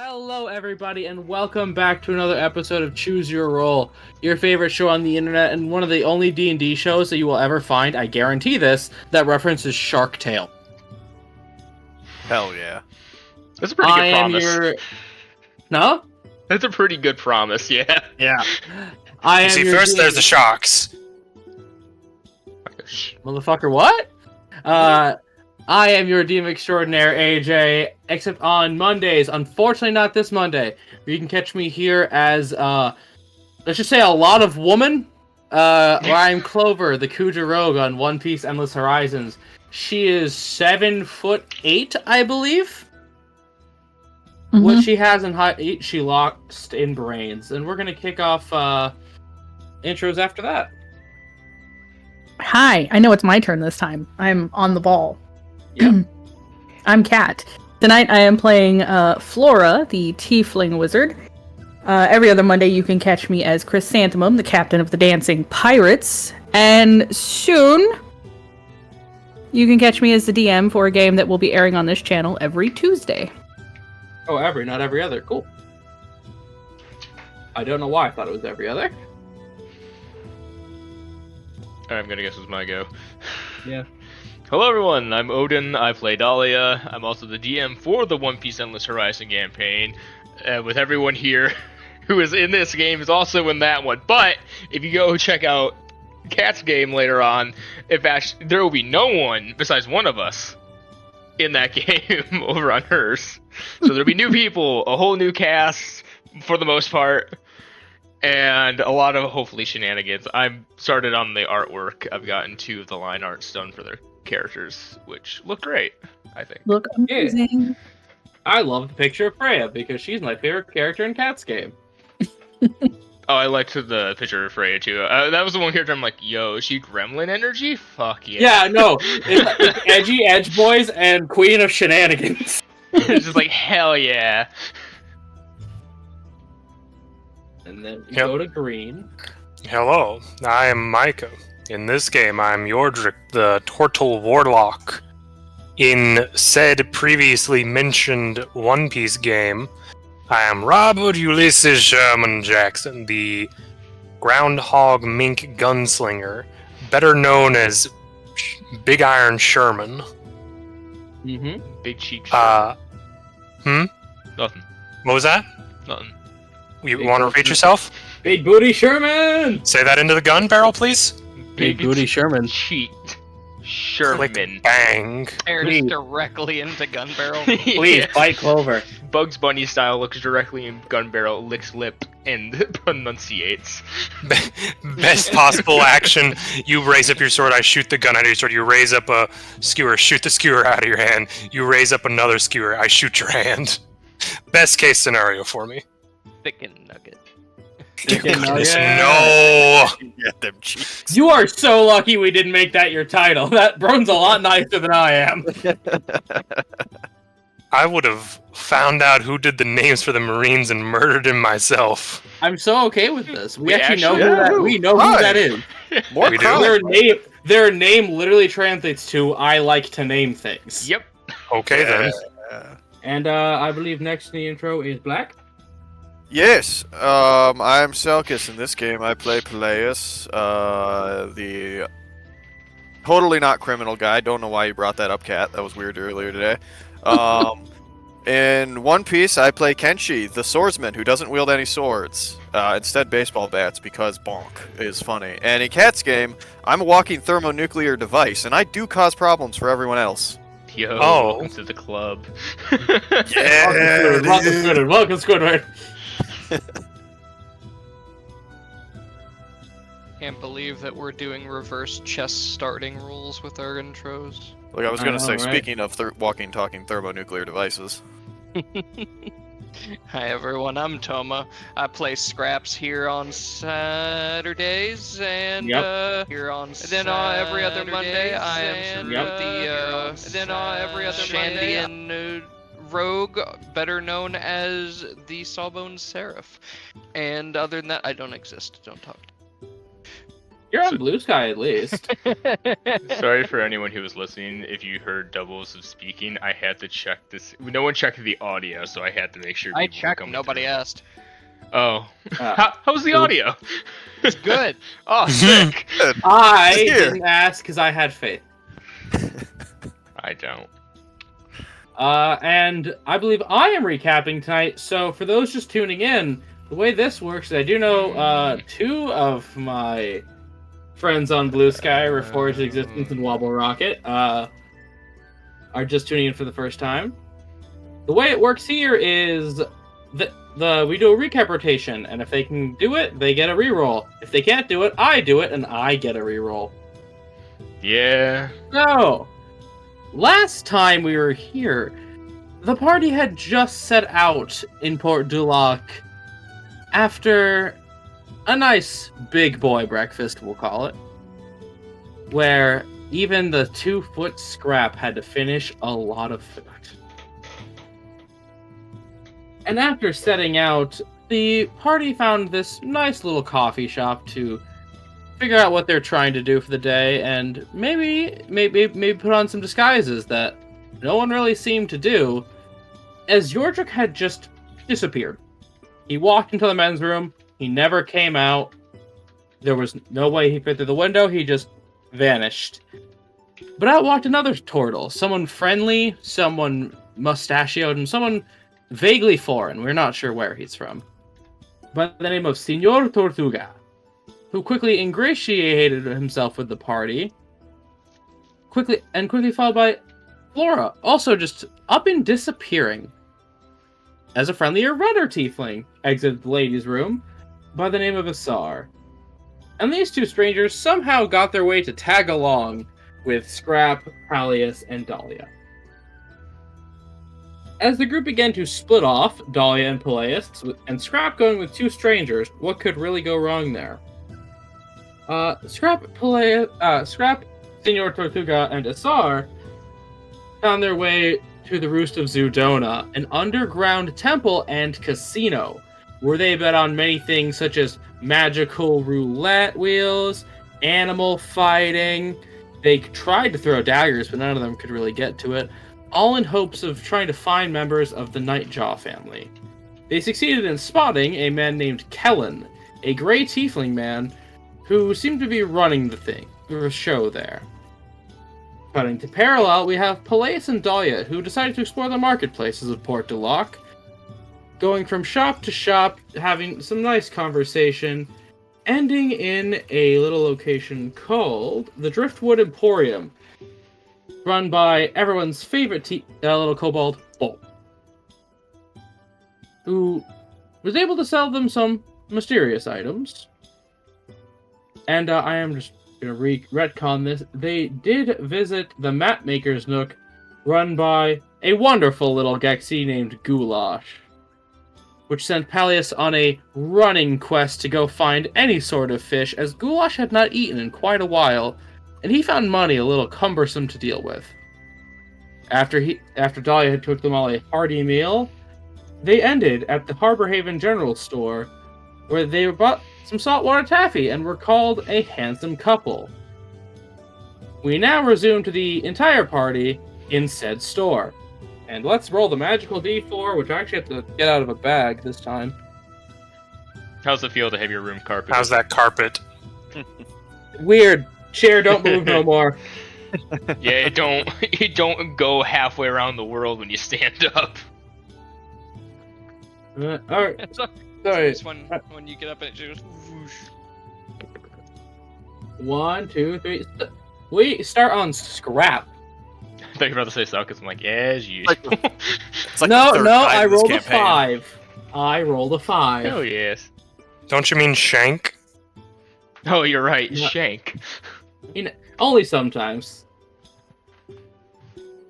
Hello, everybody, and welcome back to another episode of Choose Your Roll, your favorite show on the internet, and one of the only D&D shows that you will ever find, I guarantee this, that references Shark Tale. Hell yeah. That's a pretty good promise. No? That's a pretty good promise, yeah. Yeah. First there's the sharks. Motherfucker, what? I am your DM extraordinaire, AJ, except on Mondays. Unfortunately, not this Monday. You can catch me here as, let's just say a lot of woman, where I'm Clover, the Kuja Rogue on One Piece Endless Horizons. She is 7'8", I believe. Mm-hmm. What she has in height, she lost in brains. And we're going to kick off intros after that. Hi, I know it's my turn this time. I'm on the ball. Yep. I'm Kat. Tonight I am playing Flora, the Tiefling Wizard. Every other Monday you can catch me as Chrysanthemum, the captain of the Dancing Pirates. And soon you can catch me as the DM for a game that will be airing on this channel every Tuesday. Oh, not every other. Cool. I don't know why I thought it was every other. I'm gonna guess it's my go. Yeah. Hello everyone, I'm Odin, I play Dahlia. I'm also the DM for the One Piece Endless Horizon campaign. With everyone here who is in this game is also in that one. But if you go check out Kat's game later on, there will be no one besides one of us in that game over on hers. So there'll be new people, a whole new cast for the most part, and a lot of hopefully shenanigans. I'm started on the artwork. I've gotten 2 of the line arts done for their characters, which look great, I think. Look amazing. Yeah. I love the picture of Freya because she's my favorite character in Kat's game. Oh, I liked the picture of Freya too. That was the one character I'm like, yo, is she gremlin energy? Fuck yeah. Yeah, no. It's edgy edge boys and queen of shenanigans. It's just like, hell yeah. And then you go to green. Hello, I am Micah. In this game, I'm Yordrick, the Tortle Warlock. In said previously mentioned One Piece game, I am Robert Ulysses Sherman Jackson, the Groundhog Mink Gunslinger, better known as Big Iron Sherman. Mm-hmm. Big cheek. Nothing. What was that? Nothing. You want to repeat yourself? Big booty Sherman! Say that into the gun barrel, please. Big booty Sherman. Cheat. Sherman. Click, bang. Airs directly into gun barrel. Please, fight Clover. Bugs Bunny style looks directly in gun barrel, licks lip, and pronunciates. Best possible action. You raise up your sword, I shoot the gun out of your sword. You raise up a skewer, shoot the skewer out of your hand. You raise up another skewer, I shoot your hand. Best case scenario for me. Thicken nugget. No! Get them cheeks. You are so lucky we didn't make that your title. That Brone's a lot nicer than I am. I would have found out who did the names for the Marines and murdered him myself. I'm so okay with this. We actually know actually- who that is. More We do? crime. Their name literally translates to "I like to name things." Yep. Okay then. And I believe next in the intro is Black. Yes, I'm Selkis. In this game, I play Peleus, the totally not criminal guy. Don't know why you brought that up, Kat. That was weird earlier today. In One Piece, I play Kenshi, the swordsman who doesn't wield any swords. Instead, baseball bats, because bonk is funny. And in Kat's game, I'm a walking thermonuclear device, and I do cause problems for everyone else. Yo, Oh. welcome to the club. Yeah, Welcome, Squidward. Can't believe that we're doing reverse chess starting rules with our intros. Look, I was I going know, to say, right? speaking of walking, talking thermonuclear devices. Hi everyone, I'm Toma. I play Scraps here on Saturdays and here on then every other Monday I am every other Shandian rogue, better known as the Sawbones Seraph. And other than that, I don't exist. Don't talk to me. You're on Blue Sky at least. Sorry for anyone who was listening. If you heard doubles of speaking, I had to check this. No one checked the audio, so I had to make sure. I people were checked. coming Nobody through. asked. Oh, how's the audio? It's good. Oh, sick. I Here. didn't ask because I had faith. I don't. And I believe I am recapping tonight. So for those just tuning in, the way this works is I do know two of my friends on Blue Sky, Reforged Existence, and Wobble Rocket are just tuning in for the first time. The way it works here is we do a recap rotation, and if they can do it, they get a reroll. If they can't do it, I do it, and I get a reroll. Yeah. So, last time we were here, the party had just set out in Port Dulac after a nice big boy breakfast, we'll call it, where even the 2-foot Scrap had to finish a lot of food. And after setting out, the party found this nice little coffee shop to figure out what they're trying to do for the day, and maybe put on some disguises that no one really seemed to do, as Yordrick had just disappeared. He walked into the men's room, he never came out, there was no way he fit through the window, he just vanished. But out walked another turtle, someone friendly, someone mustachioed, and someone vaguely foreign, we're not sure where he's from, by the name of Senor Tortuga, who quickly ingratiated himself with the party, quickly followed by Flora, also just up and disappearing, as a friendlier redder tiefling exited the ladies' room by the name of Asar. And these two strangers somehow got their way to tag along with Scrap, Pallius, and Dahlia. As the group began to split off, Dahlia and Pallius, and Scrap going with two strangers, what could really go wrong there? Scrap, Senor Tortuga, and Asar found their way to the Roost of Zudona, an underground temple and casino, where they bet on many things such as magical roulette wheels, animal fighting. They tried to throw daggers, but none of them could really get to it, all in hopes of trying to find members of the Nightjaw family. They succeeded in spotting a man named Kellen, a gray tiefling man who seemed to be running the show there. Cutting to parallel, we have Pallius and Dahlia, who decided to explore the marketplaces of Port Dulac, going from shop to shop, having some nice conversation, ending in a little location called the Driftwood Emporium, run by everyone's favorite little kobold, Bolt, who was able to sell them some mysterious items. And I am just going to retcon this. They did visit the Mapmaker's Nook, run by a wonderful little Gexi named Goulash, which sent Pallius on a running quest to go find any sort of fish, as Goulash had not eaten in quite a while, and he found money a little cumbersome to deal with. After Dahlia had cooked them all a hearty meal, they ended at the Harbor Haven General Store, where they bought some saltwater taffy and were called a handsome couple. We now resume to the entire party in said store. And let's roll the magical D4, which I actually have to get out of a bag this time. How's it feel to have your room carpeted? How's that carpet? Weird. Chair, don't move no more. Yeah, it don't go halfway around the world when you stand up. Alright. Sorry. Sorry. When you get up and it goes whoosh. 1, 2, 3. We start on Scrap. I thought you were about to say so, because I'm like, as usual. It's like No, the third no, time I in this rolled a campaign. 5. I rolled a 5. Hell yes. Don't you mean Shank? Oh, you're right, Yeah. Shank. Only sometimes.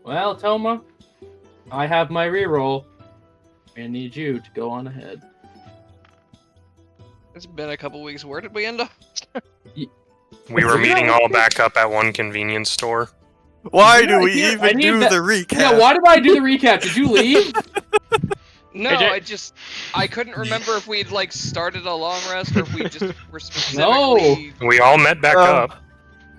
Well, Toma, I have my reroll. I need you to go on ahead. It's been a couple weeks. Where did we end up? We were meeting all back up at one convenience store. Why Yeah, do we I even need do that- the recap? Yeah, why did I do the recap? Did you leave? No, AJ? I couldn't remember if we'd like started a long rest or if we just were No. specifically. We all met back up.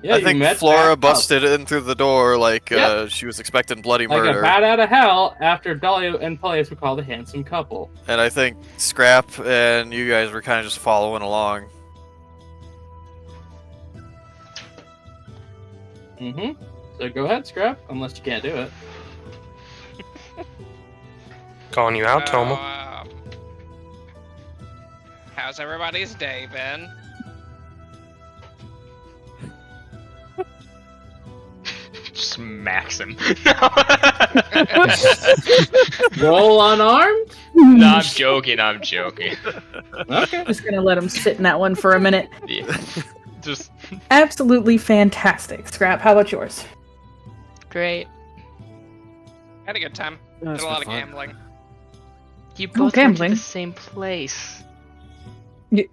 Yeah, I you think met Flora back up. busted in through the door like Yep. she was expecting bloody like murder. a bat out of hell after Dahlia and Peleus were called a handsome couple. And I think Scrap and you guys were kind of just following along. Mm-hmm. So go ahead, Scrap, unless you can't do it. Calling you out, Toma. How's everybody's day been? Smacks him. Roll unarmed? No, I'm joking. I'm joking. Okay. Just gonna let him sit in that one for a minute. Yeah. Just Absolutely fantastic. Scrap, how about yours? great. Had a good time. Yeah, Did it's a lot been of fun. gambling. You both went to gambling. the same place. Y-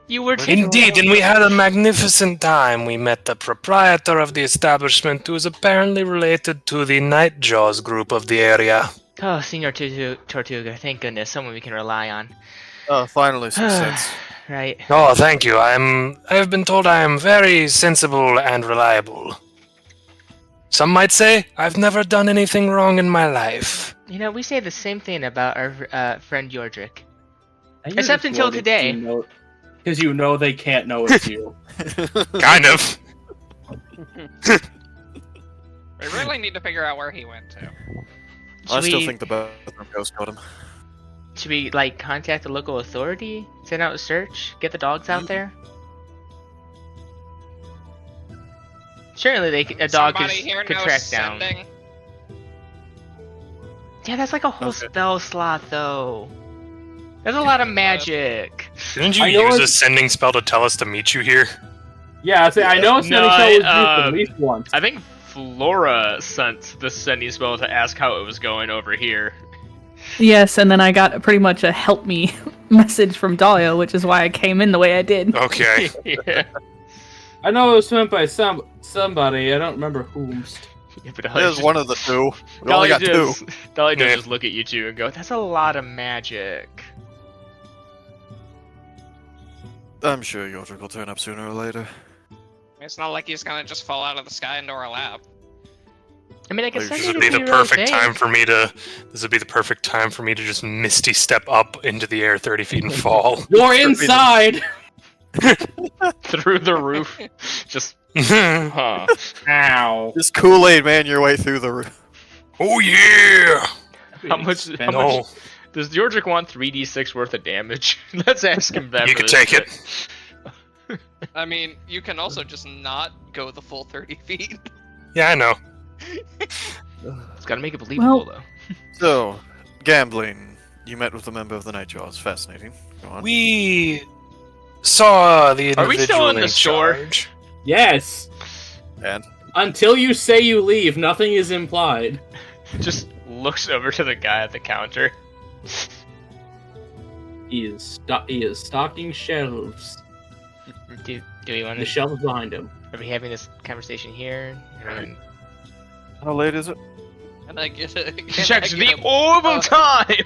You were Indeed, and we had a magnificent time. We met the proprietor of the establishment, who is apparently related to the Nightjaws group of the area. Oh, Senor Tortuga, thank goodness, someone we can rely on. Oh, finally some sense. Right. Oh, thank you. I have been told I am very sensible and reliable. Some might say I've never done anything wrong in my life. You know, we say the same thing about our friend Yordrick. Except until today. Because you know they can't know it's you. Kind of. We really need to figure out where he went to. I Should still we- think the bathroom ghost got him. Should we, like, contact the local authority? Send out a search? Get the dogs out there? Surely a dog Somebody here could knows track down. sending? Yeah, that's like a whole Okay. spell slot, though. There's a lot of magic. Didn't you I know use a it's- sending spell to tell us to meet you here? Yeah, I know it's No, gonna show you I, at least once. I think Flora sent the sending spell to ask how it was going over here. Yes, and then I got pretty much a help me message from Dahlia, which is why I came in the way I did. Okay. Yeah. I know it was sent by somebody. I don't remember whomst. Yeah, but There's one of the two. We only got two. Dolly does Yeah. just look at you two and go, "That's a lot of magic." I'm sure Yodrick will turn up sooner or later. It's not like he's gonna just fall out of the sky into our lap. I mean, I guess Like, This would be the perfect time for me to. This would be the perfect time for me to just misty step up into the air 30 feet and fall. You're inside! through the roof. Just Oh Ow. Just Kool-Aid man your way through the roof. yeah! how much No, does Yordrick want 3d6 worth of damage? Let's ask him that. you for can this take shit. it. I mean, you can also just not go the full 30 feet. Yeah, I know. It's gotta make it believable, Well- though. So, gambling. You met with a member of the Nightjaws. Fascinating. Go on. We saw the individual Are we still in the store? charge. Yes. And Until you say you leave, nothing is implied. Just looks over to the guy at the counter. He is stocking shelves. Do we want The to? shelves behind him. Are we having this conversation here? how late is it? And I get a. Checks the orb of time.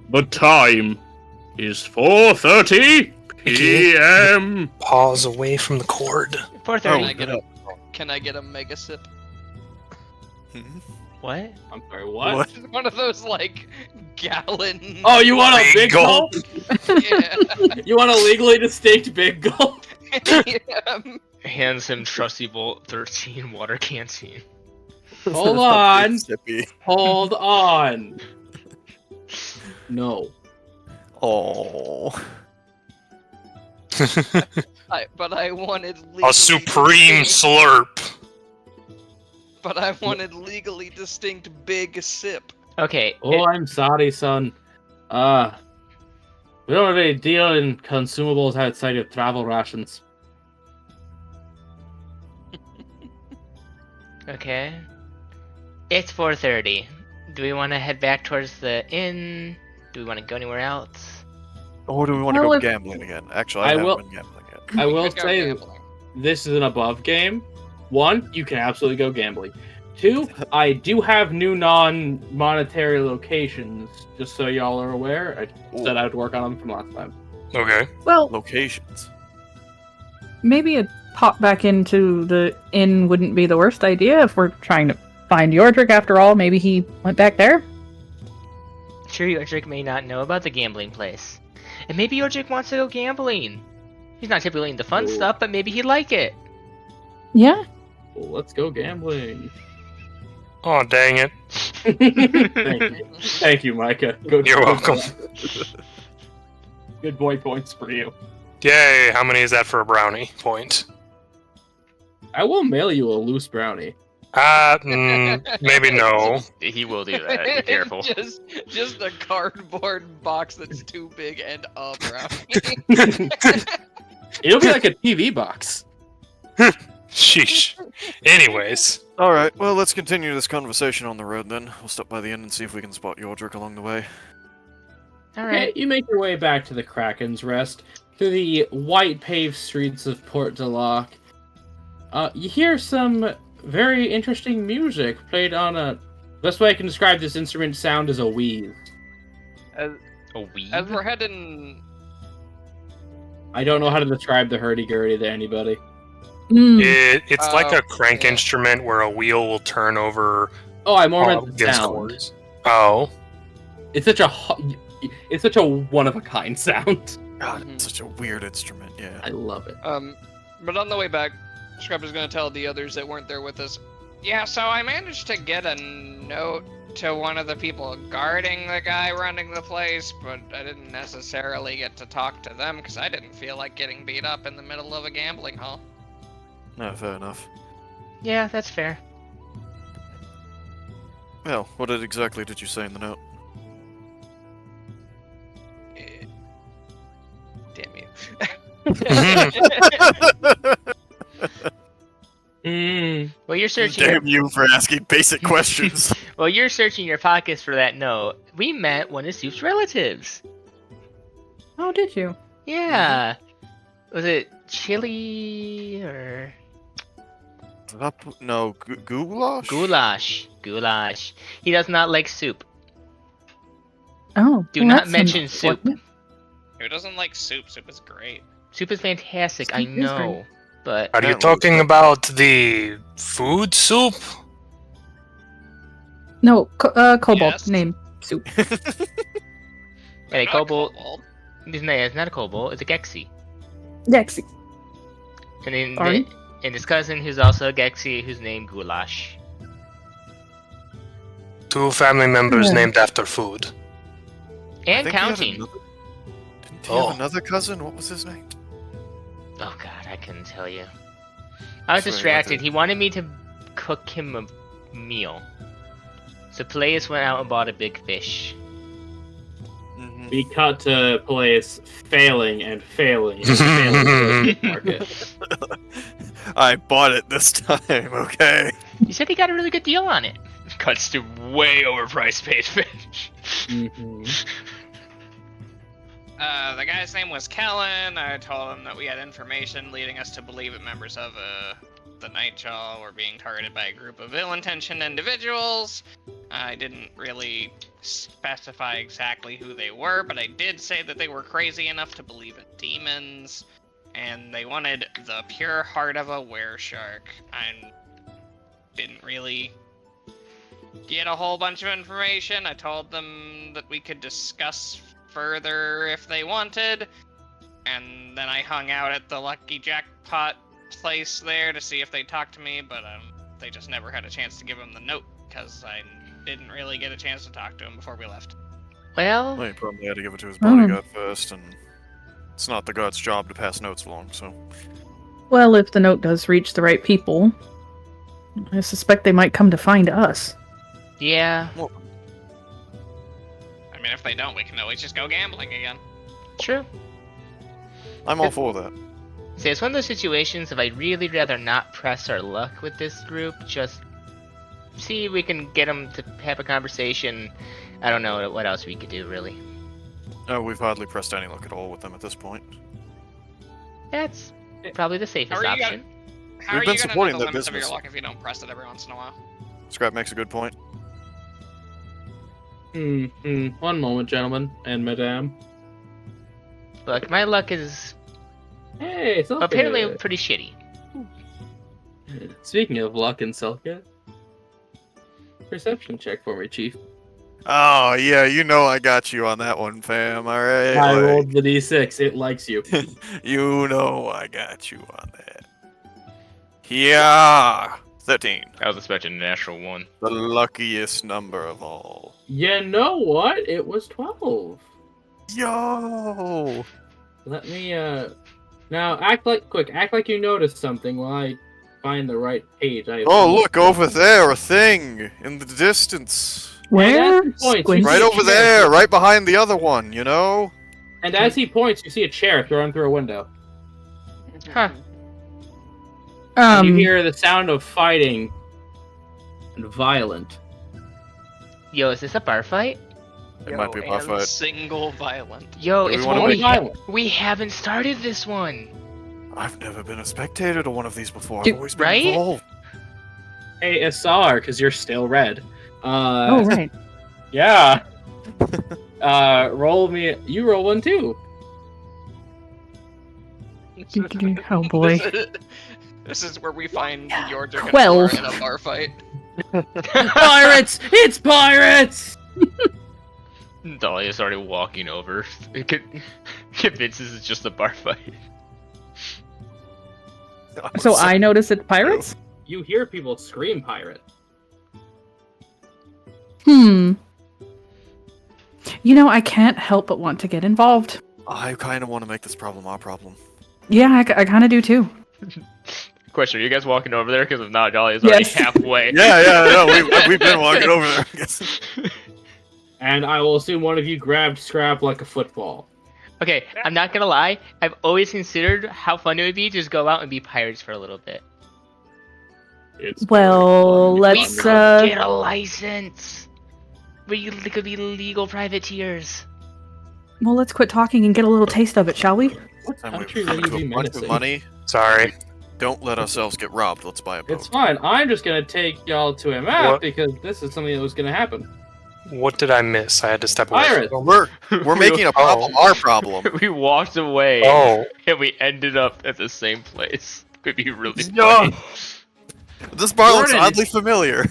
The time is 4:30 p.m. Pause away from the cord. 4:30. Can I get a mega sip? What? I'm sorry, what? What? One of those like gallon. Oh, you want a big gulp? Yeah. You want a legally distinct big gulp? Yeah. Hands him trusty Bolt 13 water canteen. Hold on. Sippy. Hold on. No. Oh. But I wanted A supreme slurp. But I wanted legally distinct big sip. Okay. Oh, I'm sorry, son. We don't really deal in consumables outside of travel rations. Okay. It's 4:30. Do we want to head back towards the inn? Do we want to go anywhere else? Or do we want to Well, go if- gambling again? Actually, I I haven't will- been gambling yet. I will Could go say gambling. this is an above game. One, you can absolutely go gambling. 2, I do have new non-monetary locations, just so y'all are aware. I said I would work on them from last time. Okay. Well, Locations. maybe a pop back into the inn wouldn't be the worst idea if we're trying to find Yordrick after all. Maybe he went back there. Sure, Yordrick may not know about the gambling place. And maybe Yordrick wants to go gambling. He's not typically into fun stuff, but maybe he'd like it. Yeah. Well, let's go gambling. Oh, dang it. Thank you, Micah. You're welcome. Good boy points for you. Yay, how many is that for a brownie point? I will mail you a loose brownie. Maybe no. He will do that. Be careful. just a cardboard box that's too big and a brownie. It'll be like a TV box. Sheesh. Anyways. Alright, well, let's continue this conversation on the road then. We'll stop by the inn and see if we can spot Yordrick along the way. Alright. You make your way back to the Kraken's Rest through the white paved streets of Port de Lac. You hear some very interesting music played on a... Best way I can describe this instrument sound is a wheeze. A weed? As we're heading... I don't know how to describe the hurdy-gurdy to anybody. It's like a crank yeah. instrument where a wheel will turn over Oh, I more meant the against sound. chords. Oh. It's such a one-of-a-kind sound. God, it's such a weird instrument, yeah. I love it. But on the way back, Scrub is going to tell the others that weren't there with us. Yeah, so I managed to get a note to one of the people guarding the guy running the place, but I didn't necessarily get to talk to them because I didn't feel like getting beat up in the middle of a gambling hall. No, fair enough. Yeah, that's fair. Well, what exactly did you say in the note? Damn you. Well, you're searching. Damn you for asking basic questions. Well, you're searching your pockets for that note. We met one of Soup's relatives. Oh, did you? Yeah. Was it chili or No, goulash? goulash? He does not like soup. Oh. Do well, not that's mention soup. unfortunate. Who doesn't like soup? Soup is great. Soup is fantastic. I Soup is know, great. but Are you talking about the food soup? No, Cobalt Yes. name soup. a Not kobold. kobold. It's not a kobold. It's a Gexy. Dexy. And then Sorry? and his cousin, who's also a Gexy, who's named Goulash. Two family members Yeah. named after food. I And think he had counting. Didn't he have another cousin? What was his name? Oh god, I couldn't tell you. I was Sorry, distracted. what's it? He wanted me to cook him a meal. So Peleus went out and bought a big fish. Mm-hmm. We cut to Peleus failing and failing and failing to market. I bought it this time, okay? He said he got a really good deal on it. Cuts to way overpriced paid fish. Mhm. The guy's name was Kellen. I told him that we had information leading us to believe that members of the Nightjaw were being targeted by a group of ill-intentioned individuals. I didn't really specify exactly who they were, but I did say that they were crazy enough to believe in demons, and they wanted the pure heart of a wereshark. I didn't really get a whole bunch of information. I told them that we could discuss further if they wanted, and then I hung out at the Lucky Jackpot place there to see if they talked to me, but they just never had a chance to give him the note because I didn't really get a chance to talk to him before we left. Well, Well, he probably had to give it to his bodyguard first, and it's not the guard's job to pass notes along, so... Well, if the note does reach the right people, I suspect they might come to find us. yeah, I mean, if they don't, we can always just go gambling again. true. I'm all for that. See, it's one of those situations if I'd really rather not press our luck with this group, just see if we can get them to have a conversation. I don't know what else we could do, really. We've hardly pressed any luck at all with them at this point. That's probably the safest How are you option. How We've are been you gonna supporting know the their limits of your business. luck if you don't press it every once in a while? Scrap makes a good point. One moment, gentlemen and madame. Look, my luck is Hey, Selkia. apparently pretty shitty. Speaking of luck and Selkia, perception check for me, Chief. Oh, yeah, you know I got you on that one, fam. All right. I like, rolled the d6. It likes you. You know I got you on that. Yeah. 13. I was expecting a natural one. The luckiest number of all. You know what? It was 12. Yo! Let me, now act like you noticed something while I find the right page. Oh, look, over there, a thing in the distance. Where? that's the point. Squinty? Right over there, right behind the other one, you know? And as he points, you see a chair thrown through a window. Huh. And you hear the sound of fighting and violent. Yo, is this a bar fight? It might be a buff and fight. single violent. Yo, Do we it's wanna one make- we haven't started this one. I've never been a spectator to one of these before. Dude, I've always been right? involved. Hey, Asar, because you're still red. Oh, right. Yeah. Roll me. You roll one too. Oh, boy. This is where we find the Yords are 12. in a bar fight. Pirates! It's pirates! Dahlia started walking over. It convinces it's just a bar fight. So I noticed it's pirates? You hear people scream pirate. You know, I can't help but want to get involved. I kind of want to make this problem our problem. Yeah, I kind of do too. Question, are you guys walking over there? Because if not, Dahlia's already Yes. halfway. No, we've been walking over there. I guess. And I will assume one of you grabbed Scrap like a football. Okay, I'm not gonna lie. I've always considered how fun it would be to just go out and be pirates for a little bit. It's Well, very fun. let's, We could get a license. We could be legal privateers. Well, let's quit talking and get a little taste of it, shall we? Time we Country come really to a be bunch of menacing. money. Sorry. Don't let ourselves get robbed. Let's buy a boat. It's fine. I'm just gonna take y'all to a map What? because this is something that was gonna happen. What did I miss? I had to step away. Pirates! We're making a problem our problem. We walked away Oh, and we ended up at the same place. Could be really No. funny. This bar looks Jordan, oddly familiar.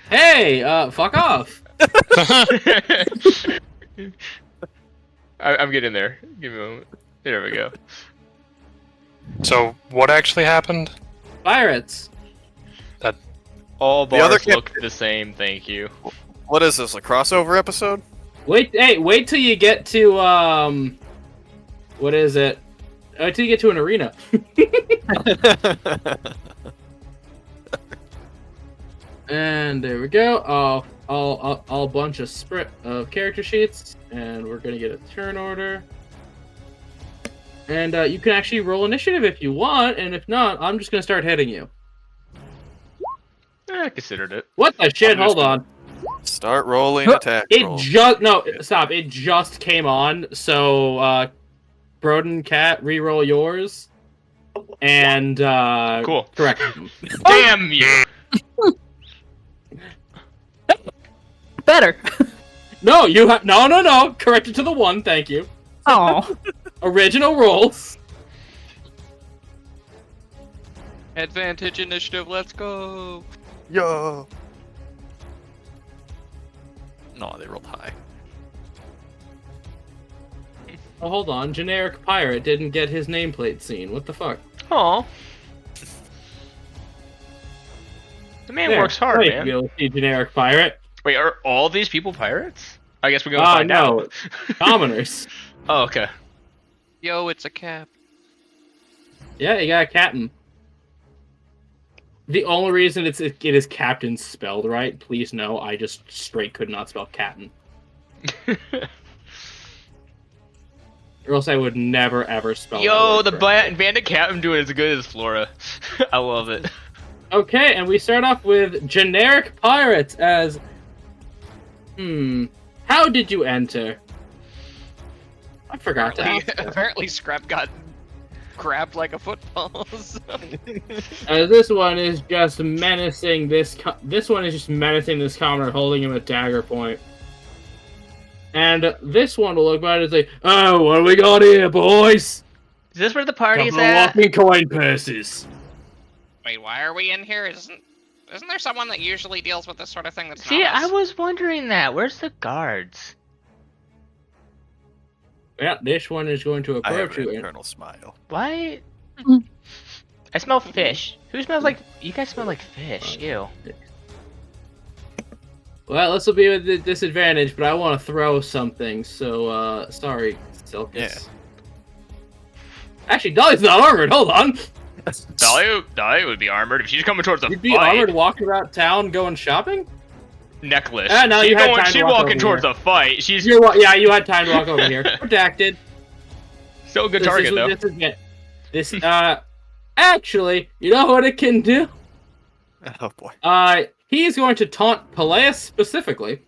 Hey, fuck off! I'm getting there. Give me a moment. There we go. so what actually happened? Pirates! All The other bars look the same, thank you. What is this, a crossover episode? Wait till you get to, what is it? Wait till you get to an arena. And there we go. I'll bunch of character sheets, and we're gonna get a turn order. And you can actually roll initiative if you want, and if not, I'm just gonna start hitting you. I considered it. What the shit? I'm just Hold on. Start rolling attack roll. Stop. It just came on. So, Broden Cat, re-roll yours, and Cool. correct. Damn you! Better. No, you have no. Correct it to the 1. Thank you. Oh. Original rolls. Advantage initiative, let's go. Yo. No, they rolled high. Oh, hold on. Generic pirate didn't get his nameplate seen. What the fuck? Aw. The man There, works hard, right, man. You'll see generic pirate. Wait, are all these people pirates? I guess we're gonna find No. out. Commoners. Oh, okay. Yo, it's a cap. Yeah, you got a captain. The only reason it is captain spelled right, please know, I just straight could not spell captain. Or else I would never ever spell Yo, the word correctly. bandit captain doing as good as Flora. I love it. Okay, and we start off with generic pirates as... How did you enter? I forgot to ask. Apparently, Scrap got grabbed like a football. So. This one is just menacing this commoner, holding him at dagger point. And this one will look at it and say, "Oh, what do we got here, boys? Is this where the party's Couple of at? walking coin purses." Wait, why are we in here? Isn't there someone that usually deals with this sort of thing that's See, not us? I was wondering that. Where's the guards? Yeah, this one is going to I have approach an you. internal smile. Why? I smell fish. Who smells like... You guys smell like fish. Ew. Well, this will be with the disadvantage, but I want to throw something, so, sorry, Silkus. Yeah. Actually, Dolly's not armored, hold on! Dahlia would be armored if she's coming towards the You'd be fight. armored walking around town going shopping? Necklace. No, you had time to she's walk walking over towards here. a fight. She's Yeah, you had time to walk over here. Redacted. still a good target, though. Actually, you know what it can do? Oh boy. He's going to taunt Peleus specifically.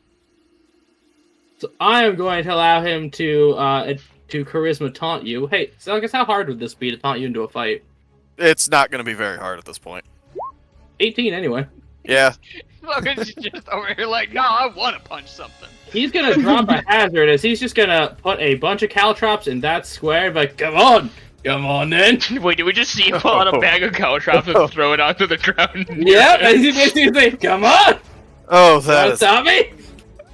So I am going to allow him to charisma taunt you. Hey, so I guess how hard would this be to taunt you into a fight? It's not going to be very hard at this point. 18 anyway. Yeah. Logan's just over here like, no, I want to punch something. He's gonna drop a hazard as he's just gonna put a bunch of caltrops in that square. Like, come on then. Wait, did we just see him pull out a bag of caltrops and throw it onto the ground? Yeah, as he basically say, come on. Oh, that is Stop me.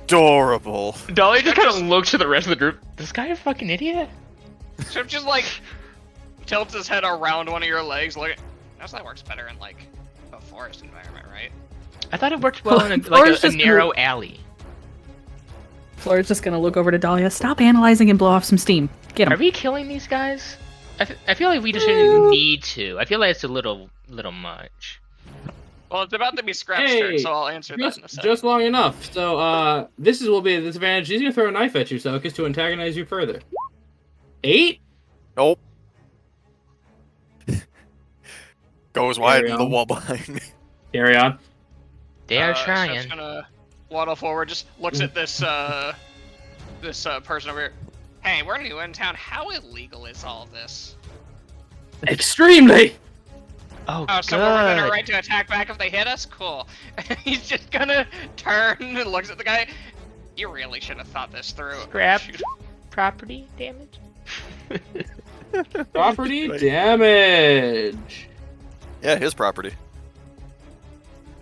adorable. Dolly just kind of looks to the rest of the group. This guy a fucking idiot? Chip just like tilts his head around one of your legs. Like, that works better in like a forest environment, right? I thought it worked well in Flora's a just narrow alley. Flora's just gonna look over to Dahlia. Stop analyzing and blow off some steam. Get Are him. we killing these guys? I feel like we just didn't need to. I feel like it's a little much. Well, it's about to be Scrap's turn, so I'll answer that in a second. Just long enough. So, this will be a disadvantage. He's gonna throw a knife at you, Selkus, to antagonize you further. 8? Nope. Goes wide Carry in the on. wall behind me. Carry on. They are Chip's trying. gonna waddle forward, just looks at this person over here. Hey, we're new in town. How illegal is all this? Extremely. Oh, Oh, so we're within our good. right to attack back if they hit us? Cool. He's just gonna turn and looks at the guy. You really should have thought this through. Scrap. Shoot. Property damage? Property damage. Yeah, his property.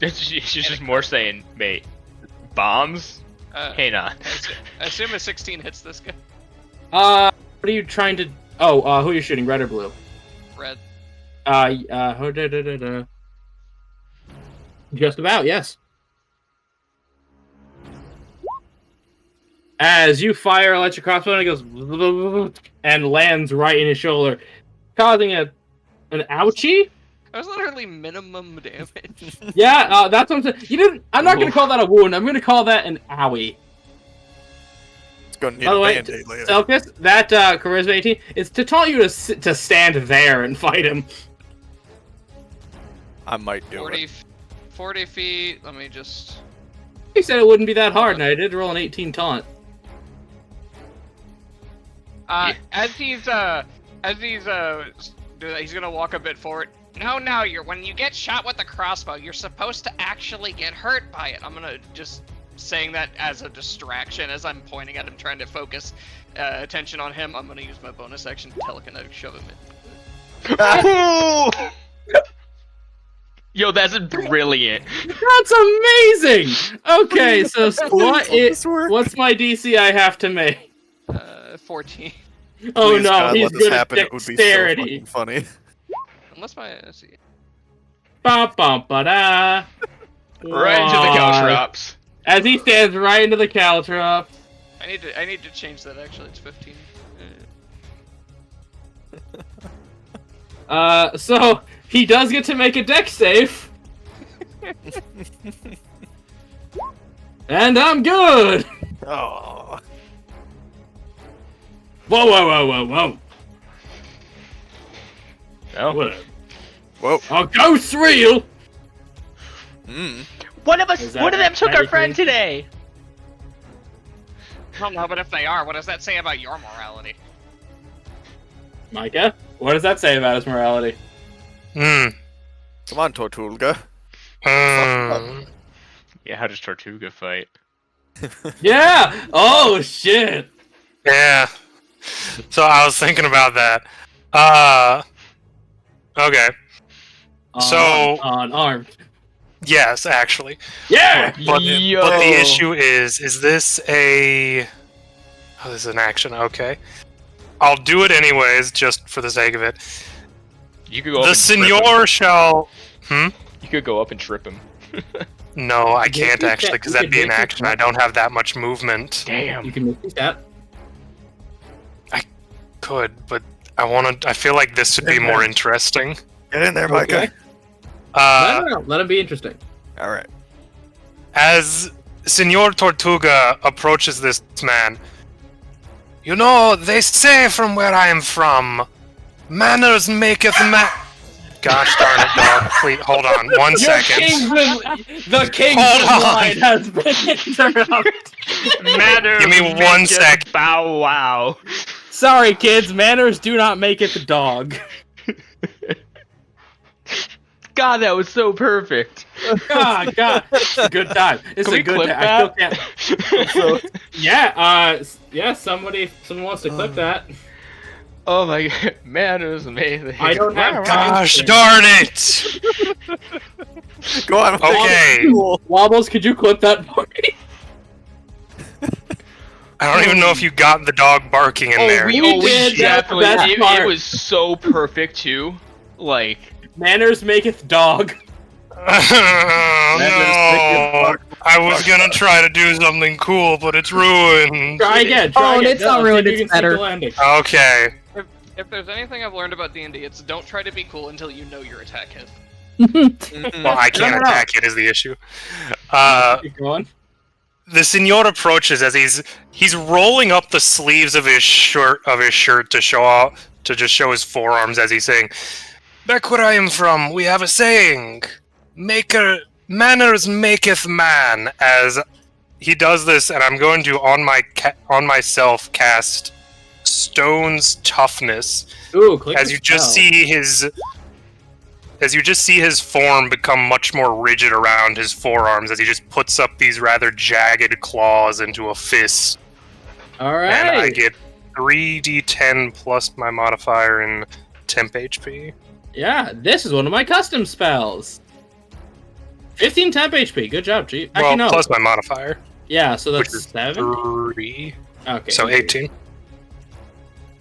She's just more saying, mate, bombs? Hey, nah. I assume a 16 hits this guy. What are you trying to? Oh, who are you shooting? Red or blue? Red. Just about, yes. As you fire electric crossbow, it goes and lands right in his shoulder, causing an ouchie. That was literally minimum damage. Yeah, that's what I'm saying. You didn't. I'm not gonna call that a wound. I'm gonna call that an owie. It's gonna need By the a way, band-aid later. Selkus, that charisma 18 is to taunt you to stand there and fight him. I might do 40, it. 40 feet. Let me just. He said it wouldn't be that hard, and I did roll an 18 taunt. As he's gonna walk a bit forward. No, when you get shot with the crossbow, you're supposed to actually get hurt by it. I'm gonna just saying that as a distraction as I'm pointing at him, trying to focus attention on him. I'm gonna use my bonus action to telekinetic shove him in. Yo, that's brilliant. That's amazing. Okay, so what's my DC I have to make? 14. Oh Please, no, God, he's let this good at happen. It would be so dexterity. fucking funny. Unless my see. Ba-bum-ba-da. Right into the caltrops. As he stands right into the caltrop. I need to change that. Actually, it's 15. So he does get to make a dex save. And I'm good. Oh. Whoa. Oh. Whatever. Whoa. I'll go real. One of Is that them took our medically? friend today. I don't know, but if they are, what does that say about your morality? Micah, What does that say about his morality? Hmm. Come on, Tortuga. Yeah, how does Tortuga fight? Yeah! Oh, shit! Yeah. So I was thinking about that. Okay. So- Unarmed. Yes, actually. Yeah! But the issue is this a... Oh, this is an action, okay. I'll do it anyways, just for the sake of it. You could go up The and trip him. Senor shall... Hmm? You could go up and trip him. No, I You can can't make actually, that- because you that'd can be an make it action. I work. don't have that much movement. You Damn. can make that. Could, but I feel like this would be more interesting. Get in there, Micah. Okay. No. Let him be interesting. All right. As Senor Tortuga approaches this man, you know, they say from where I am from, manners maketh man. Gosh darn it, dog. Please, hold on 1 second. The king's Hold on. line has been interrupted. Manners Give me 1 maketh sec. Bow wow. Sorry, kids. Manners do not make it the dog. God, that was so perfect. God. It's a good time. It's Can a we good clip time. that? I still can't. So, yeah. Someone wants to clip that. Oh my god, manners amazing. I don't have Gosh time. darn it! Go on. Okay. Wobbles, could you clip that for me? I don't even know if you got the dog barking in there. we Oh, we did. That's the definitely. best It part. was so perfect too. Like, Manners maketh dog. No, I was gonna try to do something cool, but it's ruined. Try again. Oh, again. it's not see if ruined, you it's can sneak better. the landing. Okay. If there's anything I've learned about D&D, it's don't try to be cool until you know your attack hit. Well, I can't attack it is the issue. Keep going. The senor approaches as he's rolling up the sleeves of his shirt to just show his forearms as he's saying, "Back where I am from, we have a saying, manners maketh man." As he does this, and I'm going to on myself cast Stone's Toughness. Ooh, click As the you just spell. see his form become much more rigid around his forearms as he just puts up these rather jagged claws into a fist. All And I right. get 3d10 plus my modifier in temp HP. Yeah, this is one of my custom spells. 15 temp HP. Good job, G. Actually, Well, no. plus my modifier, Yeah, so which that's is 7. 3. Okay. So 18.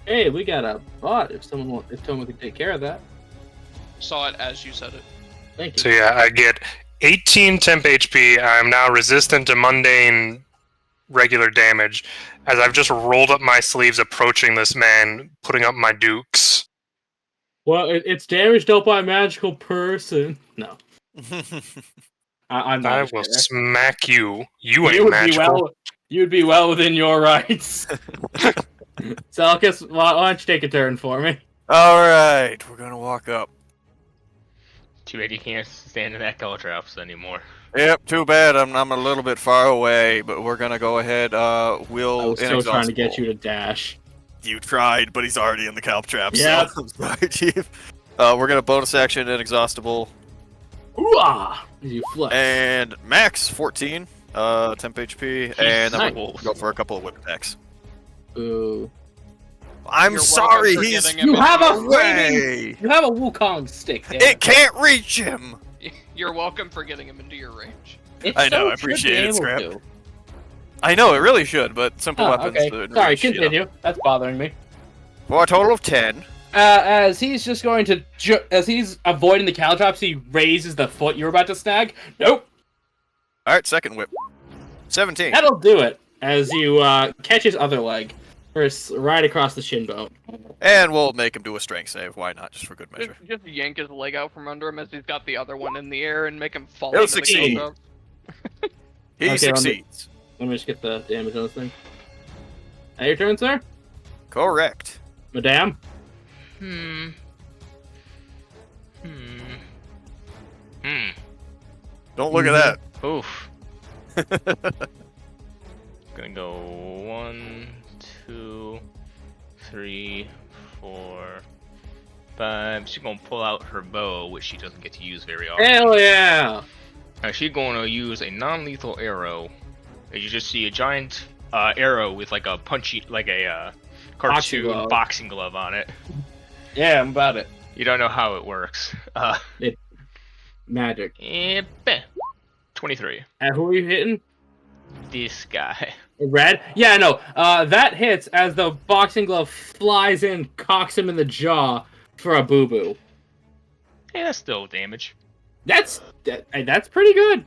Hey, we got a bot. If someone could take care of that. Saw it as you said it. Thank you. So yeah, I get 18 temp HP. I'm now resistant to mundane regular damage, as I've just rolled up my sleeves approaching this man, putting up my dukes. Well, it's damage dealt by a magical person. No, I'm not. I a will shitter. smack you. You ain't You would magical. you'd be well within your rights. Selkus, why don't you take a turn for me? All right, we're gonna walk up. too bad you can't stand in that Caltrops anymore. Yep, too bad. I'm a little bit far away, but we're gonna go ahead. I We'll was still trying to get you to dash. You tried, but he's already in the caltrap. Yep. So I'm sorry, Chief. We're gonna bonus action inexhaustible Ooh-ah! You flex. and max 14 temp HP, and then nice. we'll go for a couple of whip attacks. Ooh. I'm You're sorry, welcome for he's getting him You into have a your way. You have a Wukong stick. Damn It can't reach him. You're welcome for getting him into your range. It I know, so I appreciate should be it, able Scrap. to. I know it really should, but simple Oh, weapons. okay. don't Sorry, reach, you know. continue. That's bothering me. For a total of 10. As he's just going to, as he's avoiding the caltrops, he raises the foot you're about to snag. Nope. All right, second whip. 17. That'll do it. As you catch his other leg, first right across the shin bone. And we'll make him do a strength save. Why not? Just for good measure. Just yank his leg out from under him as he's got the other one in the air and make him fall He'll into the succeed. caltrop. He Okay, succeeds. Let me just get the damage on this thing. Now your turn, sir. Correct. Madame. Don't look at that. Oof. Gonna go 1, 2, 3, 4, 25. She's gonna pull out her bow, which she doesn't get to use very often. Hell yeah! She's gonna use a non-lethal arrow. You just see a giant arrow with like a punchy, like a cartoon boxing glove on it. Yeah, I'm about it. You don't know how it works. Magic. 23. And who are you hitting? This guy. Red? Yeah, no. That hits as the boxing glove flies in, cocks him in the jaw for a boo-boo. Yeah, that's still damage. That's pretty good.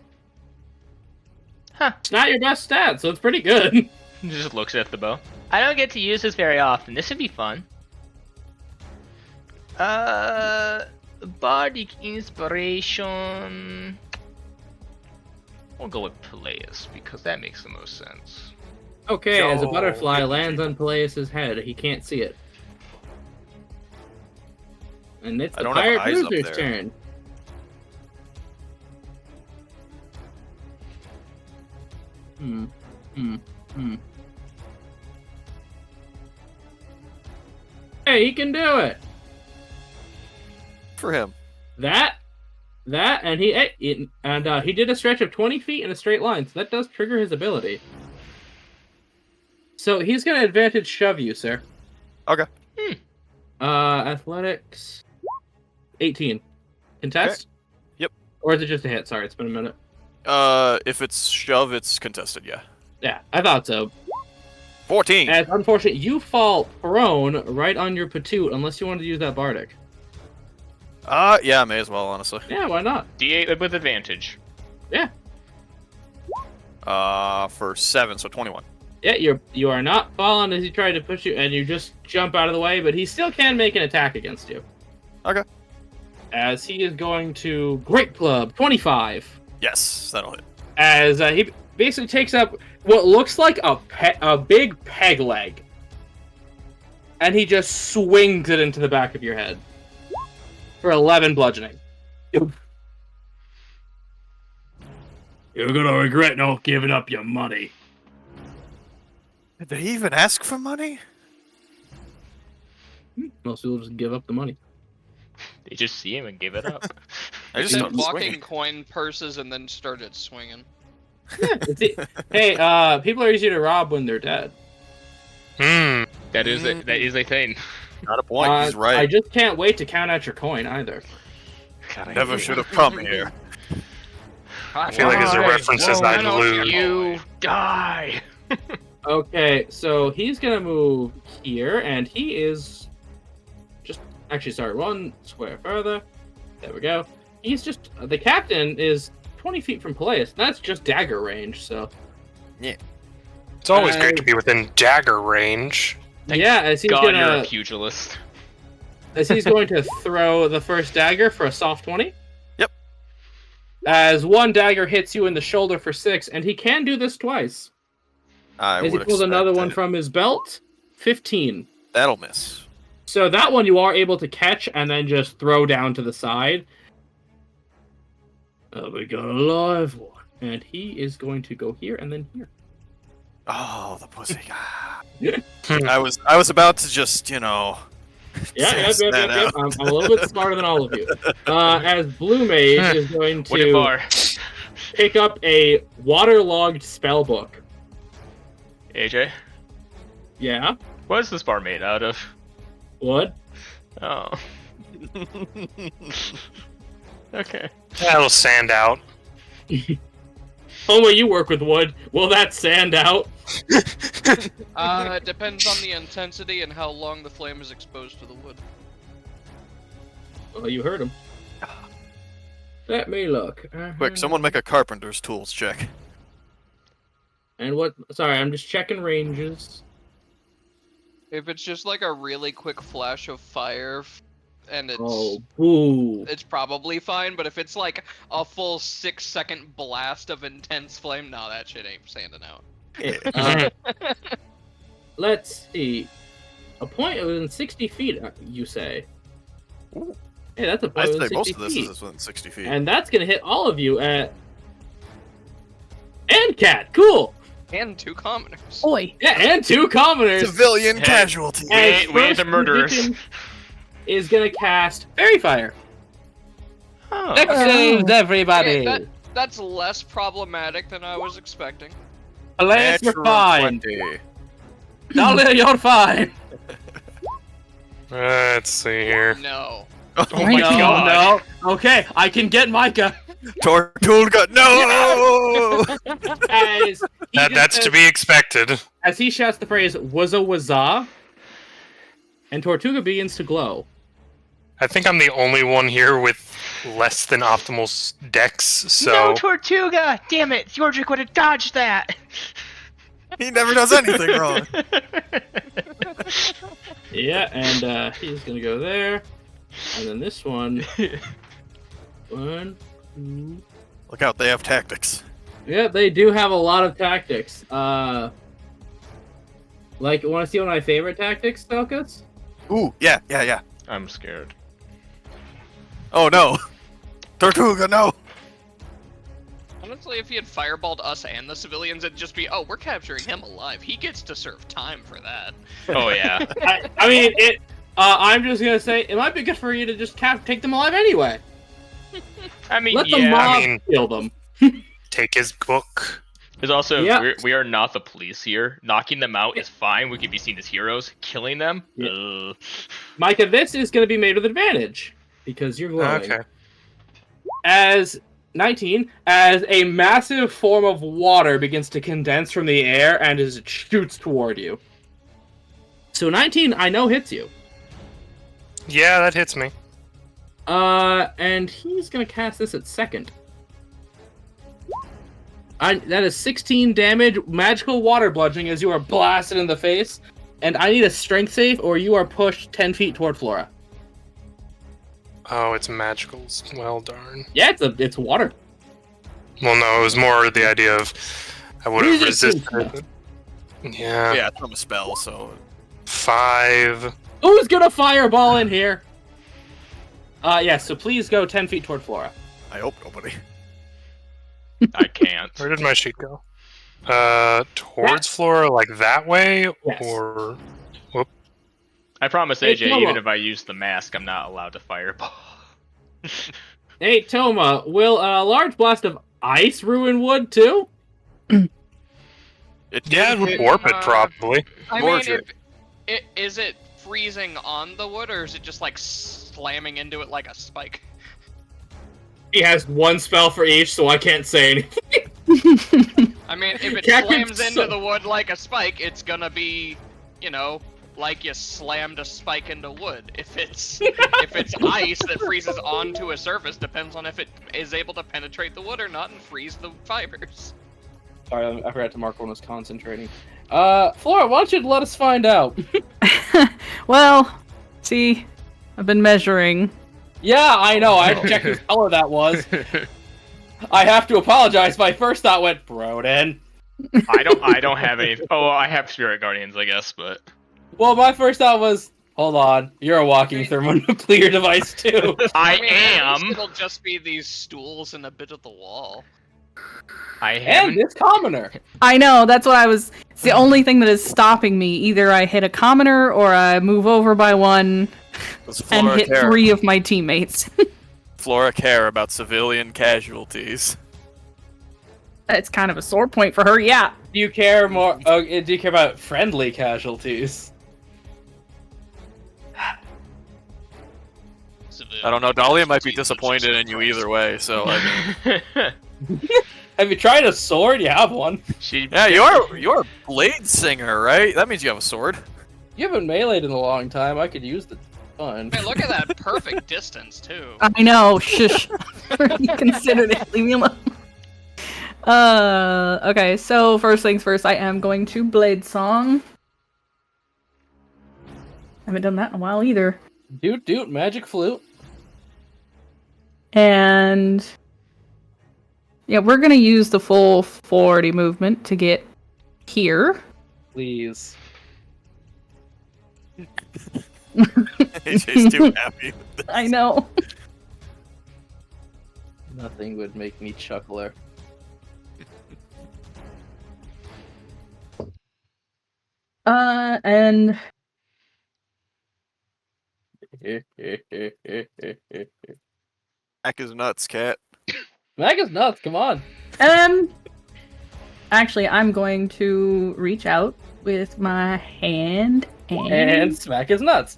Huh. It's not your best stat, so it's pretty good. He just looks at the bow. I don't get to use this very often. This would be fun. Bardic Inspiration. We'll go with Peleus, because that makes the most sense. Okay, as a butterfly lands on Peleus' head, he can't see it. And it's the Pirate Bruiser's turn. Hey, he can do it! For him. And he did a stretch of 20 feet in a straight line, so that does trigger his ability. So he's gonna advantage shove you, sir. Okay. Athletics. 18. Contest? Okay. Yep. Or is it just a hit? Sorry, it's been a minute. If it's shove, it's contested, yeah. Yeah, I thought so. 14! As unfortunate, you fall prone right on your patoot unless you wanted to use that bardic. Yeah, may as well, honestly. Yeah, why not? D8 with advantage. Yeah. For 7, so 21. Yeah, you are not falling as he tried to push you, and you just jump out of the way, but he still can make an attack against you. Okay. As he is going to Great Club, 25. Yes, that'll hit. As he basically takes up what looks like a big peg leg, and he just swings it into the back of your head. For 11 bludgeoning. You're gonna regret not giving up your money. Did they even ask for money? Most people just give up the money. They just see him and give it up. I just Said started walking swinging. coin purses and then started swinging. Hey, people are easy to rob when they're dead. That is a thing. Not a point, he's right. I just can't wait to count out your coin either. God, Never should have come here. I feel like as a reference as I lose. You die. Okay, so he's gonna move here, and he is just one square further. There we go. He's just the captain is 20 feet from Peleus. That's just dagger range, so. Yeah. It's always great to be within dagger range. Yeah, as he's God, you're gonna a pugilist. as he's going to throw the first dagger for a soft 20. Yep. As one dagger hits you in the shoulder for 6, and he can do this twice. I As he would pulls another expect one it. from his belt, 15. That'll miss. So that one you are able to catch and then just throw down to the side. Oh, we got a live one. And he is going to go here and then here. Oh, the pussy. I was about to just, Yeah. that I'm a little bit smarter than all of you. As Blue Mage is going to pick up a waterlogged spell book. AJ, Yeah? what is this bar made out of? Wood? Oh. Okay. That'll sand out. Oh, well, you work with wood. Will that sand out? It depends on the intensity and how long the flame is exposed to the wood. Well, you heard him. Let me look. Quick, someone make a carpenter's tools check. And what? Sorry, I'm just checking ranges. If it's just like a really quick flash of fire, and Oh, boo. it's probably fine. But if it's like a full 6-second blast of intense flame, no, that shit ain't sanding out. Let's see. A point within 60 feet, you say? Ooh. Hey, that's a point I'd within say 60 most of this feet. is within 60 feet. And that's going to hit all of you at... And Cat, cool! And 2 commoners. Oi. Yeah, and 2 commoners! Civilian Hey. casualty. As We ain't the first murderers. position- is gonna cast Fairy Fire. Oh. That saves everybody. Okay, that's less problematic than I was expecting. Alliance, you're Natural fine. 20. Dahlia, you're fine. Let's see here. No. Oh my no, god. no. Okay, I can get Micah. Tortuga, no! As he just That's to says- be expected. As he shouts the phrase "wazza wazza," and Tortuga begins to glow. I think I'm the only one here with less than optimal dex, so... No, Tortuga! Damn it, Yordrick would have dodged that! He never does anything wrong. Yeah, and he's gonna go there, and then this one. One, two. Look out, they have tactics. Yeah, they do have a lot of tactics. Like, you want to see one of my favorite tactics, Falcus? Ooh, yeah. I'm scared. Oh no! Tortuga, no! Honestly, if he had fireballed us and the civilians, it'd just be, oh, we're capturing him alive. He gets to serve time for that. Oh yeah. I mean, it. I'm just gonna say it might be good for you to just take them alive anyway. I mean, Let the yeah. mob kill them. Take his book. There's also Yeah. we are not the police here. Knocking them out is fine. We could be seen as heroes. Killing them, Yeah. Micah, this is gonna be made with advantage because you're glowing. Okay. As 19, as a massive form of water begins to condense from the air and as it shoots toward you. So 19, I know hits you. Yeah, that hits me. And he's gonna cast this at second. That is 16 damage, magical water bludgeoning as you are blasted in the face. And I need a strength save or you are pushed 10 feet toward Flora. Oh, it's magicals. Well, darn. Yeah, it's water. Well, no, it was more the idea of I would have Resistance. resisted. Yeah. Yeah, it's from a spell, so... 5. Who's gonna fireball in here? Yeah, so please go 10 feet toward Flora. I hope nobody. I can't. Where did my sheet go? Towards Flora, like that way? Yes. Or... I promise, Hey, AJ. Toma. Even if I use the mask, I'm not allowed to fireball. Hey, Toma, will a large blast of ice ruin wood too? It Yeah, it did would hit- warp it, probably. I mean, Mordred. is it freezing on the wood, or is it just like slamming into it like a spike? He has one spell for each, so I can't say anything. I mean, if it Cat slams can into so- the wood like a spike, it's gonna be, you know, like you slammed a spike into wood. If it's ice that freezes onto a surface, depends on if it is able to penetrate the wood or not and freeze the fibers. Sorry, I forgot to mark when I was concentrating. Flora, why don't you let us find out? Well, see, I've been measuring. Yeah, I know. I checked whose color that was. I have to apologize. My first thought went, Broden. I don't have any. Oh, I have spirit guardians, I guess, but Well, my first thought was, hold on, you're a walking thermonuclear device too. I mean, at least am. it'll just be these stools and a bit of the wall. I And haven't. it's commoner. I know, that's what I was. It's the only thing that is stopping me. Either I hit a commoner or I move over by one Does and Flora hit care? 3 of my teammates. Flora care about civilian casualties. It's kind of a sore point for her, yeah. Do you care more? Do you care about friendly casualties? I don't know, Dahlia might be disappointed in you either way, so I mean... Have you tried a sword? You have one. She. Yeah, you're a blade singer, right? That means you have a sword. You haven't meleeed in a long time. I could use the fun. Man, look at that perfect distance too. I know, shush. You considered it, leave me alone. Okay, so first things first, I am going to Blade Song. Haven't done that in a while either. Doot, magic flute. And yeah, we're gonna use the full 40 movement to get here. Please. AJ's too happy. I know. Nothing would make me chuckler. And Mac is nuts, cat. Mac is nuts. Come on. Actually, I'm going to reach out with my hand And smack his nuts.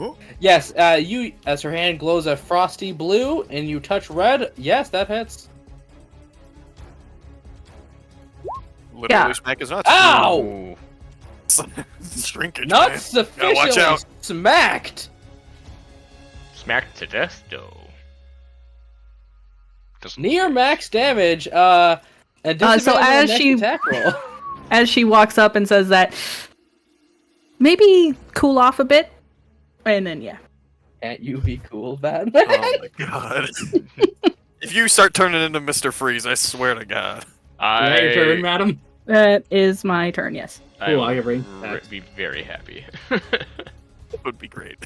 Ooh. Yes, you, as her hand glows a frosty blue, and you touch red. Yes, that hits. Literally smack his nuts. Ow! Ooh. Shrinkage, Nuts man. Yeah, watch sufficiently out. smacked. Smacked to death, though. Doesn't Near max damage. A disadvantage so on as next she- attack roll. as she walks up and says that, maybe cool off a bit, and then yeah. Can't you be cool, Batman? Oh my god. If you start turning into Mr. Freeze, I swear to God. Is that your turn, I madam? That is my turn. Yes. Cool, I would get ring re- attacks. be very happy. That would be great.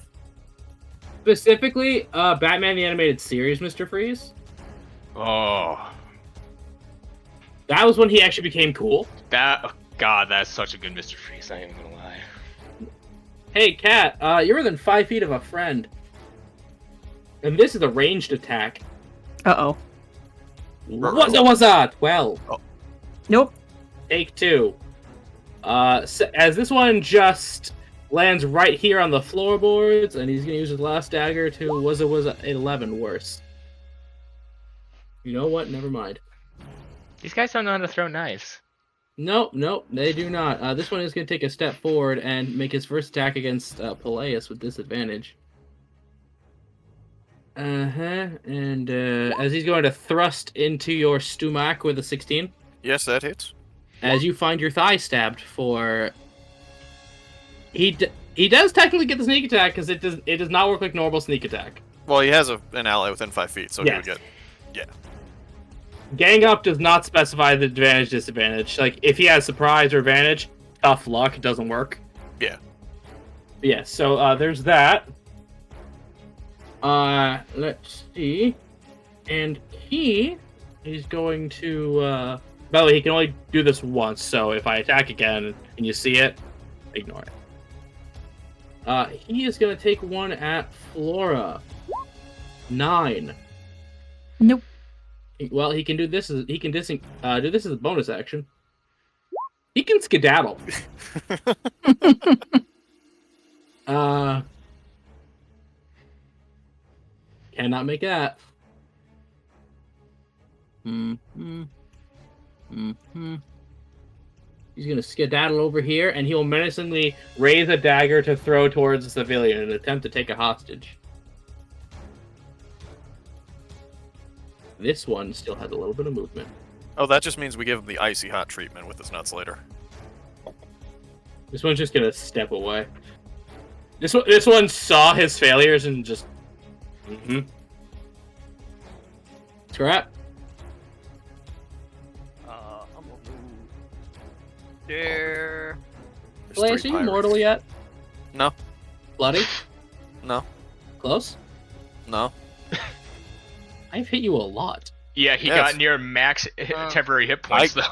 Specifically, Batman the Animated Series, Mr. Freeze. Oh, That was when he actually became cool. God, that's such a good Mr. Freeze. I ain't gonna lie. Hey, Cat, you're within 5 feet of a friend. And this is a ranged attack. Uh-oh. What's that? 12. Nope. Take 2. As this one just lands right here on the floorboards, and he's gonna use his last dagger to was it 11 worse. You know what? Never mind. These guys don't know how to throw knives. Nope, they do not. This one is gonna take a step forward and make his first attack against Peleus with disadvantage. And as he's going to thrust into your stomach with a 16. Yes, that hits. As you find your thigh stabbed for... He does technically get the sneak attack, because it does not work like normal sneak attack. Well, he has an ally within 5 feet, so he Yes. would get... Gang up does not specify the advantage disadvantage. Like, if he has surprise or advantage, tough luck, it doesn't work. Yeah. Yeah, so there's that. Let's see. And he's going to... By the way, he can only do this once, so if I attack again and you see it, ignore it. He is going to take one at Flora. 9. Nope. Well, he can do this as do this as a bonus action. He can skedaddle. Cannot make that. He's gonna skedaddle over here, and he will menacingly raise a dagger to throw towards the civilian in an attempt to take a hostage. This one still has a little bit of movement. Oh, that just means we give him the icy hot treatment with his nuts later. This one's just gonna step away. This one saw his failures and just... Scrap. I'm gonna move there. There's Blaze, are 3 you pirates. mortal yet? No. Bloody? No. Close? No. I've hit you a lot. Yeah, he Yes. got near max temporary hit points, though.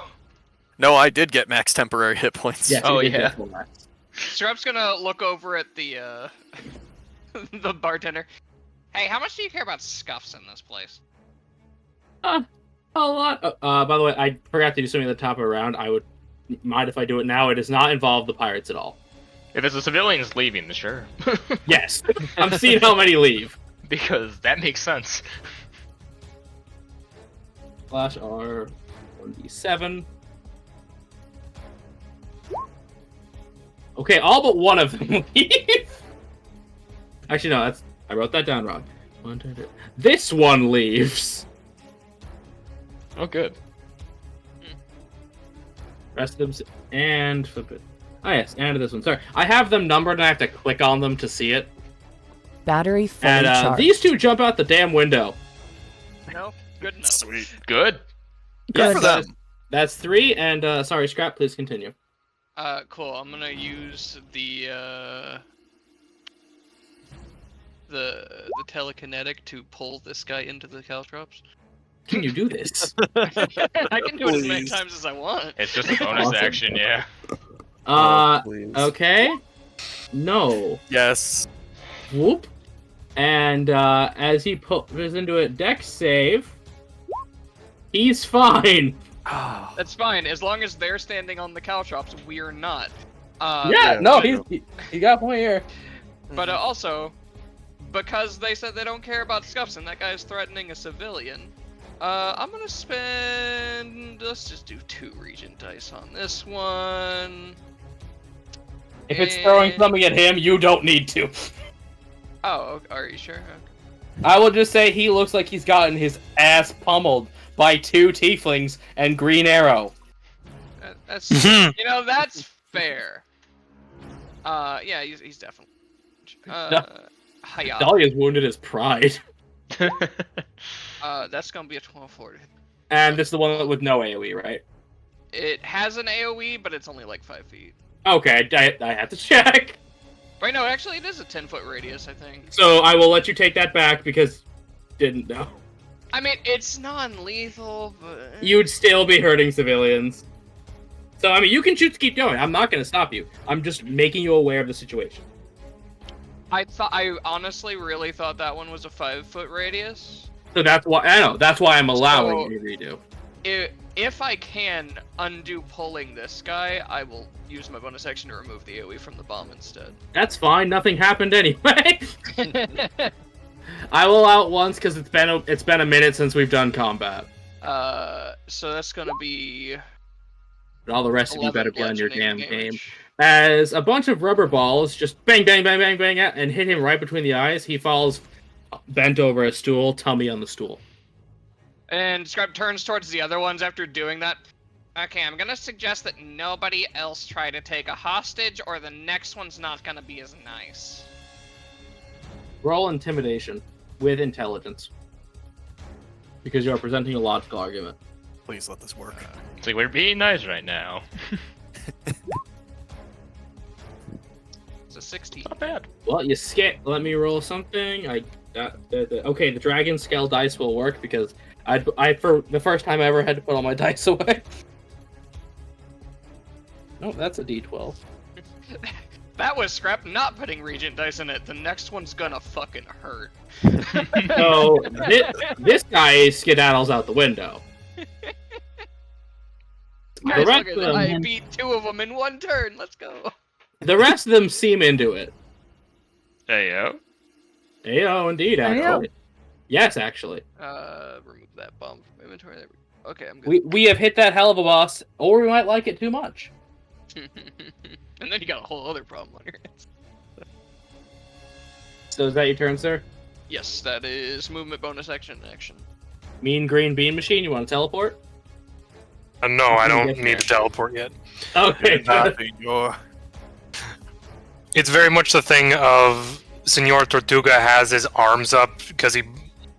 No, I did get max temporary hit points. Yes, Oh, you did yeah. get full max. Strap's gonna look over at the the bartender. Hey, how much do you care about scuffs in this place? A lot. By the way, I forgot to do something at the top of the round. I would mind if I do it now. It does not involve the pirates at all. If it's a civilian's leaving, then sure. Yes. I'm seeing how many leave. Because that makes sense. Slash R 1d7. Okay, all but one of them leave. Actually, no, I wrote that down wrong. 1, 2, 3. This one leaves. Oh, good. Rest of them and flip it. Oh yes, and this one. Sorry, I have them numbered, and I have to click on them to see it. Battery fully And charged. these two jump out the damn window. No, good enough. Sweet. Good. Good for them. That's 3. And sorry, Scrap. Please continue. Cool. I'm gonna use the telekinetic to pull this guy into the caltrops. Can you do this? I can do it as many Please. times as I want. It's just a bonus Awesome. action, yeah. Okay. No. Yes. Whoop. And as he goes into a dex save, he's fine. That's fine, as long as they're standing on the caltrops, we're not. He got a point here. But also, because they said they don't care about scuffs and that guy's threatening a civilian, I'm gonna spend... Let's just do 2 Regent dice on this one. If it's throwing something at him, you don't need to. Oh, are you sure? Okay. I will just say he looks like he's gotten his ass pummeled by 2 tieflings and Green Arrow. That's that's fair. Yeah, he's definitely. Hiya. Dahlia's wounded his pride. That's gonna be a 12-40. And this is the one with no AoE, right? It has an AoE, but it's only like 5 feet. Okay, I have to check. Wait, no, actually it is a 10-foot radius, I think. So I will let you take that back because didn't know. I mean, it's non-lethal, but... You'd still be hurting civilians. So, I mean, you can choose to keep going. I'm not going to stop you. I'm just making you aware of the situation. I honestly really thought that one was a 5-foot radius. So that's why, I know, that's why I'm allowing you to redo. If I can undo pulling this guy, I will use my bonus action to remove the AoE from the bomb instead. That's fine. Nothing happened anyway. I will out once because it's been a minute since we've done combat. So that's gonna be. But all the rest of you better play on your damn game. As a bunch of rubber balls just bang, bang, bang, bang, bang at and hit him right between the eyes, he falls bent over a stool, tummy on the stool. And Scrap turns towards the other ones after doing that. Okay, I'm gonna suggest that nobody else try to take a hostage, or the next one's not gonna be as nice. Roll intimidation with intelligence. Because you are presenting a logical argument. Please let this work. It's like we're being nice right now. It's a 16. Not bad. Well, you let me roll something. Okay, the dragon scale dice will work because I for the first time I ever had to put all my dice away. Oh, that's a D12. That was Scrap not putting Regent dice in it. The next one's gonna fucking hurt. So this guy skedaddles out the window. Guys, rest look at of that. them- I beat 2 of them in 1 turn. Let's go. The rest of them seem into it. Heyo. Ayo, indeed, actually. Yes, actually. Remove that bomb from inventory. There we go. Okay, I'm good. We have hit that hell of a boss, or we might like it too much. And then you got a whole other problem on your hands. So is that your turn, sir? Yes, that is movement bonus action. Mean Green Bean Machine, you want to teleport? No, I don't need to teleport yet. Okay, good. It's very much the thing of Senor Tortuga has his arms up because he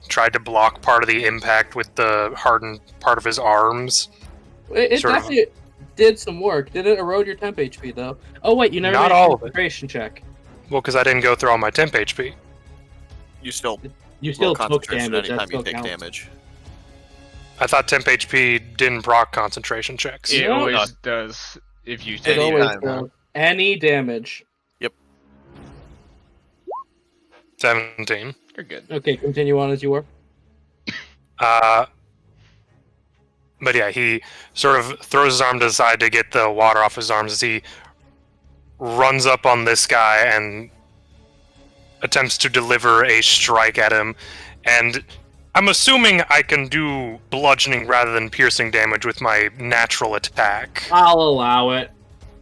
tried to block part of the impact with the hardened part of his arms. It definitely did some work. Did it erode your temp HP, though? Oh, wait, you never Not made all a of it. concentration check. Well, because I didn't go through all my temp HP. You still You still roll took concentration damage. That anytime still you take counts. damage. I thought temp HP didn't proc concentration checks. It No, always no. does if you It take Any always time, does. huh? Any damage. 17. You're good. Okay, continue on as you were. But yeah, he sort of throws his arm to the side to get the water off his arms as he runs up on this guy and attempts to deliver a strike at him. And I'm assuming I can do bludgeoning rather than piercing damage with my natural attack. I'll allow it.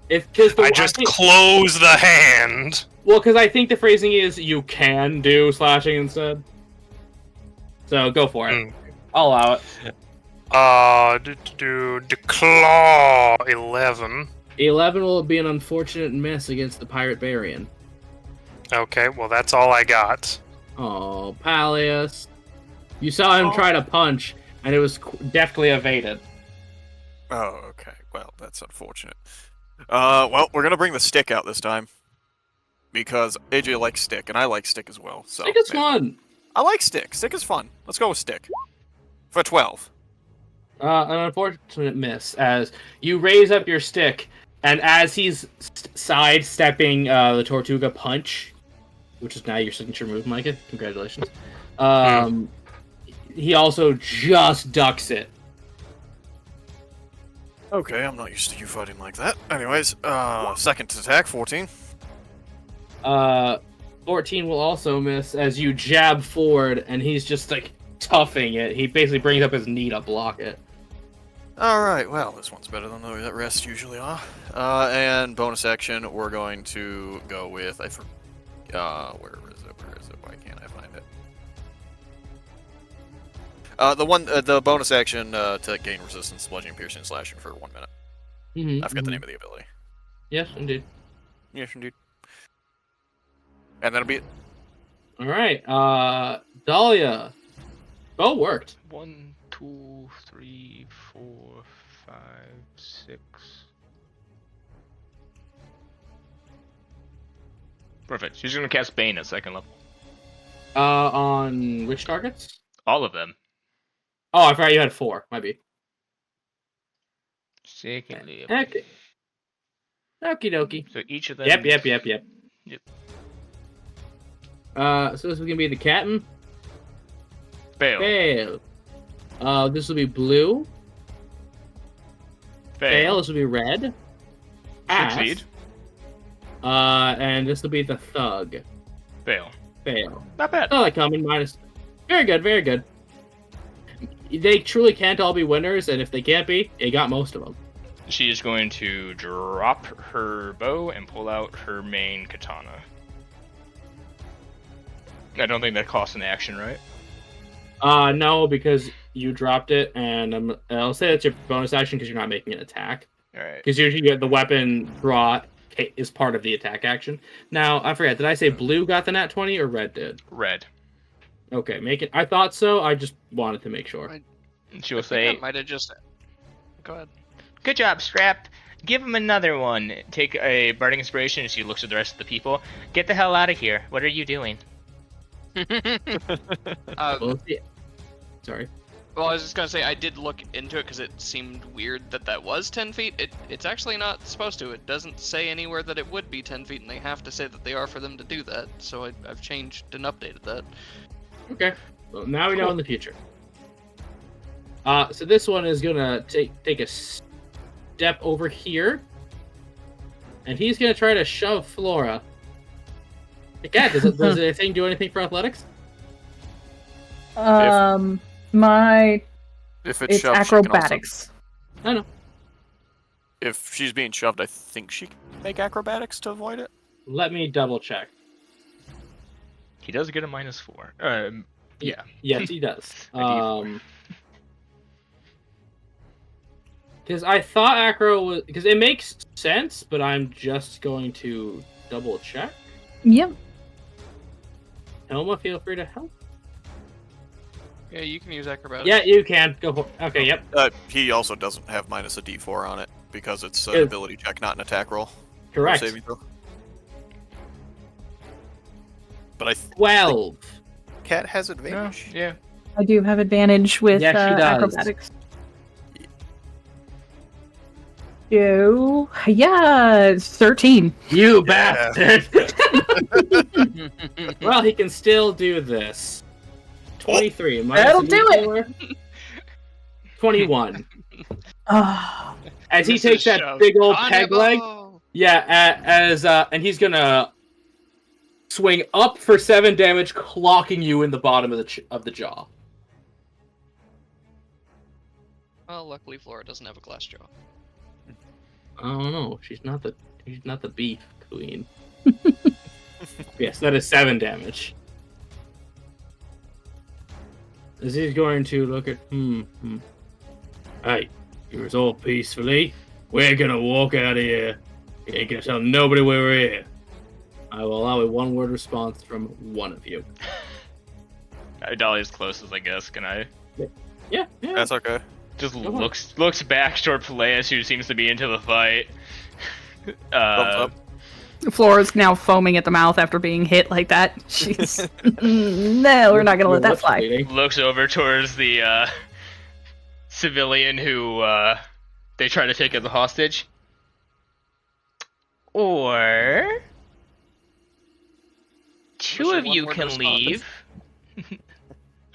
I just close the hand. Well, because I think the phrasing is you can do slashing instead. So go for it. I'll allow it. The claw 11. 11 will be an unfortunate miss against the Pirate Barian. Okay, well that's all I got. Oh, Palius. You saw him try to punch, and it was deftly evaded. Oh, okay. Well, that's unfortunate. Well, we're gonna bring the stick out this time. Because AJ likes stick, and I like stick as well. So I think it's fun. I like stick. Stick is fun. Let's go with stick. For 12. An unfortunate miss, as you raise up your stick, and as he's sidestepping the Tortuga punch, which is now your signature move, Micah. Congratulations. He also just ducks it. Okay, I'm not used to you fighting like that. Anyways, second attack, 14. 14 will also miss as you jab forward, and he's just like toughing it. He basically brings up his knee to block it. Alright, well, this one's better than the rest usually are. And bonus action, we're going to go with, where is it? Why can't I find it? The bonus action to gain resistance, bludgeoning, piercing, slashing for 1 minute. I forget the name of the ability. Yes, indeed. Yes, indeed. And that'll be it. Alright, Dahlia. Oh, worked. 1, 2, 3, 4, 5, 6. Perfect. She's gonna cast Bane at second level. On which targets? All of them. Oh, I forgot you had 4. Might be. Secondly. Okay. Okie dokie. So each of them. Yep. Yep. So this is gonna be the captain. Fail. Fail. This will be blue. Fail. This will be red. Pass. Succeed. And this will be the thug. Fail. Fail. Not bad. Oh, like common minus. Very good, very good. They truly can't all be winners, and if they can't be, they got most of them. She is going to drop her bow and pull out her main katana. I don't think that costs an action, right? No, because you dropped it, and I'll say that's your bonus action because you're not making an attack. Alright. Because usually the weapon draw is part of the attack action. Now, I forget, did I say blue got the nat 20 or red did? Red. Okay, make it. I thought so, I just wanted to make sure. She'll say, I might have just. Go ahead. Good job, Scrap. Give him another one. Take a bardic inspiration as she looks at the rest of the people. Get the hell out of here. What are you doing? Sorry. Well, I was just gonna say I did look into it because it seemed weird that was 10 feet. It's actually not supposed to. It doesn't say anywhere that it would be 10 feet, and they have to say that they are for them to do that. So I've changed and updated that. Okay. Well, now we know in the future. So this one is gonna take a step over here, and he's gonna try to shove Flora. Yeah, does the thing do anything for athletics? If It's shoved, acrobatics. I know. If she's being shoved, I think she can make acrobatics to avoid it. Let me double check. he does get a -4. Yeah. Yes, he does. A D4. Because I thought acro was because it makes sense, but I'm just going to double check. Yep. Elma, feel free to help. Yeah, you can use acrobatics. Yeah, you can go for. Okay, yep. He also doesn't have minus a D4 on it because it's an ability check, not an attack roll. Correct. Saving throw. But 12. Cat has advantage. Yeah. I do have advantage with Yes, she does. acrobatics. Yeah, 13. You bastard! Well, he can still do this. 23. That'll do it. 21. Oh, As he This takes is that shoved. big old peg leg. Cannibal! Yeah, and he's gonna swing up for 7 damage, clocking you in the bottom of the jaw. Well, luckily Flora doesn't have a glass jaw. I don't know. She's not the beef queen. Yes, that is 7 damage. As he's going to look at Hey, you resolve peacefully. We're gonna walk out of here. You ain't gonna tell nobody we're here. I will allow a 1-word response from one of you. Dahlia's closest, I guess. Can I? Yeah. That's okay. Just Go on. looks back toward Peleus, who seems to be into the fight. Thumbs up. Flora's now foaming at the mouth after being hit like that. She's no, we're not gonna let that Lips fly. bleeding. Looks over towards the civilian who they try to take as a hostage. Or two of you can leave.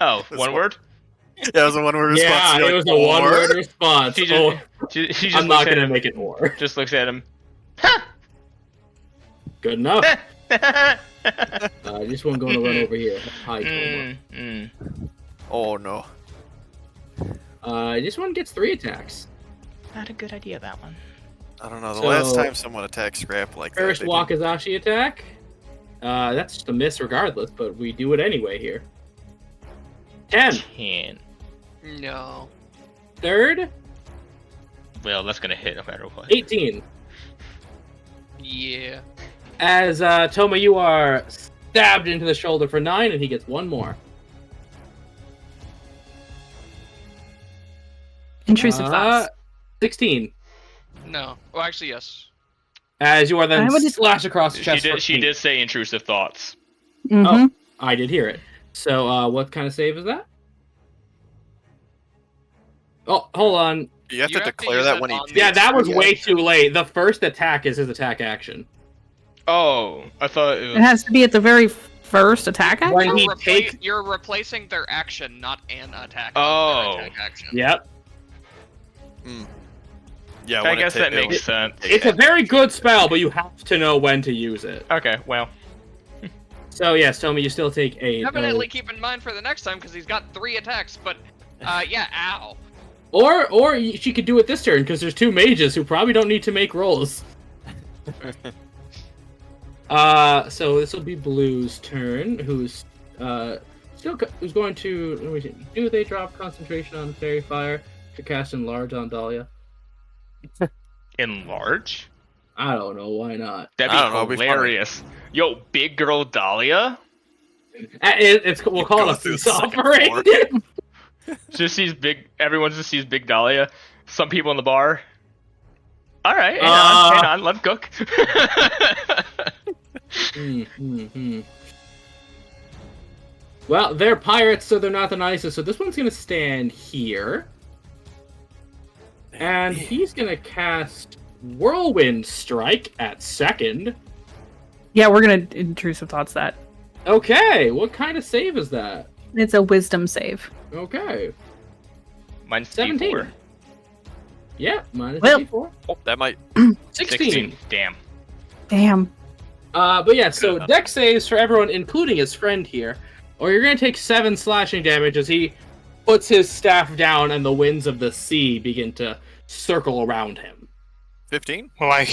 Oh, one word? Yeah, it was a one-word response. Yeah, You're it like, was a "Or?" one-word response. She just, she just I'm not looks at gonna him, make it or. just looks at him. Good enough. mm, This one going to run over here. Hi, Toma. Oh no. This one gets 3 attacks. Not a good idea, that one. I don't know. The So- last time someone attacked Scrap like First that, they Wakazashi attack. That's just a miss regardless, but we do it anyway here. 10. 10. No. Third, Well, that's gonna hit no matter what. 18. Yeah. As Toma, you are stabbed into the shoulder for 9, and he gets 1 more. Intrusive thoughts. 16. No. Well, actually, yes. As you are then I would- slashed across the chest. for She 8. did say intrusive thoughts. Mhm. Oh, I did hear it. So, what kind of save is that? Oh, hold on. You have You to have to declare use that it when he. on the- Yeah, that was Yeah. way too late. The first attack is his attack action. Oh, I thought it It was... has to be at the very first attack action? When he takes... You're replacing their action, not an attack. Oh. Their attack action. Yep. Yeah, I when it guess that it'll- makes sense. It's a very good spell, but you have to know when to use it. Okay, well. So, yes, Tommy, you still take 8. Definitely keep in mind for the next time, because he's got 3 attacks, but, yeah, ow. Or she could do it this turn, because there's 2 mages who probably don't need to make rolls. So this will be Blue's turn, who's going to... Let me see. Do they drop concentration on Fairy Fire to cast Enlarge on Dahlia? Enlarge? I don't know, why not? That'd I don't know, be it'd be funny. hilarious. Yo, big girl Dahlia? We'll call it a Go through peace the second offering. floor. Just sees big... Everyone just sees big Dahlia. Some people in the bar. Alright, hang on, let him cook. Well, they're pirates, so they're not the nicest. So this one's gonna stand here, and he's gonna cast Whirlwind Strike at second. Yeah, we're gonna intrusive thoughts that. Okay, what kind of save is that? It's a wisdom save. Okay, Mine's 17. D4. yeah, minus Well- 54. Oh, that might. 16. Damn. Damn. But yeah, so enough. dex saves for everyone, including his friend here, or you're gonna take 7 slashing damage as he puts his staff down and the winds of the sea begin to circle around him. 15? Will I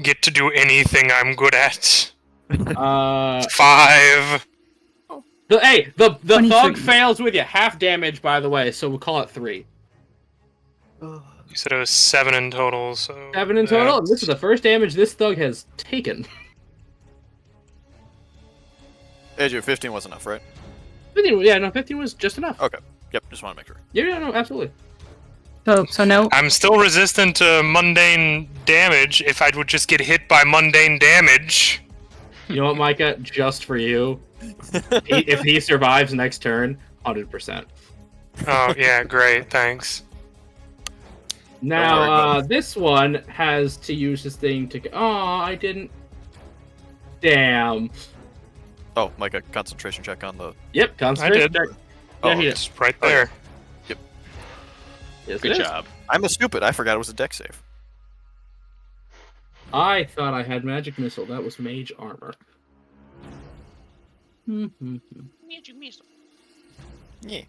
get to do anything I'm good at? 5. The 23. thug fails with you. Half damage, by the way, so we'll call it 3. You said it was 7 in total, so... 7 in total, and this is the first damage this thug has taken. AJ, 15 was enough, right? 15 was just enough. Okay. Yep, just want to make sure. Yeah, no, absolutely. So no. I'm still resistant to mundane damage if I would just get hit by mundane damage. You know what, Micah? Just for you. If he survives next turn, 100%. Oh, yeah, great, thanks. Now, this one has to use his thing to... Oh, I didn't... Damn. Oh, like a concentration check on the. Yep, concentration did. check. Oh, Yeah, he It's right there. Yes, it Good is. job. I'm a stupid. I forgot it was a deck save. I thought I had magic missile. That was mage armor. Magic missile. Yeah.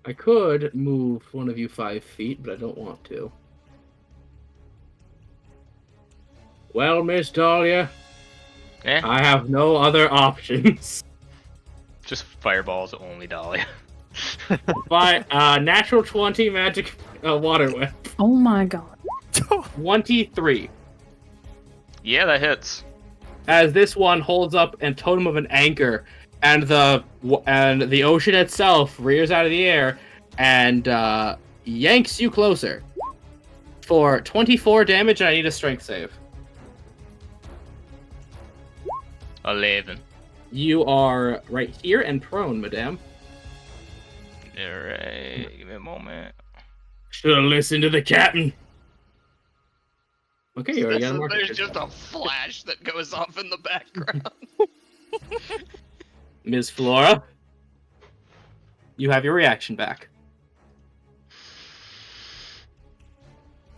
I could move one of you 5 feet, but I don't want to. Well, Miss Dahlia, Eh, I have no other options. just fireballs only, Dahlia. But natural 20 magic water whip. Oh my god. 23. Yeah, that hits. As this one holds up a totem of an anchor, and the ocean itself rears out of the air and yanks you closer for 24 damage. And I need a strength save. 11. You are right here and prone, madame. Alright, give me a moment. Should have listened to the captain. Okay, you already got a marker. There's just a flash that goes off in the background. Ms. Flora, you have your reaction back.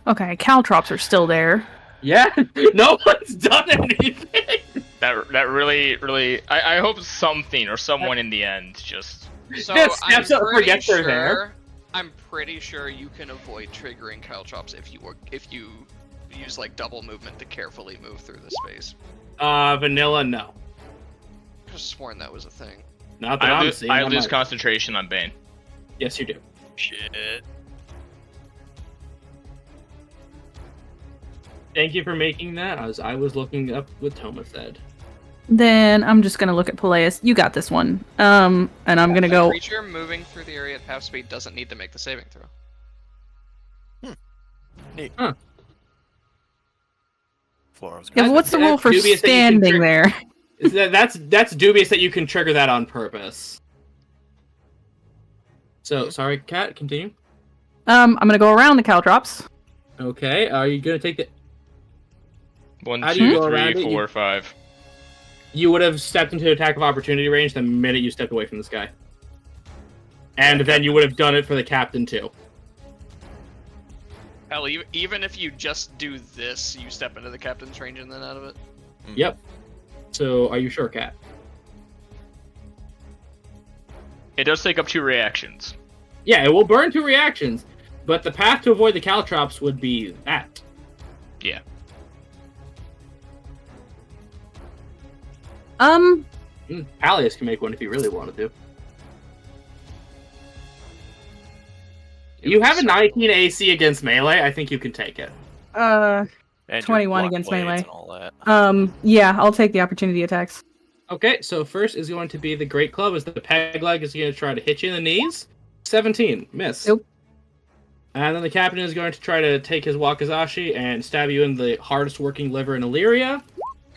Okay, caltrops are still there. Yeah, no one's done anything. That really. I hope something or someone in the end just. So Just steps up, forgets they're there. I'm pretty sure you can avoid triggering caltrops if you use like double movement to carefully move through the space. Vanilla, no. I just sworn that was a thing. Not that I'm seeing. I on lose my- concentration on Bane. Yes, you do. Shit. Thank you for making that, as I was looking up what Toma said. Then I'm just gonna look at Peleus. You got this one. And I'm gonna A go. creature moving through the area at half speed doesn't need to make the saving throw. Neat. Huh. Flora's Yeah, good. but what's the That's rule for dubious that you can standing trick- there? That's dubious that you can trigger that on purpose. So, sorry, Kat, continue. I'm gonna go around the caltrops. Okay, are you gonna take the... 1, How do you 2, go around 3, it? 4, 5. You would have stepped into attack of opportunity range the minute you stepped away from this guy. And then you would have done it for the captain, too. Hell, even if you just do this, you step into the captain's range and then out of it. Yep. So, are you sure, Kat? It does take up 2 reactions. Yeah, it will burn 2 reactions, but the path to avoid the caltrops would be that. Yeah. Palias can make one if he really wanted to. You have a 19 AC against melee. I think you can take it. And your 21 block against blades melee. and all that. Yeah, I'll take the opportunity attacks. Okay, so first is going to be the Great Club. As the peg leg is going to try to hit you in the knees. 17, miss. Nope. And then the captain is going to try to take his wakizashi and stab you in the hardest working liver in Illyria.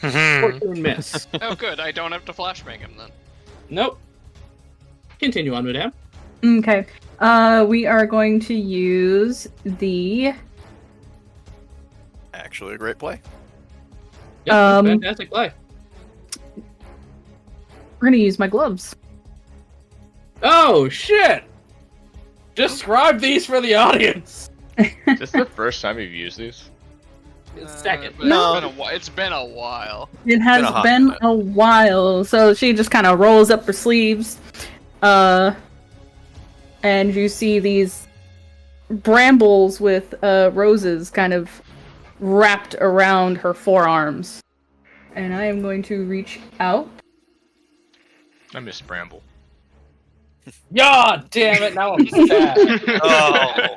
14, miss. Oh, good. I don't have to flashbang him then. Nope. Continue on, madame. Okay. We are going to use the Actually, a great play. Yep, fantastic play. we're gonna use my gloves. Oh, shit! Describe these for the audience. Is this the first time you've used these? Second. But No. it's been a while. It has Been a hot been minute. a while, so she just kind of rolls up her sleeves, and you see these brambles with roses kind of wrapped around her forearms. And I am going to reach out. I miss Bramble. God damn it! Now I'm sad. Oh.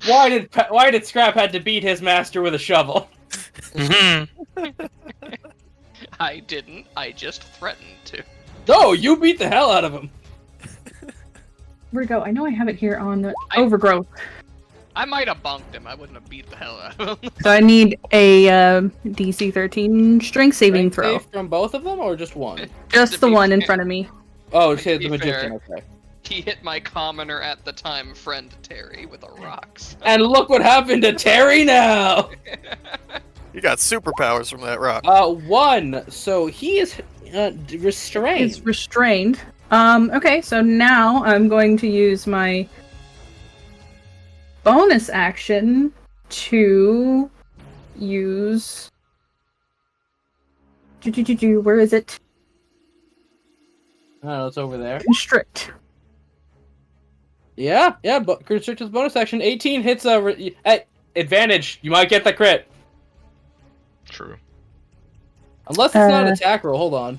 Why did Scrap had to beat his master with a shovel? I didn't. I just threatened to. No, you beat the hell out of him. Where'd it go? I know I have it here on the overgrowth. I might have bonked him. I wouldn't have beat the hell out of him. So I need a DC 13 strength saving throw. Save from both of them, or just one? Just To the be one in fair- front of me. Oh, To okay, be the magician. fair. Okay. He hit my commoner at the time friend Terry with a rock. So. And look what happened to Terry now. You got superpowers from that rock. 1. So he is restrained. Is restrained. Okay, so now I'm going to use my bonus action to use... Where is it? Oh, it's over there. Constrict. Yeah, but Constrictor's bonus action. 18 hits at advantage. You might get the crit. True. Unless it's not an attack roll. Hold on.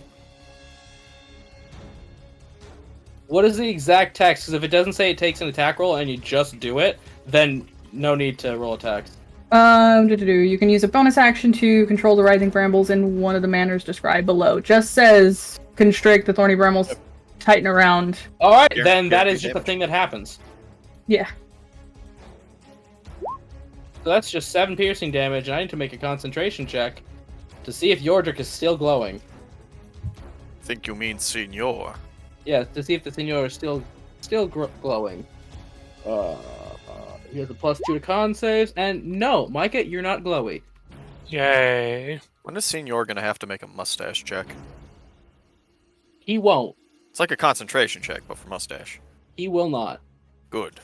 What is the exact text? Because if it doesn't say it takes an attack roll and you just do it, then no need to roll attacks. You can use a bonus action to control the rising brambles in one of the manners described below. Just says constrict the thorny brambles, tighten around. Alright, Here, then here, that do is just the damage. thing that happens. Yeah. So that's just 7 piercing damage, and I need to make a concentration check to see if Yordrick is still glowing. Think you mean Senor. Yeah, to see if the Senor is still glowing. He has a +2 to con saves, and no, Micah, you're not glowy. Yay. When is Senor gonna have to make a mustache check? He won't. It's like a concentration check, but for mustache. He will not. Good.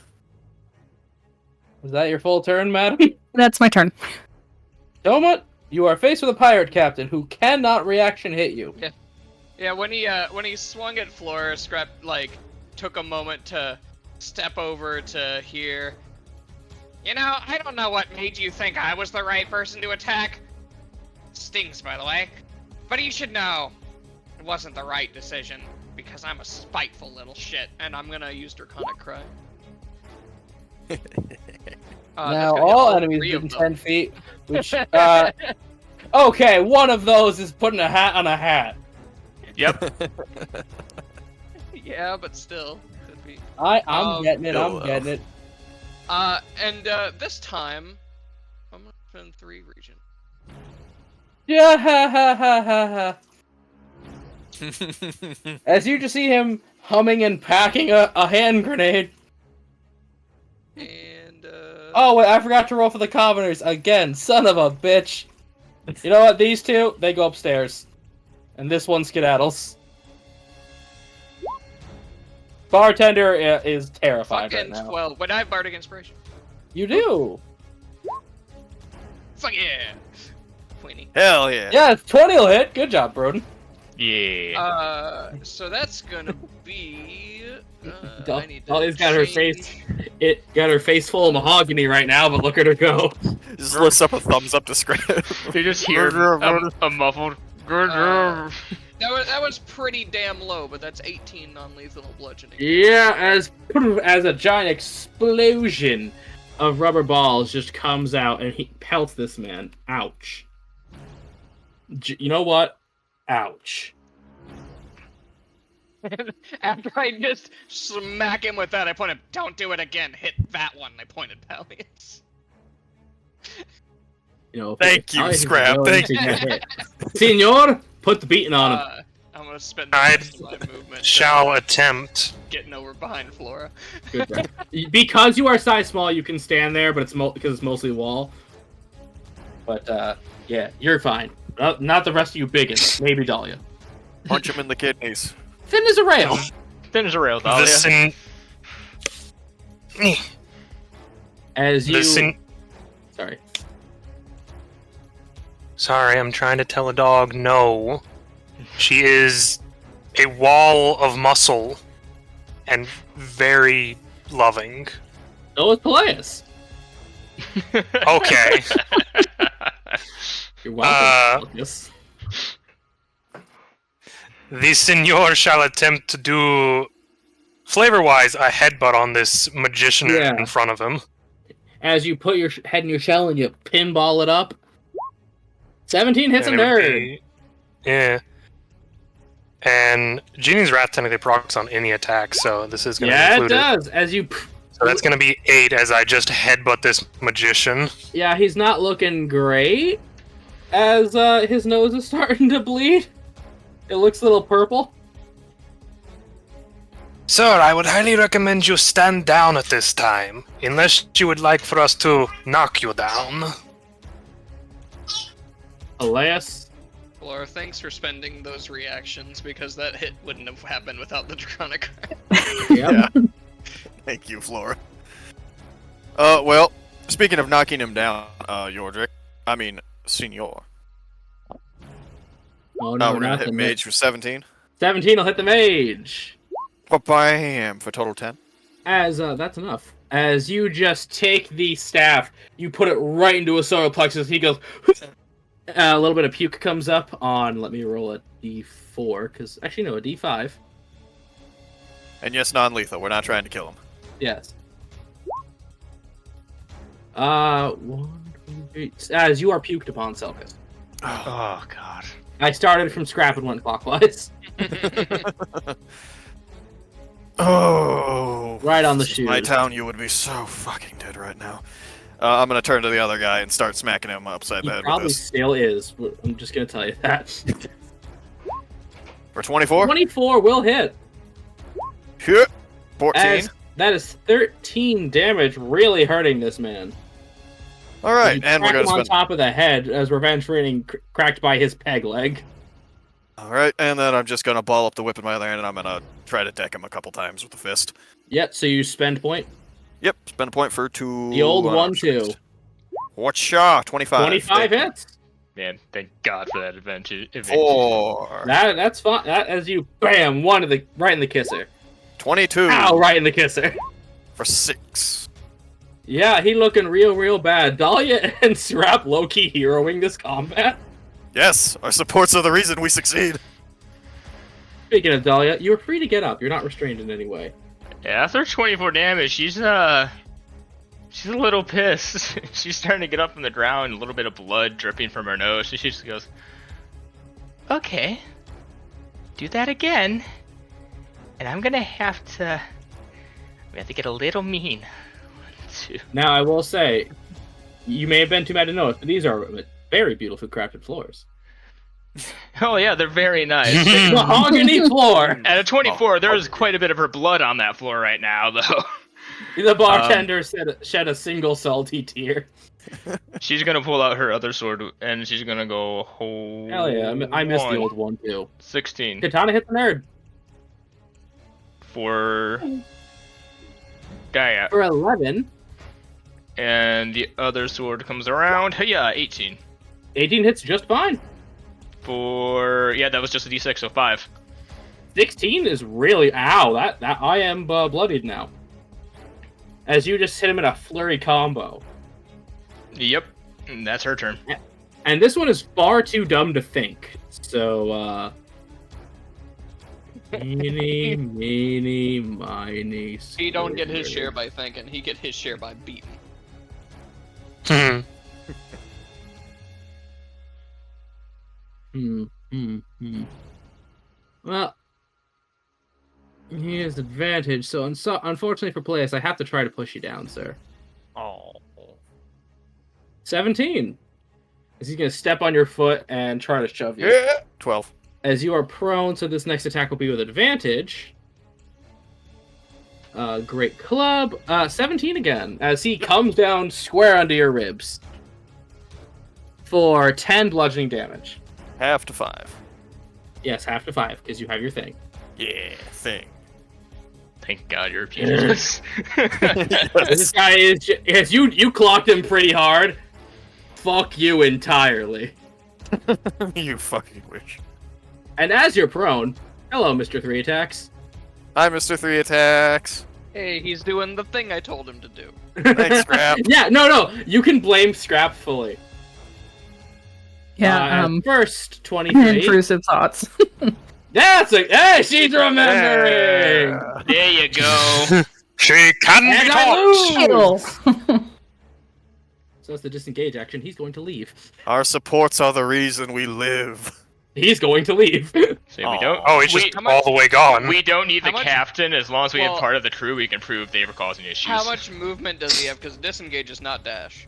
Is that your full turn, madam? That's my turn. Toma, you are faced with a pirate captain who cannot reaction hit you. Yeah, when he swung at Flora, Scrap took a moment to step over to here. You know, I don't know what made you think I was the right person to attack. Stings, by the way. But you should know, it wasn't the right decision, because I'm a spiteful little shit, and I'm gonna use Draconic Cry. Now, all enemies within 10 feet, which, okay, one of those is putting a hat on a hat. Yep. Yeah, but still. Could be. I'm getting it, I'm getting it. And this time, I'm gonna spend 3 region. Yeah, ha ha ha ha ha. As you just see him humming and packing a hand grenade. And, Oh, wait, I forgot to roll for the commoners. Again, son of a bitch. You know what? These two, they go upstairs. And this one skedaddles. Bartender is terrified right fucking now. 12. But I have Bardic Inspiration. You do? Fuck yeah! Queenie. Hell yeah. Yeah, 20 will hit. Good job, Broden. Yeah. So that's gonna be. I need to Dolly's got her change- face. It got her face full of mahogany right now, but look at her go. Just lifts up a thumbs up to Scrap. You just hear a muffled. That was pretty damn low, but that's 18 non-lethal bludgeoning. Yeah, as a giant explosion of rubber balls just comes out and he pelts this man. Ouch. You know what? Ouch. After I just smack him with that, I point him. Don't do it again. Hit that one. I pointed Pallius. You know. Thank you, Scrap. Thank you. Senor, put the beating on him. I'm gonna spend the rest of my movement. Shall attempt. Getting over behind Flora. Good job. Because you are size small, you can stand there, but it's because it's mostly wall. But yeah, you're fine. Not the rest of you biggins. Maybe Dahlia. Punch him in the kidneys. Thin as a rail. Thin as a rail, Dahlia. As you. Sorry. Sorry, I'm trying to tell a dog no. She is a wall of muscle and very loving. So is Peleus. Okay. You're welcome. Yes. The senor shall attempt to do, flavor-wise, a headbutt on this magician in front of him. As you put your head in your shell and you pinball it up. 17 hits a nerd. Yeah. And Genie's Wrath technically procs on any attack, so this is going to be included. Yeah, it does. As you. So that's going to be 8 as I just headbutt this magician. Yeah, he's not looking great. As his nose is starting to bleed. It looks a little purple. Sir, I would highly recommend you stand down at this time, unless you would like for us to knock you down. Alas. Flora, thanks for spending those reactions, because that hit wouldn't have happened without the Draconic. Yeah. Thank you, Flora. Well, speaking of knocking him down, Yordrick, I mean, Senor. Oh no, we're gonna hit mage for 17. 17 will hit the mage. Bam for total 10. As that's enough. As you just take the staff, you put it right into a solar plexus. He goes. A little bit of puke comes up on. Let me roll a d4 because actually no, a d5. And yes, non-lethal. We're not trying to kill him. Yes. 1, 2, 3. As you are puked upon, Selkus. Oh god. I started from scrap and went clockwise. Oh. Right on the This is shoes. my town, you would be so fucking dead right now. I'm gonna turn to the other guy and start smacking him upside He the head with probably this. still is. I'm just gonna tell you that. For 24? 24 will hit. 14. As that is 13 damage, really hurting this man. All right, You and we're crack gonna him on spend. top of the head as revenge training cracked by his peg leg. All right, and then I'm just gonna ball up the whip in my other hand, and I'm gonna try to deck him a couple times with the fist. Yep. So you spend point. Yep, spend a point for 2. The old unarmed 1-2. strikes. Whatcha? 25. 25 hits. Man, thank God for that advantage. 4. That's fine. That as you bam right in the kisser. 22. Ow! Right in the kisser. For 6. Yeah, he looking real bad. Dahlia and Scrap low-key heroing this combat. Yes, our supports are the reason we succeed. Speaking of Dahlia, you're free to get up. You're not restrained in any way. Yeah, after 24 damage, she's a little pissed. She's starting to get up from the ground, a little bit of blood dripping from her nose. She just goes, "Okay, do that again, and I'm gonna have to get a little mean." 1, 2. Now, I will say, you may have been too mad to notice, but these are very beautifully crafted floors. Oh yeah, they're very nice. Mahogany floor! At a 24, there's quite a bit of her blood on that floor right now, though. The bartender shed a single salty tear. She's gonna pull out her other sword, and she's gonna go, Hell yeah, I missed the old one, too. 16. Katana hit the nerd. For Gaia. For 11. And the other sword comes around. Yeah, 18. 18 hits just fine. Yeah, that was just a d6, so 5. 16 is really... Ow, that I am bloodied now. As you just hit him in a flurry combo. Yep, and that's her turn. And this one is far too dumb to think. So, Meeny, meeny, miny. He don't get his share by thinking. He get his share by beating. Well, he has advantage, so unfortunately for players, I have to try to push you down, sir. Oh. 17. Is he going to step on your foot and try to shove you? Yeah. 12. As you are prone, so this next attack will be with advantage. Great club. 17 again, as he comes down square under your ribs. For 10 bludgeoning damage. Half to 5. Yes, half to 5, because you have your thing. Yeah, thing. Thank God you're a pugilist. This guy is... Yes, you clocked him pretty hard. Fuck you entirely. You fucking wish. And as you're prone... Hello, Mr. 3 Attacks. Hi, Mr. 3 Attacks. Hey, he's doing the thing I told him to do. Thanks, Scrap. Yeah, no. You can blame Scrap fully. Yeah, first 23. intrusive thoughts. That's a... Hey, she's remembering! Yeah. There you go. She can And be I taught! lose! So it's the disengage action. He's going to leave. Our supports are the reason we live. He's going to leave. So we don't. Oh, he's just we, all the way gone. we don't need the How much- captain as long as we have Well- part of the crew. We can prove they were causing issues. How much movement does he have? Because disengage is not dash.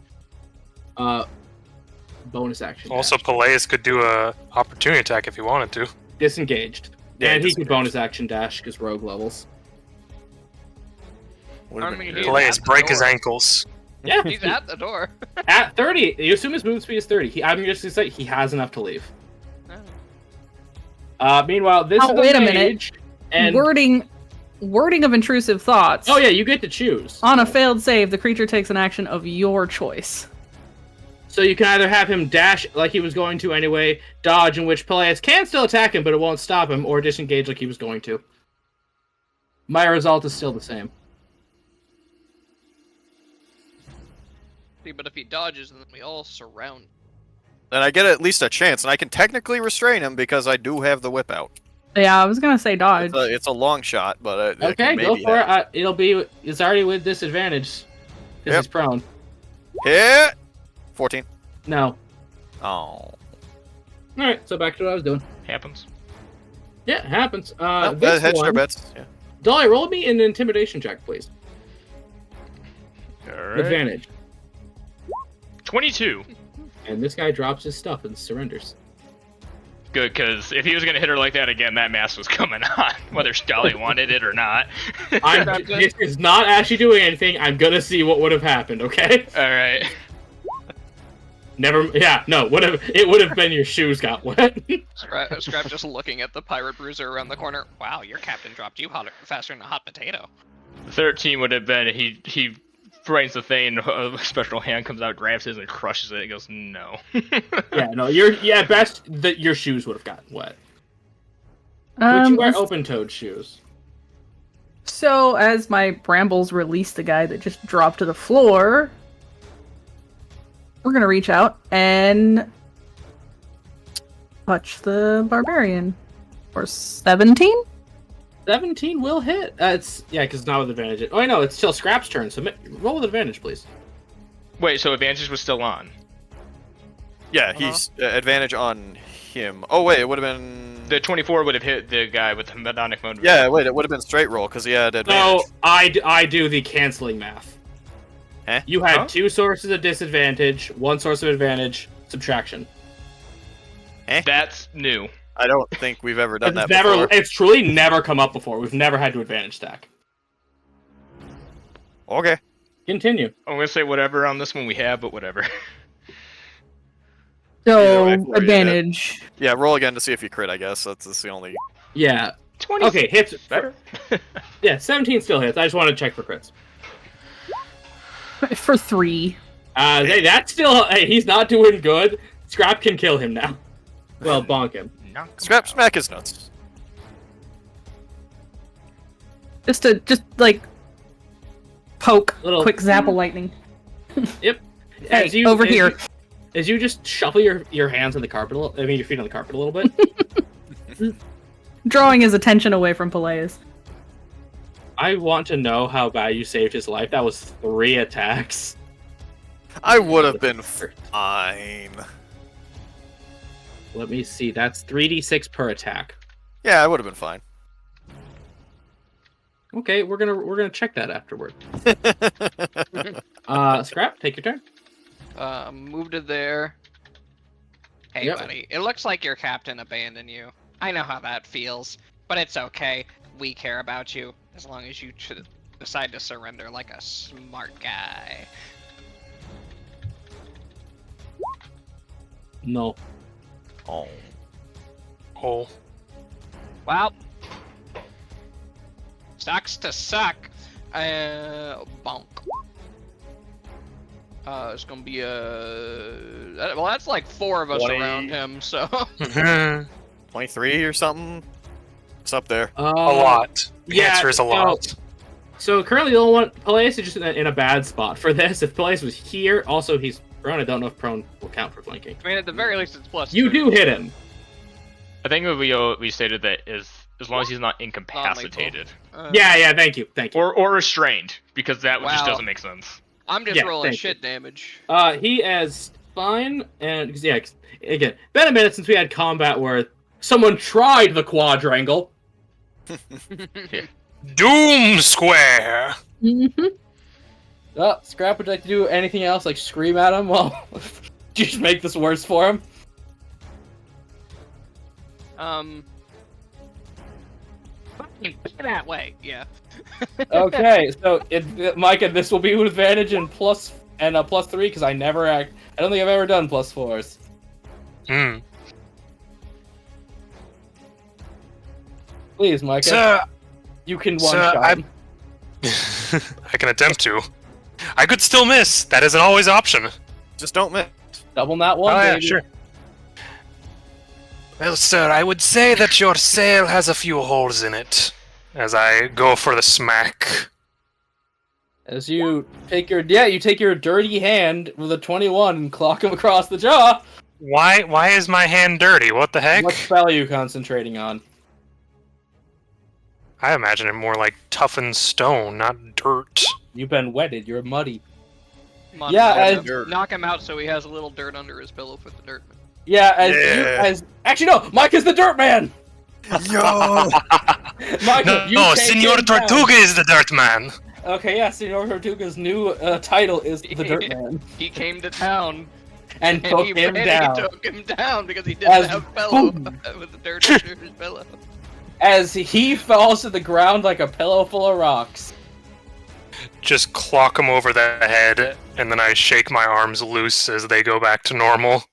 Bonus action. Also, dash. Peleus could do a opportunity attack if he wanted to. Disengaged. Yeah, And he disengaged. could bonus action dash because rogue levels. Would've I been mean, good. He's Peleus, at the break his door. ankles. Yeah. He's at the door. At 30, you assume his movement speed is 30. I'm just going to say he has enough to leave. Meanwhile, this Oh, is the wait a minute. mage, and Wording of intrusive thoughts. oh yeah, you get to choose. On a failed save, the creature takes an action of your choice. So you can either have him dash like he was going to anyway, dodge, in which Peleus can still attack him, but it won't stop him, or disengage like he was going to. My result is still the same. See, but if he dodges, then we all surround. Then I get at least a chance, and I can technically restrain him because I do have the whip out. Yeah, I was gonna say dodge. It's a long shot, but it Okay, can go maybe for it. It's already with disadvantage. Because Yep. he's prone. hit. 14. No. Oh. Alright, so back to what I was doing. Happens. Yeah, it happens. That This hedged our one, bets. Yeah. Dolly, roll me an intimidation check, please. Alright. Advantage. 22. And this guy drops his stuff and surrenders. Good, because if he was going to hit her like that again, that mask was coming on, whether Dolly wanted it or not. This is not actually doing anything. I'm gonna see what would have happened, okay? Alright. Never. Yeah, no. It would have been your shoes got wet. Scrap just looking at the pirate bruiser around the corner. Wow, your captain dropped you faster than a hot potato. 13 would have been he brings the thing, a special hand comes out, grabs his, and crushes it. He goes, no. Yeah, no. At best that your shoes would have gotten wet. Would you wear open-toed shoes? So, as my brambles release the guy that just dropped to the floor, we're gonna reach out and touch the barbarian. For 17? 17 will hit. Because it's not with advantage. Oh, I know, it's still Scrap's turn, so roll with advantage, please. Wait, so advantage was still on? Yeah, he's advantage on him. Oh, wait, it would have been... The 24 would have hit the guy with the Medonic mode. Yeah, wait, it would have been straight roll, because he had advantage. So, I do the canceling math. You had 2 sources of disadvantage, 1 source of advantage, subtraction. That's new. I don't think we've ever done that before. It's truly never come up before. We've never had to advantage stack. Okay. Continue. I'm going to say whatever on this one we have, but whatever. So, advantage. Yeah, roll again to see if you crit, I guess. That's the only... Yeah. 20. Okay, hits. Better. Yeah, 17 still hits. I just want to check for crits. For 3. That's still... Hey, he's not doing good. Scrap can kill him now. Well, bonk him. Scrap smack his nuts. Just poke. Quick zap of lightning. Yep. Hey, over here. As you just shuffle your hands on the carpet your feet on the carpet a little bit. Drawing his attention away from Peleus. I want to know how bad you saved his life. That was 3 attacks. I would have been fine. Let me see. That's 3d6 per attack. Yeah, I would have been fine. Okay, we're gonna check that afterward. Scrap, take your turn. Move to there. Hey, buddy. It looks like your captain abandoned you. I know how that feels, but it's okay. We care about you as long as you decide to surrender like a smart guy. No. Oh. Well, sucks to suck. Bonk. It's gonna be well, that's like 4 of us 20. around him, so. 23 or something? It's up there. A lot. The answer is a lot. So currently the only one, Peleus is just in a bad spot for this. If Peleus was here, also he's prone. I don't know if prone will count for flanking. I mean, at the very least, it's plus. You 2. do hit him. I think we stated that is as long as he's not incapacitated. Yeah, thank you. Or restrained, because that just doesn't make sense. I'm just rolling shit damage. He is fine, and again, been a minute since we had combat where someone tried the quadrangle. Doom Square. Scrap, would you like to do anything else, like scream at him? Well, just make this worse for him. Get that way, yeah. Okay, so Micah, this will be with advantage and plus 3 because I don't think I've ever done +4s. Please, Micah. Sir, you can one-shot. I can attempt to. I could still miss. That isn't always an option. Just don't miss. Double that one. Yeah, baby. sure. Well, sir, I would say that your sail has a few holes in it. As I go for the smack. As you take your dirty hand with a 21 and clock him across the jaw. Why is my hand dirty? What the heck? What spell are you concentrating on? I imagine it more like toughened stone, not dirt. You've been wetted. You're muddy. Knock him out so he has a little dirt under his pillow for the dirt. Actually no, Mike is the dirt man. Yo. Michael, no, Senor Tortuga is the dirt man. Okay, yeah, Senor Tortuga's new title is the dirt man. He came to town and took him down. He took him down because he didn't have a pillow with the dirt under his pillow. As he falls to the ground like a pillow full of rocks. just clock them over the head, and then I shake my arms loose as they go back to normal.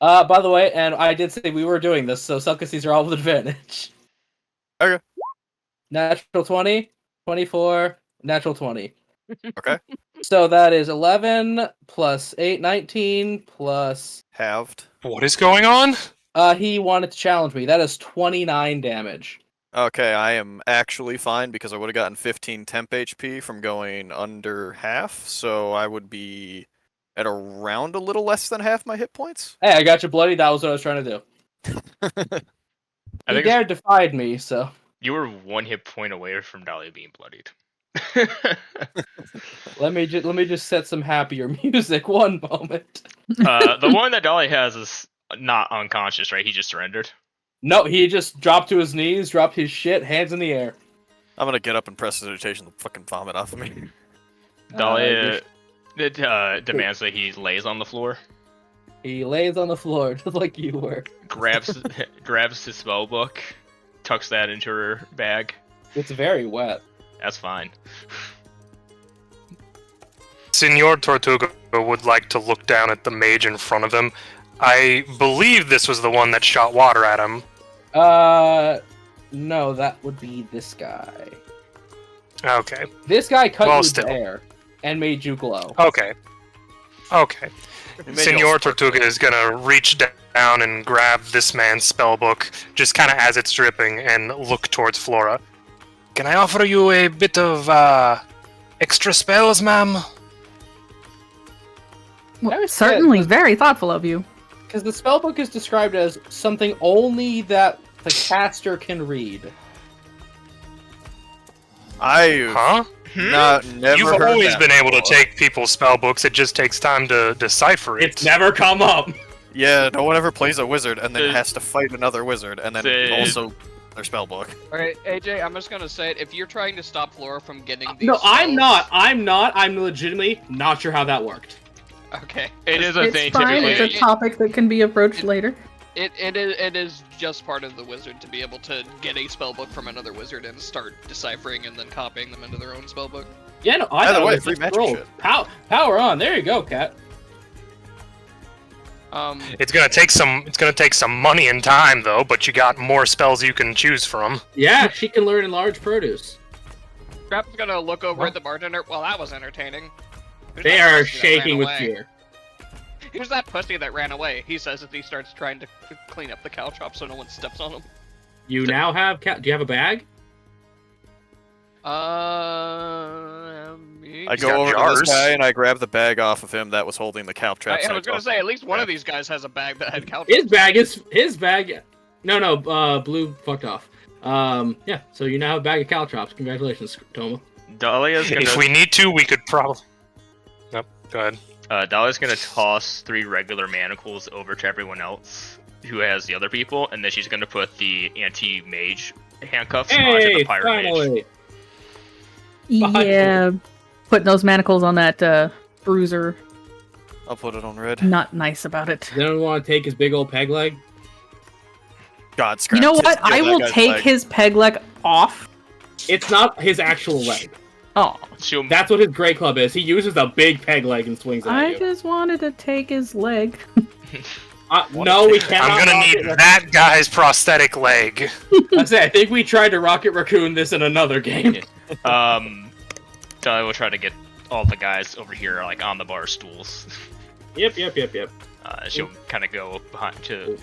By the way, and I did say we were doing this, so self-conceits are all with advantage. Okay. Natural 20, 24, natural 20. Okay. So that is 11 plus 8, 19 plus... Halved. What is going on? He wanted to challenge me. That is 29 damage. Okay, I am actually fine because I would have gotten 15 temp HP from going under half, so I would be at around a little less than half my hit points. Hey, I got you bloody. That was what I was trying to do. I He think dared defied me, so... you were 1 hit point away from Dahlia being bloodied. Let me just set some happier music. One moment. The one that Dahlia has is not unconscious, right? He just surrendered. No, he just dropped to his knees, dropped his shit, hands in the air. I'm gonna get up and press hesitation to fucking vomit off of me. Dahlia demands that he lays on the floor. He lays on the floor just like you were. grabs his spell book, tucks that into her bag. It's very wet. That's fine. Senor Tortuga would like to look down at the mage in front of him. I believe this was the one that shot water at him. No, that would be this guy. Okay. This guy cut Well, you still. bare and made you glow. Okay. Senor Tortuga is gonna reach down and grab this man's spellbook, just kind of as it's dripping, and look towards Flora. Can I offer you a bit of extra spells, ma'am? Well, certainly, very thoughtful of you. Because the spellbook is described as something only that the caster can read. I've Huh? never You've heard always that been able to before. take people's spellbooks, it just takes time to decipher it. It's never come up. Yeah, no one ever plays a wizard and then There's- has to fight another wizard and then There's- also their spellbook. Alright, AJ, I'm just gonna say it. If you're trying to stop Flora from getting these No, I'm spells- not. I'm legitimately not sure how that worked. Okay. It is a It's thing fine. typically. It's a topic that can be approached later. It is just part of the wizard to be able to get a spellbook from another wizard and start deciphering and then copying them into their own spellbook. Yeah, no, I By the thought way, it was free just magic roll. shit. Power on. There you go, Cat. It's gonna take some money and time though, but you got more spells you can choose from. Yeah, she can learn enlarge produce. Scrap's gonna look over at the bartender. Well, that was entertaining. Who's They that are pussy that ran shaking with away? fear. Who's that pussy that ran away? He says as he starts trying to clean up the cow trap so no one steps on him. You now have cat. Do you have a bag? I He's go got over to jars. this guy and I grab the bag off of him that was holding the cow trap. I was gonna say at least one of these guys has a bag that had cow His traps. bag is his bag. No, Blue fucked off. Yeah. So you now have a bag of caltrops. Congratulations, Toma. Dahlia's gonna. If we need to, we could probably. Nope. Go ahead. Dahlia's gonna toss 3 regular manacles over to everyone else who has the other people, and then she's gonna put the anti-mage handcuffs onto Hey, the pirate mage. finally. Yeah, putting those manacles on that bruiser. I'll put it on red. Not nice about it. Does anyone want to take his big old peg leg? God, You Scraps, know just what? steal I that will guy's take leg. his peg leg off. It's not his actual leg. Oh, She'll That's what his Grey Club is. He uses a big peg leg and swings it I at you. just wanted to take his leg. No, we cannot. I'm gonna need that guy's prosthetic leg. I think we tried to Rocket Raccoon this in another game. Dahlia will try to get all the guys over here, like on the bar stools. Yep. She'll kind of go behind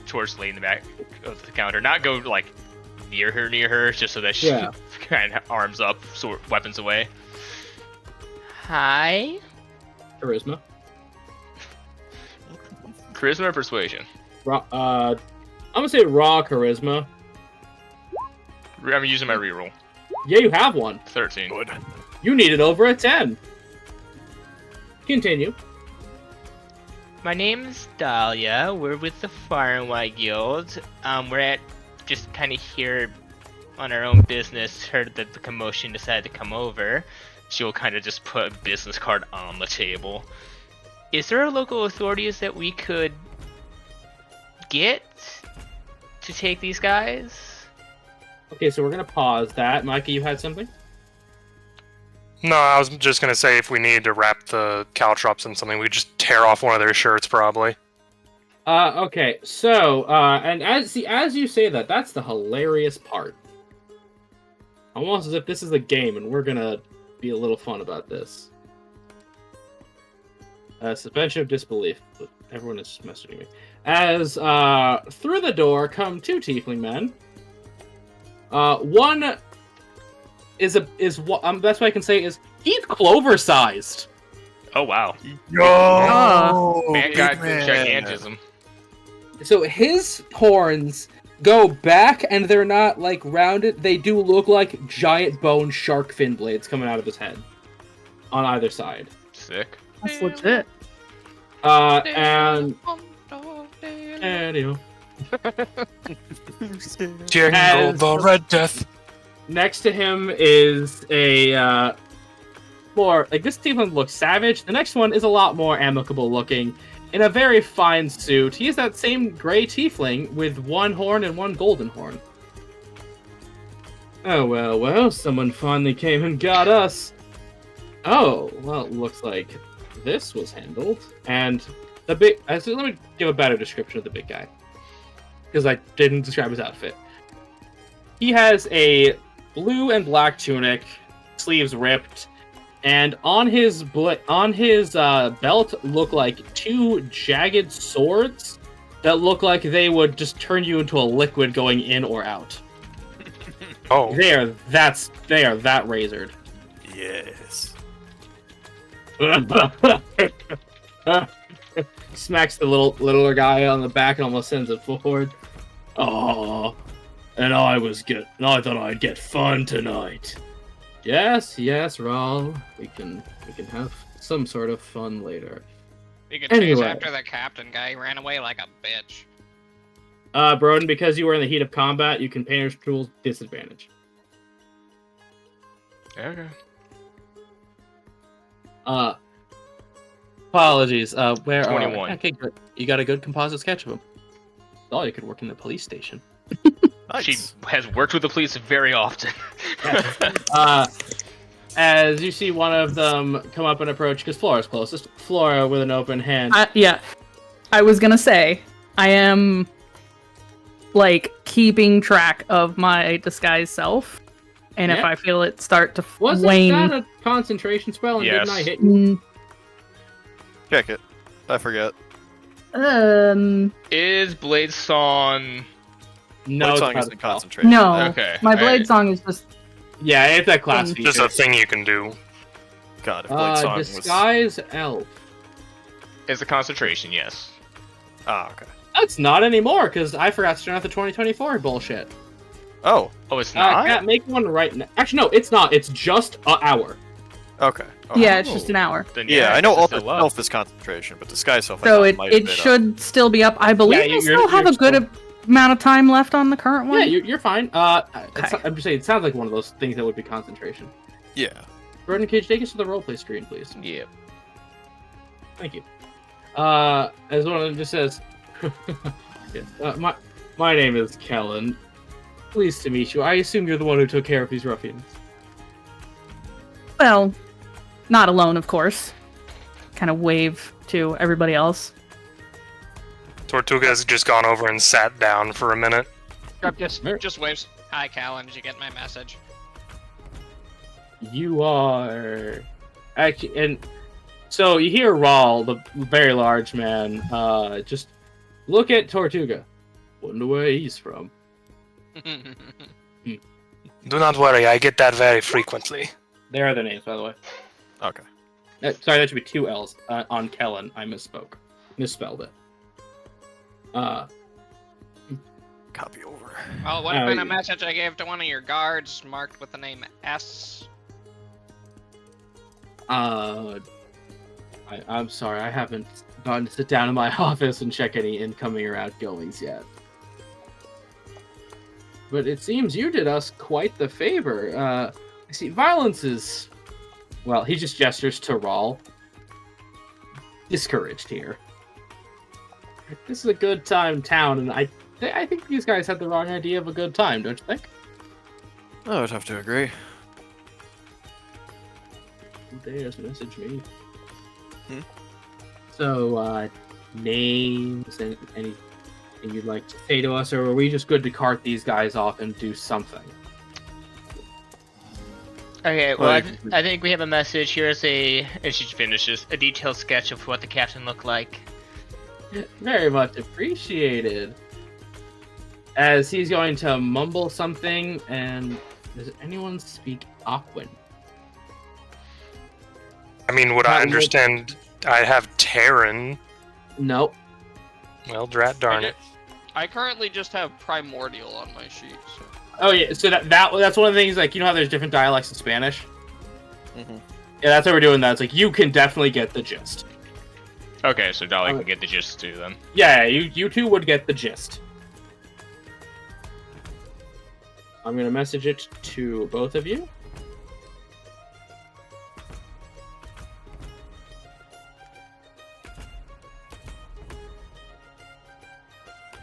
towards the lady in the back of the counter, not go like near her, just so that she Yeah. kind of arms up, weapons away. Hi. Charisma. Charisma or persuasion? I'm gonna say raw charisma. I'm using my reroll. Yeah, you have one. 13. Good. You needed over a 10. Continue. My name's Dahlia. We're with the Far Wide Guild. We're at just kind of here on our own business. Heard that the commotion, decided to come over. She'll kind of just put a business card on the table. Is there local authorities that we could get to take these guys? Okay, so we're gonna pause that. Micah, you had something? No, I was just gonna say if we needed to wrap the caltrops in something, we just tear off one of their shirts, probably. Okay, so, and as you say that, that's the hilarious part. Almost as if this is a game and we're gonna be a little fun about this. Suspension of disbelief. Everyone is messaging me. As, through the door come two tiefling men. One is what, that's what I can say is, he's Clover-sized. Oh wow. Yo! Man got man. gigantism. So his horns go back and they're not like rounded. They do look like giant bone shark fin blades coming out of his head on either side. Sick. That's legit. And anyway, Jingle the Red Death. next to him is a more like this tiefling looks savage. The next one is a lot more amicable looking. In a very fine suit, he is that same gray tiefling with one horn and one golden horn. Oh, well, someone finally came and got us. Oh, well, it looks like this was handled. And the big... let me give a better description of the big guy. Because I didn't describe his outfit. He has a blue and black tunic, sleeves ripped, and on his belt look like two jagged swords that look like they would just turn you into a liquid going in or out. Oh. They are that razored. Yes. Smacks the littler guy on the back and almost sends it forward. Oh, and I thought I'd get fun tonight. Yes, Raul. We can have some sort of fun later. You could chase Anyway. after the captain guy. He ran away like a bitch. Broden, because you were in the heat of combat, you can painter's tools disadvantage. Okay. Apologies. Where 21. Okay, good. You got a good composite sketch of him. Oh, you could work in the police station. Nice. She has worked with the police very often. As you see one of them come up and approach, because Flora's closest. Flora with an open hand. Yeah. I was gonna say, I am, like, keeping track of my disguise self. And if Yeah. I feel it start to Wasn't wane... that a concentration spell? And Yes. didn't I hit you? Check it. I forget. Is Blade Song... No, Blade it's Song not isn't a spell. concentration. No. Okay. My blade alright. song is just... Yeah, it's that class feature. Just a thing you can do. God, if Blade Song was... Disguise elf. Is a concentration, yes. Ah, okay. That's not anymore, because I forgot to turn off the 2024 bullshit. Oh, Oh, it's I not? can't make one right now. Actually, no, it's not. It's just an hour. okay. Oh. Yeah, it's just an hour. Then, Yeah, I know it's Alter still up. Self is concentration, but Disguise Self I So thought it might have been should still be up. I believe Yeah, I still have you're a good amount of time left on the current one. Yeah, you're fine. Okay. I'm just saying, it sounds like one of those things that would be concentration. Yeah. Broden Cage, take us to the roleplay screen, please. Yep. Thank you. As one of them just says, yes, my name is Kellen. Pleased to meet you. I assume you're the one who took care of these ruffians. Well, not alone, of course. Kind of wave to everybody else. Tortuga's just gone over and sat down for a minute. Just waves. Hi, Callan. Did you get my message? You are actually, and so you hear Raul, the very large man, just look at Tortuga. Wonder where he's from. Do not worry, I get that very frequently. There are their names, by the way. Okay. Sorry, that should be two L's on Kellen. I misspelled it. Copy over. Oh, would have been yeah. a message I gave to one of your guards marked with the name S. I'm sorry, I haven't gotten to sit down in my office and check any incoming or outgoings yet. But it seems you did us quite the favor. I see, violence is... Well, he just gestures to Raul. Discouraged here. This is a good time town, and I think these guys had the wrong idea of a good time, don't you think? I would have to agree. they just messaged me. Hmm? So, names and anything you'd like to say to us, or are we just good to cart these guys off and do something? Okay, well, I think we have a message. Here's and she finishes, a detailed sketch of what the captain looked like. Very much appreciated. As he's going to mumble something, and does anyone speak Aquan? I mean, would I understand? I have Terran. Nope. Well, drat darn it. I currently just have Primordial on my sheet. So. Oh yeah, so that's one of the things, like, you know how there's different dialects in Spanish? Mm-hmm. Yeah, that's how we're doing that. It's like, you can definitely get the gist. Okay, so Dolly can get the gist too then. Yeah, you two would get the gist. I'm gonna message it to both of you.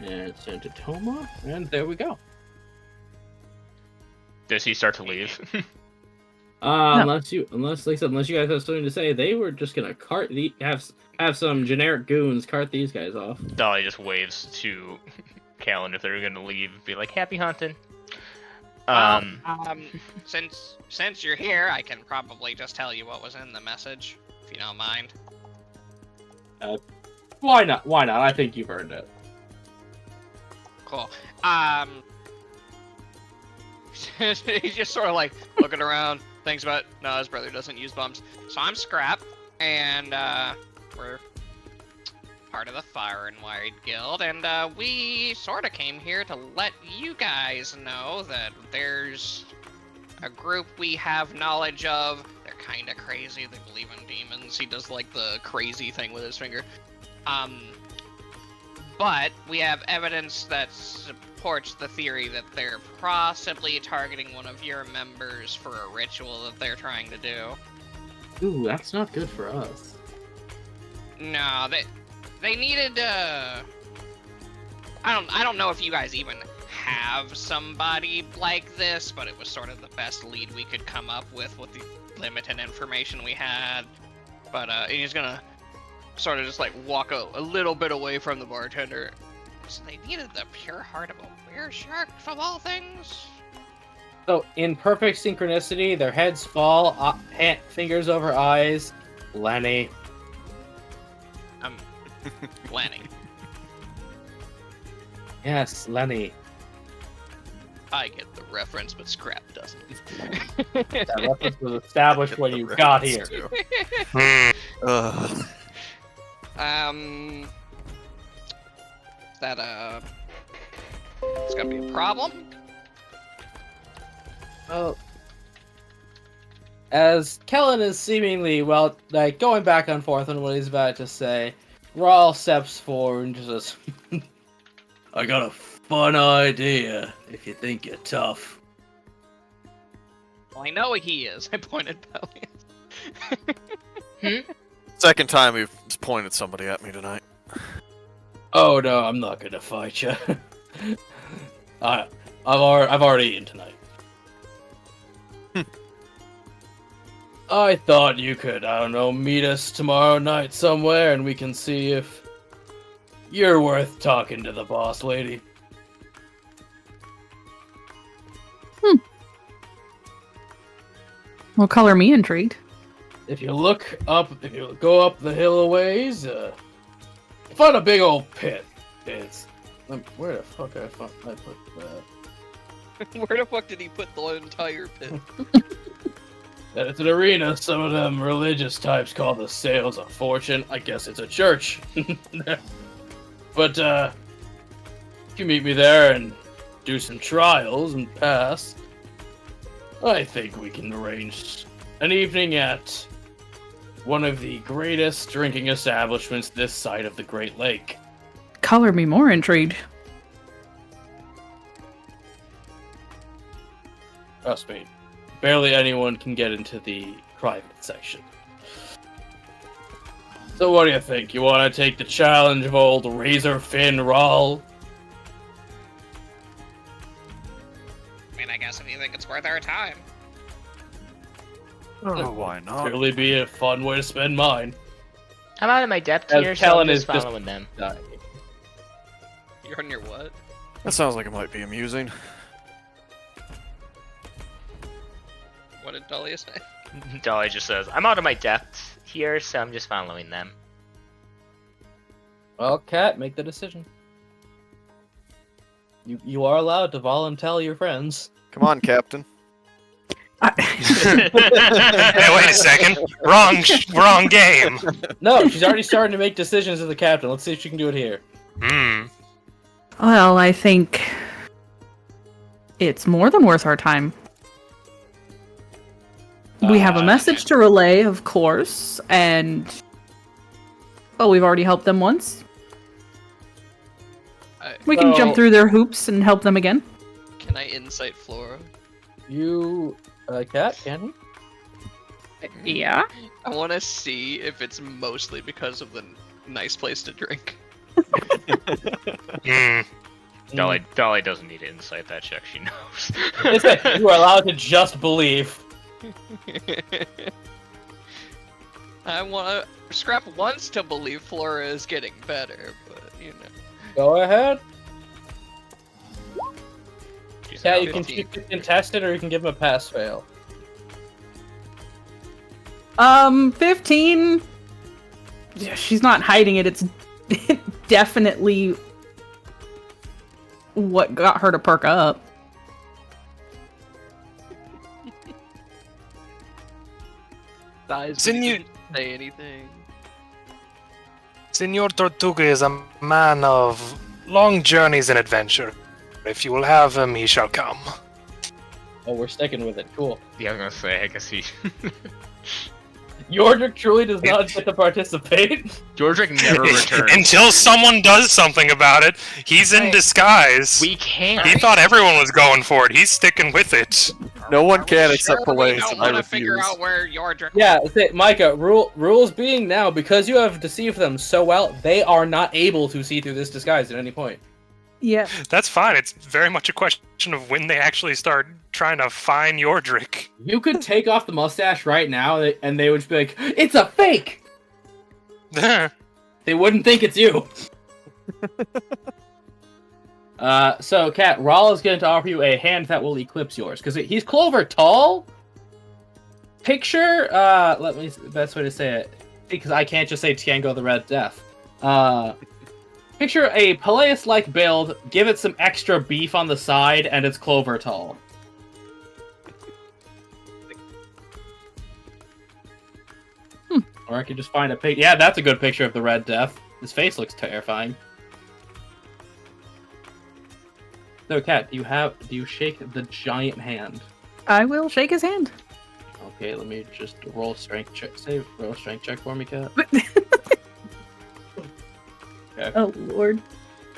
And send to Toma, and there we go. Does he start to leave? Unless you guys have something to say, they were just gonna have some generic goons cart these guys off. Dolly just waves to Callan if they're gonna leave, be like, "Happy hunting." Since you're here, I can probably just tell you what was in the message, if you don't mind. Why not? Why not? I think you've earned it. Cool. He's just sort of like looking around, thinks about, no, his brother doesn't use bumps. So I'm Scrap, and we're part of the Far Wide Guild, and we sort of came here to let you guys know that there's a group we have knowledge of. They're kind of crazy. They believe in demons. He does like the crazy thing with his finger. But we have evidence that supports the theory that they're possibly targeting one of your members for a ritual that they're trying to do. Ooh, that's not good for us. No, they needed I don't know if you guys even have somebody like this, but it was sort of the best lead we could come up with the limited information we had. But he's gonna sort of just like walk a little bit away from the bartender. So they needed the pure heart of a wereshark of all things. So, in perfect synchronicity, their heads fall, fingers over eyes. Lenny. Lenny. Yes, Lenny. I get the reference, but Scrap doesn't. That reference was established when you got here. It's gonna be a problem. Well, as Kellen is seemingly, going back and forth on what he's about to say, Rawl steps forward and just says, I got a fun idea, if you think you're tough. Well, I know he is. I pointed belly. Second time we've pointed somebody at me tonight. Oh no, I'm not gonna fight you. I've already eaten tonight. I thought you could, meet us tomorrow night somewhere, and we can see if you're worth talking to the boss lady. Well, color me intrigued. If you go up the hill a ways, find a big old pit. Where the fuck I put that? Where the fuck did he put the entire pit? It's an arena some of them religious types call the Sales of Fortune. I guess it's a church. But, if you meet me there and do some trials and pass, I think we can arrange an evening at one of the greatest drinking establishments this side of the Great Lake. Color me more intrigued. Trust me, barely anyone can get into the private section. So what do you think? You want to take the challenge of old Razorfin Rawl? I mean, I guess if you think it's worth our time. Oh, why not? Surely be a fun way to spend mine. I'm out of my depth As here, so Kellen I'm is just just- following them. You're on your what? That sounds like it might be amusing. What did Dahlia say? Dolly just says, I'm out of my depth here, so I'm just following them. Well, Cat, make the decision. You are allowed to volunteer your friends. Come on, Captain. Hey, wait a second. Wrong game. No, she's already starting to make decisions as the captain. Let's see if she can do it here. Well, I think it's more than worth our time. We have a message to relay, of course, and we've already helped them once. We can jump through their hoops and help them again. Can I insight Flora? You, Cat, can you? Yeah. I want to see if it's mostly because of the nice place to drink. Dolly doesn't need to insight that check. She knows. You are allowed to just believe. I want to. Scrap wants to believe Flora is getting better, but you know. Go ahead. She's Yeah, out. you can contest it, or you can give him a pass-fail. 15. Yeah, she's not hiding it. It's definitely what got her to perk up. Senor Say anything. Senor Tortuga is a man of long journeys and adventure. If you will have him, he shall come. Oh, we're sticking with it. Cool. Yeah, I was gonna say, I guess he. Yordrick truly does not get to participate. Georgic never returns. Until someone does something about it, he's in disguise. We can't. He thought everyone was going for it. He's sticking with it. No one can except Sure, we Pelace, don't and I want to refuse. figure out where Yordrick. Yeah, Micah, rules being now, because you have deceived them so well, they are not able to see through this disguise at any point. Yeah. That's fine. It's very much a question of when they actually start trying to find Yordrick. You could take off the mustache right now, and they would just be like, "It's a fake!" They wouldn't think it's you. So, Kat, Rawl is going to offer you a hand that will eclipse yours, because he's Clover tall. Picture, let me, best way to say it, because I can't just say Tiango the Red Death. Picture a Peleus-like build, give it some extra beef on the side, and it's Clover tall. Or I could just find a pic. Yeah, that's a good picture of the Red Death. His face looks terrifying. So, Kat, do you shake the giant hand? I will shake his hand. Okay, let me just roll a strength check. Roll a strength check for me, Kat. Okay. Oh, Lord.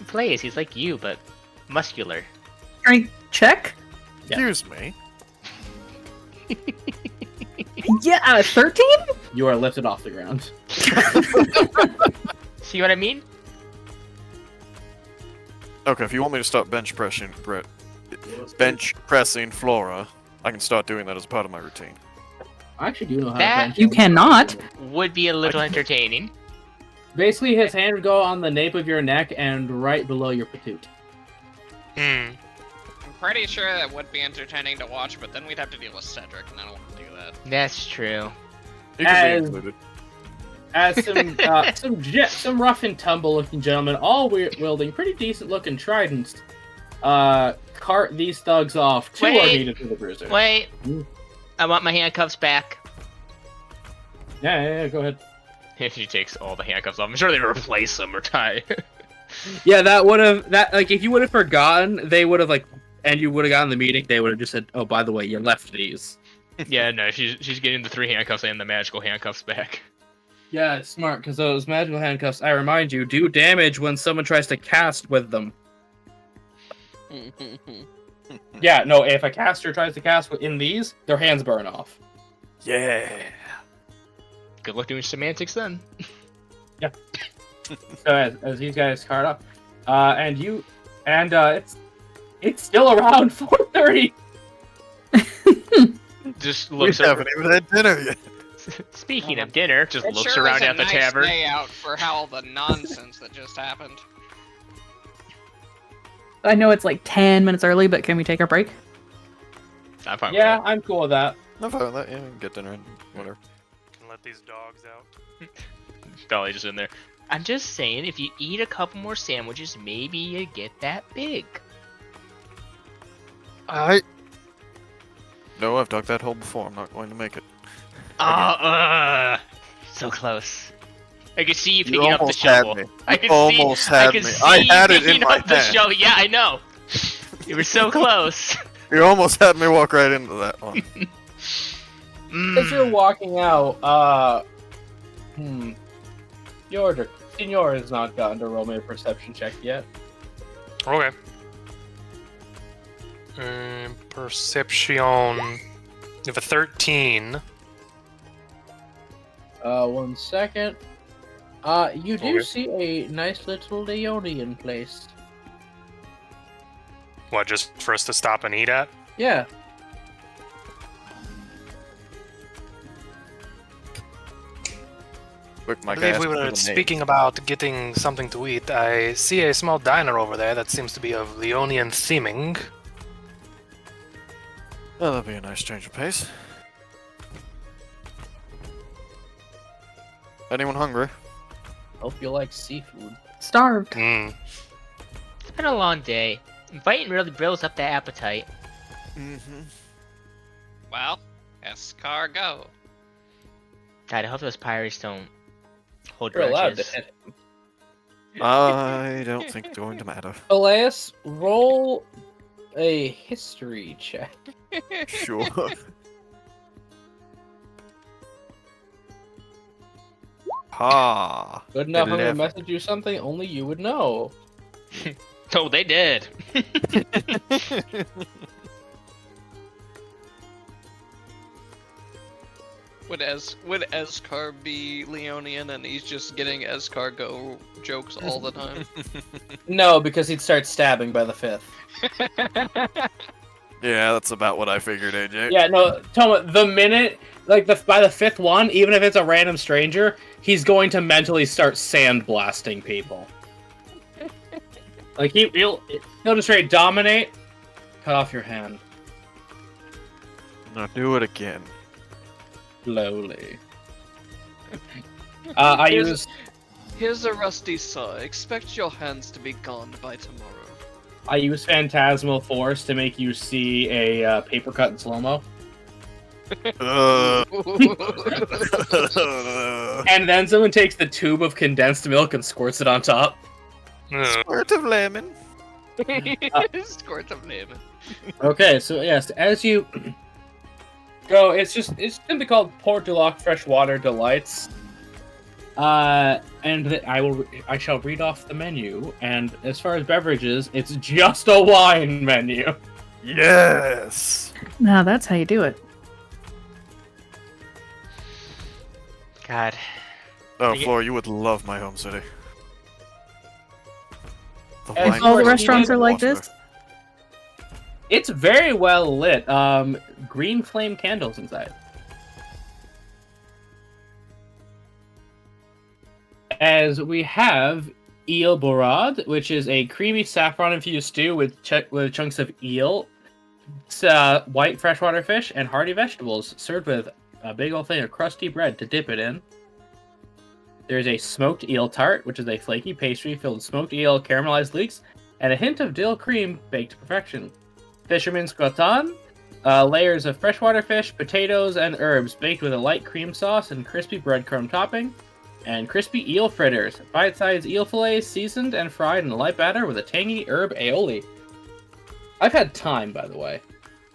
Plays, he's like you, but muscular. Strength check? Excuse me. Yeah, 13? You are lifted off the ground. See what I mean? Okay, if you want me to start bench pressing Flora, I can start doing that as part of my routine. I actually do know how That- to bench You him. cannot. Would be a little entertaining. Basically, his hand would go on the nape of your neck and right below your patoot. I'm pretty sure that would be entertaining to watch, but then we'd have to deal with Cedric, and I don't want to do that. That's true. You can As- be included. As some rough and tumble looking gentlemen, all wielding pretty decent looking tridents, cart these thugs off. Two are Wait. needed for the bruiser. Wait. Mm. I want my handcuffs back. Yeah, go ahead. She takes all the handcuffs off. I'm sure they replace them or tie. Yeah, if you would have forgotten, they would have and you would have gotten the meeting, they would have just said, "Oh, by the way, you left these." Yeah, no, she's getting the 3 handcuffs and the magical handcuffs back. Yeah, it's smart, because those magical handcuffs, I remind you, do damage when someone tries to cast with them. Yeah, no, if a caster tries to cast in these, their hands burn off. Yeah. Good luck doing semantics then. So as these guys cart up, it's still around 4:30. Just We looks haven't even had dinner yet. Speaking of dinner, just It looks sure around is a at the nice tavern. day out for all the nonsense that just happened. I know it's like 10 minutes early, but can we take a break? I'm fine Yeah, with I'm cool with that. I'm fine with that. Yeah, we can get dinner and whatever. Can let these dogs out. that. Dolly just in there. I'm just saying, if you eat a couple more sandwiches, maybe you get that big. No, I've dug that hole before. I'm not going to make it. So close. I could see you You picking up the almost had shovel. me. I could Almost see, I had could me. see I had you it in picking my up the hand. shovel. Yeah, I know. You were so close. You almost had me walk right into that one. As you're walking out, Senor has not gotten to roll me a perception check yet. Okay. Perception. You have a 13. 1 second. You do Okay. see a nice little Leonian place. What, just for us to stop and eat at? Yeah. Quick, I Mike, believe asked we for were the name. speaking about getting something to eat. I see a small diner over there that seems to be of Leonian theming. Oh, that'd be a nice change of pace. Anyone hungry? Hope you like seafood. Starved. Hmm. It's been a long day. Fighting really builds up that appetite. Mm-hmm. Well, escargot. God, I hope those pirates don't hold You're allowed to grudges. hit him. I don't think it's going to matter. Elias, roll a history check. Sure. Ha! Good enough, I'm gonna 11. message you something only you would know. Oh, they did. Would Escar be Leonian and he's just getting escargot jokes all the time? No, because he'd start stabbing by the fifth. Yeah, that's about what I figured, AJ. Yeah, no, Toma, the minute, like, by the fifth one, even if it's a random stranger, he's going to mentally start sandblasting people. Like, he'll just straight dominate, cut off your hand. Now do it again. Slowly. I Here's- use Here's a rusty saw. Expect your hands to be gone by tomorrow. Phantasmal Force to make you see a paper cut in slow-mo. And then someone takes the tube of condensed milk and squirts it on top. Squirt of lemon. Squirt of lemon. Okay, so yes, as you go, it's gonna be called Port du Lac Freshwater Delights. And I shall read off the menu. And as far as beverages, it's just a wine menu. Yes. Now that's how you do it. God. Oh, I get- Flora, you would love my home city. The And wine All the Of course, restaurants are like water. this. It's very well lit. Green flame candles inside. As we have eel borade, which is a creamy saffron-infused stew with chunks of eel, white freshwater fish, and hearty vegetables, served with a big old thing of crusty bread to dip it in. There's a smoked eel tart, which is a flaky pastry filled with smoked eel, caramelized leeks, and a hint of dill cream baked to perfection. Fisherman's gratin, layers of freshwater fish, potatoes, and herbs baked with a light cream sauce and crispy breadcrumb topping. And crispy eel fritters, bite-sized eel fillets seasoned and fried in a light batter with a tangy herb aioli. I've had time, by the way.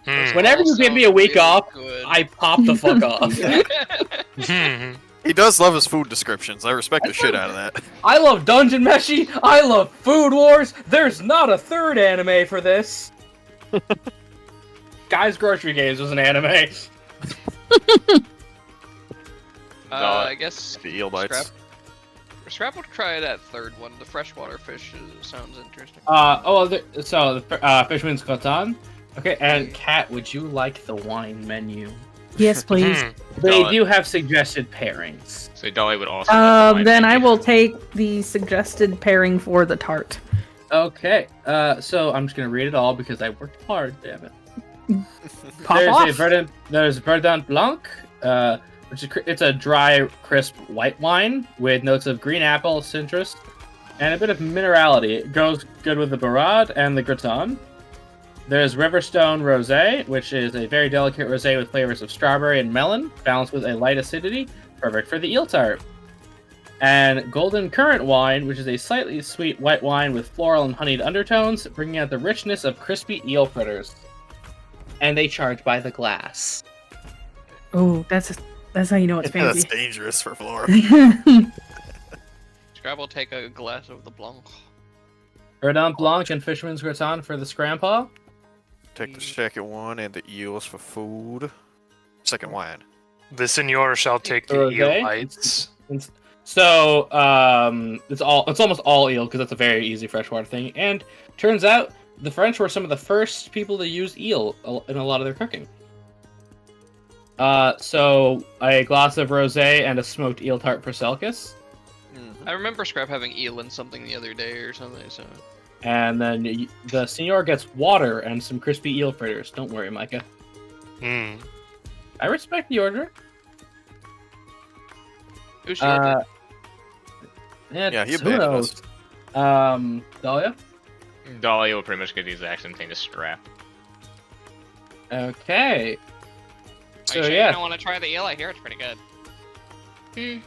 Whenever you give me a week off, I pop the fuck off. He does love his food descriptions. I respect the shit out of that. I love Dungeon Meshi. I love Food Wars. There's not a third anime for this. Guys Grocery Games was an anime. I guess The eel bites. Scrap would try that third one. The freshwater fish sounds interesting. So the Fisherman's gratin. Okay, and Kat, would you like the wine menu? Yes, please. They Dolly- do have suggested pairings. So Dolly would also. like the wine Then I menu. will take the suggested pairing for the tart. Okay, so I'm just gonna read it all because I worked hard, damn it. Pop There's off. there's Verdun Blanc, which is it's a dry, crisp white wine with notes of green apple, citrus, and a bit of minerality. It goes good with the Barad and the Gratin. There's Riverstone Rosé, which is a very delicate rosé with flavors of strawberry and melon, balanced with a light acidity, perfect for the eel tart. And Golden Currant Wine, which is a slightly sweet white wine with floral and honeyed undertones, bringing out the richness of crispy eel fritters. And they charge by the glass. Oh, that's how you know it's That's fancy. dangerous for Flora. Scrap will take a glass of the Blanc. Verdun Blanc and Fisherman's Gratin for the Scrampaw. Take the second one and the eels for food. Second wine. The senor shall take the Okay. eel bites. So, it's almost all eel because that's a very easy freshwater thing. And turns out the French were some of the first people to use eel in a lot of their cooking. So a glass of rosé and a smoked eel tart for Selkis, I remember Scrap having eel in something the other day or something, so... and then the Senor gets water and some crispy eel fritters. Don't worry, Micah. Hmm. I respect the order. Who's your Yeah, he who abandoned knows? us. Dahlia. Dolly will pretty much get the exact same thing to Strap. Okay. Are So you sure yeah. you don't want to try the eel? I hear it's pretty good. I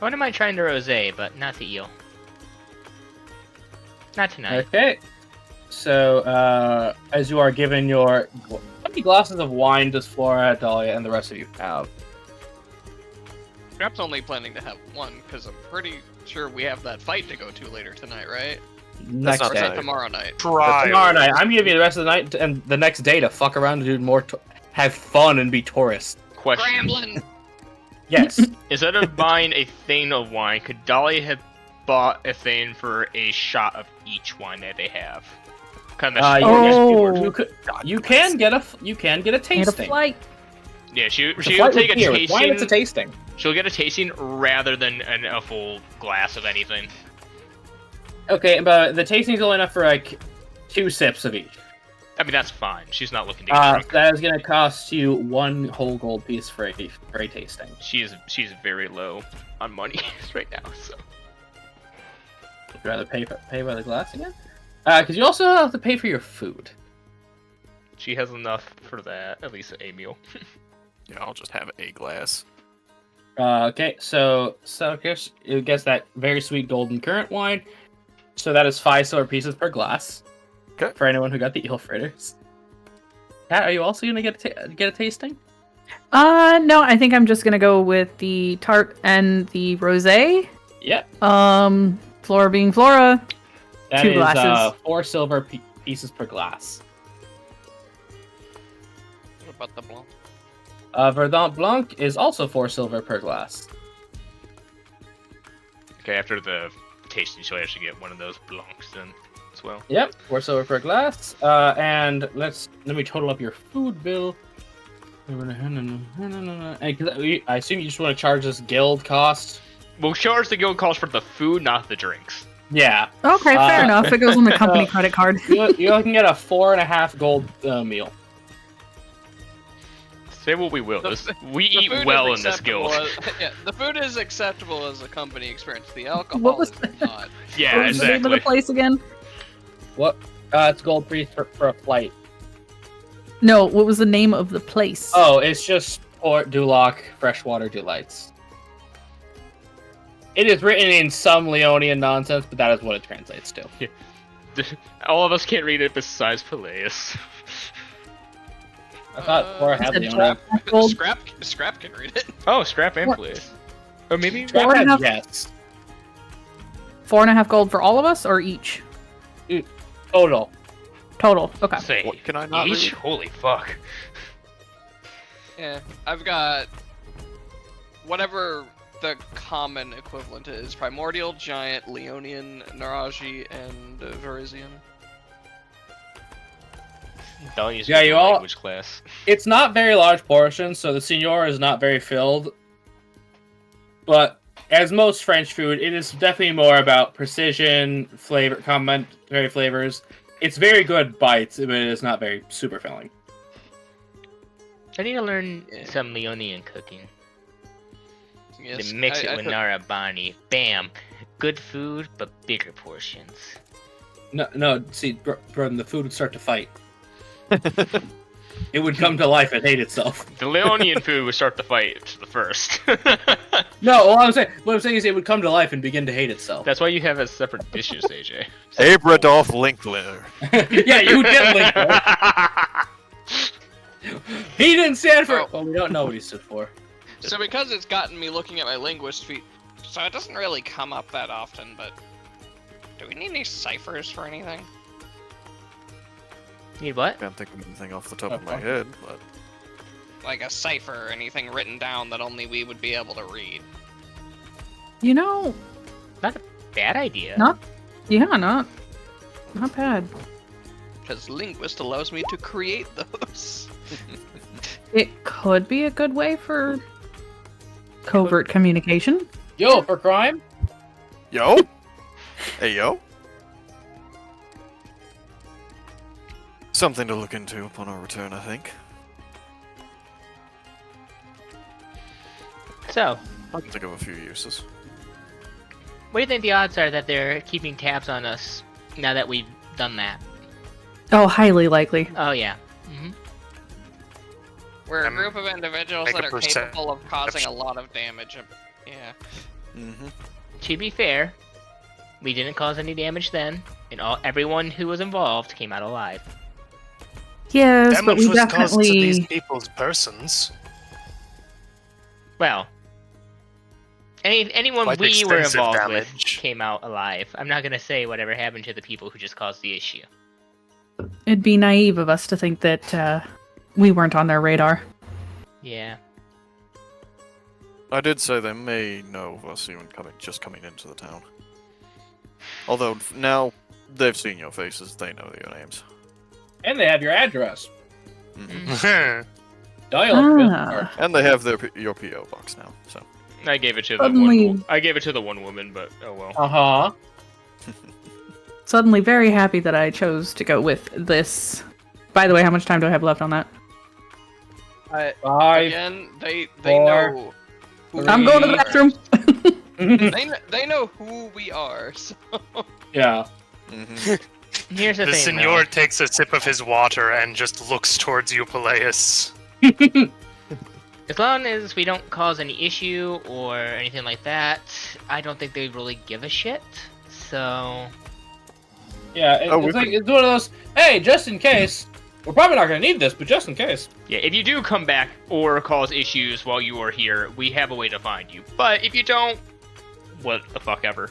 wouldn't mind trying the rosé, but not the eel. Not tonight. Okay. So, as you are given your... How many glasses of wine does Flora, Dahlia, and the rest of you have? Scrap's only planning to have one, because I'm pretty sure we have that fight to go to later tonight, right? Next not Or is day. that tomorrow night? Try. Tomorrow night. I'm giving you the rest of the night and the next day to fuck around and do more... have fun and be tourists. Question: Scrambling! Yes. Instead of buying a thing of wine, could Dolly have bought a thing for a shot of each wine that they have? Kind of. You can get a And a tasting. flight. Yeah, she'll Flight take a with beer. With wine, it's a tasting. tasting. She'll get a tasting rather than a full glass of anything. Okay, but the tasting's only enough for like 2 sips of each. I mean, that's fine. She's not looking to get drunk. That is going to cost you 1 whole gold piece for a tasting. She's very low on money right now. So Would you rather pay by the glass again? Because you also have to pay for your food. she has enough for that, at least a meal. Yeah, I'll just have a glass. Okay, so Selkis, it gets that very sweet golden currant wine. So that is 5 silver pieces per glass. Okay. For anyone who got the eel fritters. Kat, are you also gonna get a tasting? No, I think I'm just gonna go with the tart and the rosé. Yep. Flora being Flora. That 2 is glasses. 4 silver pieces per glass. What about the Blanc? Verdun Blanc is also 4 silver per glass. Okay, after the tasting, she'll actually get one of those blancs then as well. Yep, 4 silver per glass. And let me total up your food bill. And 'cause I assume you just want to charge this guild cost. We'll charge the guild cost for the food, not the drinks. Yeah, Okay, fair enough. It goes on the company credit card. you can get a 4.5 gold meal. Say what we will. We The eat food well is in this acceptable guild. yeah, the food is acceptable as a company experience. The alcohol What was is the- not. Yeah, What was the name of the exactly. place again? What? It's gold piece for a flight. No, what was the name of the place? Oh, it's just Port Duloc Freshwater Delights. It is written in some Leonian nonsense, but that is what it translates to. All of us can't read it besides Peleus. I thought Flora had Said Leonian. gold. Scrap can read it. Oh, Scrap and What? Peleus. Or maybe... Scrap Four and a has half- yes. 4.5 gold for all of us, or each? Total. Total. Okay. Say, What can I not each? read? Holy fuck. Yeah, I've got whatever the common equivalent is: Primordial, Giant, Leonian, Naraji, and Verizian. Don't use Yeah, you all- language class. It's not very large portions, so the Signor is not very filled. But as most French food, it is definitely more about precision, flavor, complementary flavors. It's very good bites, but it is not very super filling. I need to learn some Leonian cooking. Yes, Then mix it I with put- Narabani. Bam! Good food, but bigger portions. No. See, Broden, the food would start to fight. It would come to life and hate itself. The Leonian food would start the fight the first. No, what I'm saying is it would come to life and begin to hate itself. That's why you have as separate dishes, AJ. Abradolf Linkler. Yeah, you did link that. He didn't stand for. Oh. Well, we don't know what he stood for. So because it's gotten me looking at my linguist feat, so it doesn't really come up that often, but do we need any ciphers for anything? Need what? Can't think of anything off the top of Okay. my head, but Like a cipher or anything written down that only we would be able to read? You know, Bad idea. not not bad. Because linguist allows me to create those. It could be a good way for covert communication. Yo, for crime? yo, hey yo, something to look into upon our return, I think. So, I can think of a few uses. what do you think the odds are that they're keeping tabs on us now that we've done that? Oh, highly likely. Oh yeah. Mm-hmm. We're a group of individuals make that a are percent- capable of causing a lot of damage. Yeah. Mm-hmm. To be fair, we didn't cause any damage then, and everyone who was involved came out alive. Yes, but Damage we was caused to these definitely. people's persons. Well, anyone Quite we were extensive involved damage. with came out alive. I'm not gonna say whatever happened to the people who just caused the issue. It'd be naive of us to think that we weren't on their radar. Yeah. I did say they may know of us even just coming into the town. Although now they've seen your faces, they know your names. And they have your address. Mm-hmm. Dial Ah. And they have your PO box now. So I gave it to the Suddenly- one. I gave it to the one woman, but oh well. Uh-huh. Suddenly very happy that I chose to go with this. By the way, how much time do I have left on that? Five. Again, they four, know. Who I'm we going to the are. bathroom. They know who we are. So. Yeah. mm-hmm. Here's the The thing. Signor takes a sip of his water and just looks towards you, Peleus. though. As long as we don't cause any issue or anything like that, I don't think they really give a shit. So Yeah, Oh, it's one of those, hey, just in case. We're probably not going to need this, but just in case. Yeah, if you do come back or cause issues while you are here, we have a way to find you. But if you don't, what the fuck ever.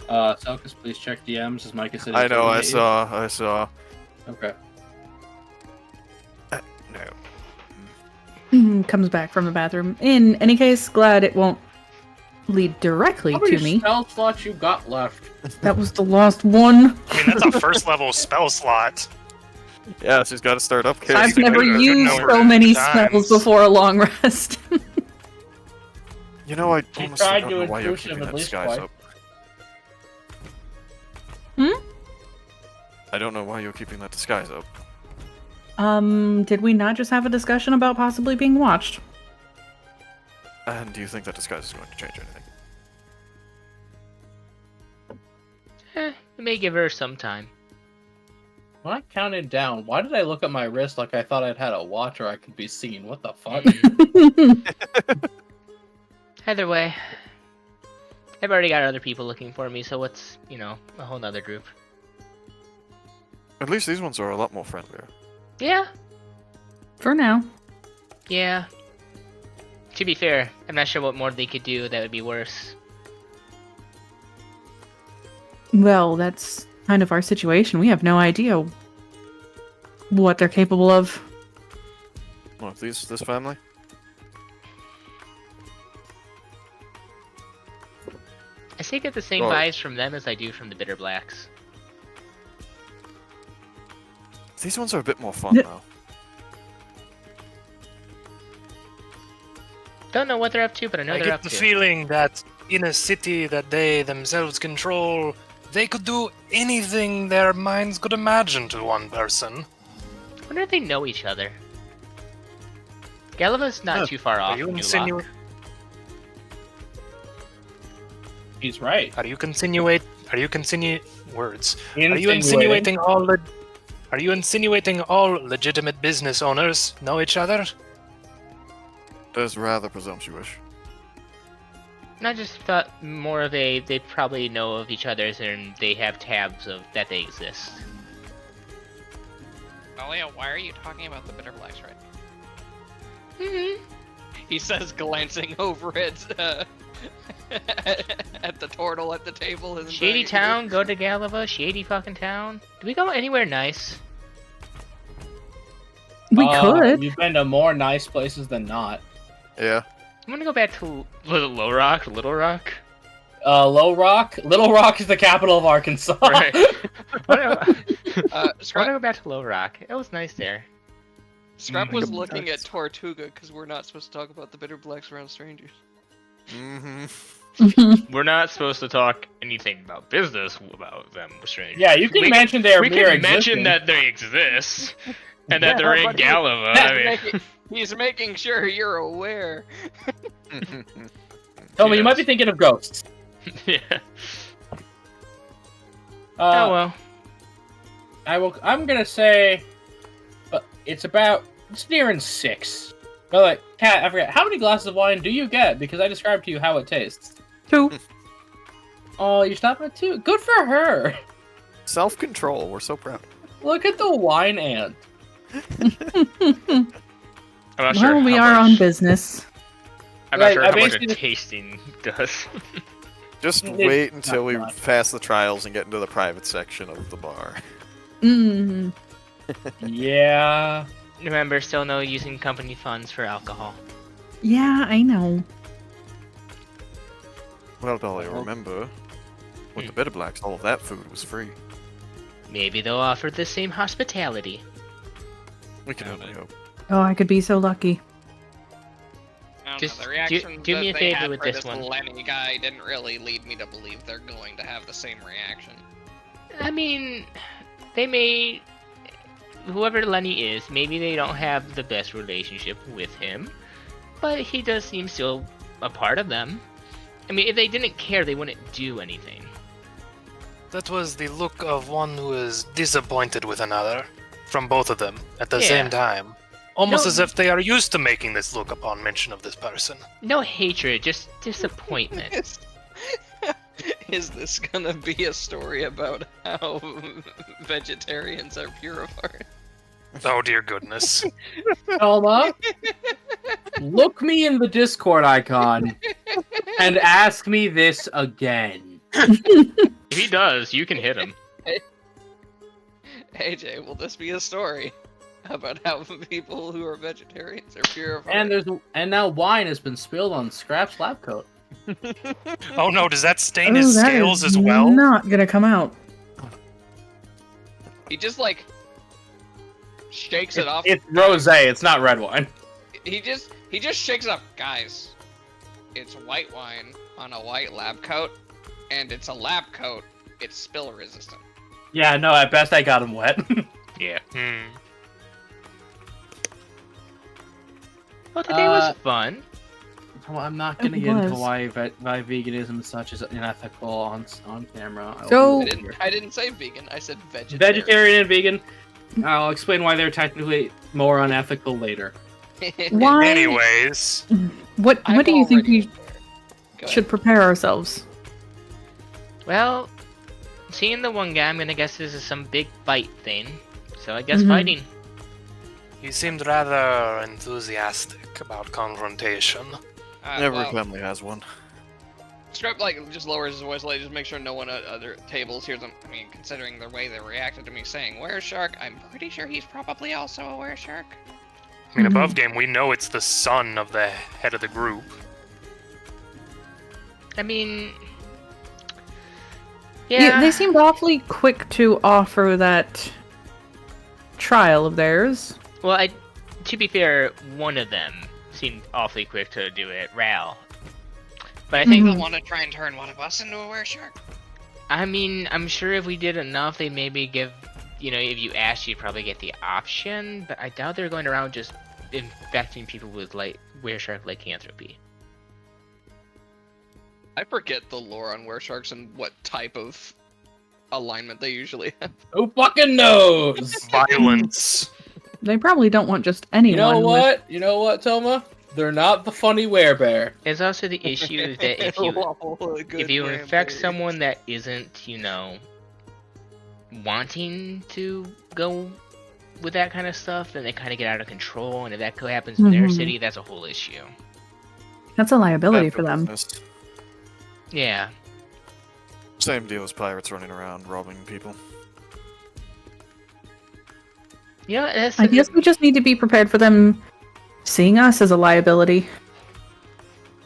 Selkus, please check DMs, as Micah said. I know. I he's trying to saw. hit you. Okay. No. Comes back from the bathroom. In any case, glad it won't lead directly How to many me. spell slots you got left? That was the last one. I mean, that's a first level spell slot. Yeah, she's got to start up. I've Casey, never good used number so of many times. spells before a long rest. You know, I She honestly tried don't to know why you're intrusive keeping at that least disguise twice. up. Hmm? I don't know why you're keeping that disguise up. Did we not just have a discussion about possibly being watched? And do you think that disguise is going to change anything? it may give her some time. When I counted down, why did I look at my wrist like I thought I'd had a watch or I could be seen? What the fuck? Either way, I've already got other people looking for me, so what's, a whole nother group. At least these ones are a lot more friendlier. Yeah, For now. yeah. To be fair, I'm not sure what more they could do that would be worse. Well, that's kind of our situation. We have no idea what they're capable of. Oh, this family? I still get the same Oh. vibes from them as I do from the Bitter Blacks. These ones are a bit more fun, Yeah. though. Don't know what they're up to, but I know I they're get up the to. feeling that in a city that they themselves control, they could do anything their minds could imagine to one person. I wonder if they know each other. Galava's not Huh. too far off Are you from New insinuating? He's right. Are you insinuating all legitimate business owners know each other? That's rather presumptuous. And I just thought more of they probably know of each other's and they have tabs of that they exist. Alia, why are you talking about the Bitter Blacks right now? Mm-hmm. He says, glancing over at the turtle at the table. Isn't Shady that- town, go to Galava, shady fucking town. Do we go anywhere nice? We could. You've been to more nice places than not. Yeah. I'm gonna go back to Little Rock. Little Rock? Little Rock is the capital of Arkansas. Right. I Scrap, wanna go back to Low Rock. It was nice there. Scrap was looking at Tortuga because we're not supposed to talk about the Bitter Blacks around strangers. Mm-hmm. We're not supposed to talk anything about business about them with strangers. Yeah, you can mention their We mere can mention existence. that they exist and that they're in but he- Galava. I mean, He's making sure you're aware. Tell me, you might Yes. be thinking of ghosts. yeah. Oh well. I'm gonna say, it's nearing 6. By the way, Kat, I forget, how many glasses of wine do you get? Because I described to you how it tastes. 2. Oh, you're stopping at 2? Good for her! Self-control. We're so proud. Look at the wine ant. I'm not sure Well, we how are much, on business. I'm not Right, sure I how much a basically- tasting does. Just It's wait until not we much. pass the trials and get into the private section of the bar. Mm. Yeah. Remember, still no using company funds for alcohol. Yeah, I know. Well, Dolly, remember, with the Bitter Blacks, all of that food was free. Maybe they'll offer the same hospitality. We can only hope. Oh, I could be so lucky. I don't Just know, the reactions do me that a they favor had with for this one. Lenny guy didn't really lead me to believe they're going to have the same reaction. I mean, they may. Whoever Lenny is, maybe they don't have the best relationship with him, but he does seem still a part of them. I mean, if they didn't care, they wouldn't do anything. That was the look of one who is disappointed with another, from both of them at the Yeah. same time. Almost No. as if they are used to making this look upon mention of this person. No hatred, just disappointment. Is this gonna be a story about how vegetarians are pure of heart? Oh dear goodness. Elma, look me in the Discord icon and ask me this again. If he does, you can hit him. AJ, will this be a story about how people who are vegetarians are pure of heart? And now wine has been spilled on Scrap's lab coat. Oh no, does that stain Oh, his that scales is as well? not gonna come out. He just like shakes it off. It's rosé. It's not red wine. He just shakes it up, guys. It's white wine on a white lab coat, and it's a lab coat. It's spill resistant. Yeah, no. At best, I got him wet. Yeah. Hmm. Well, today was fun. Well, I'm not gonna It get into was. why veganism and such is unethical on camera. So- I didn't say vegan. I said vegetarian. Vegetarian and vegan. I'll explain why they're technically more unethical later. Why? Anyways, What I'm do you think already we there. Go should prepare ourselves? Well, seeing the one guy, I'm gonna guess this is some big fight thing. So I guess Mhm. fighting. he seemed rather enthusiastic about confrontation. ahead. Every Well, family has one. Strap just lowers his voice, like just make sure no one at other tables hears him. I mean, considering the way they reacted to me saying wereshark, I'm pretty sure he's probably also a wereshark. I mean, Mhm. above game, we know it's the son of the head of the group. I mean, Yeah, yeah. they seemed awfully quick to offer that trial of theirs. Well, to be fair, one of them seemed awfully quick to do it, Ral. But I think People want to try and turn one of us into a wereshark. I mean, I'm sure if we did enough, they maybe give, if you asked, you'd probably get the option, but I doubt they're going around just infecting people with, wereshark lycanthropy. I forget the lore on weresharks and what type of alignment they usually have. Who fucking knows? Violence. They probably don't want just anyone. You know what, Toma? They're not the funny werebear. There's also the issue that if you infect someone that isn't, wanting to go with that kind of stuff, then they kind of get out of control, and if that happens in their city, that's a whole issue. That's a liability for them. Yeah. Same deal as pirates running around robbing people. I guess we just need to be prepared for them seeing us as a liability.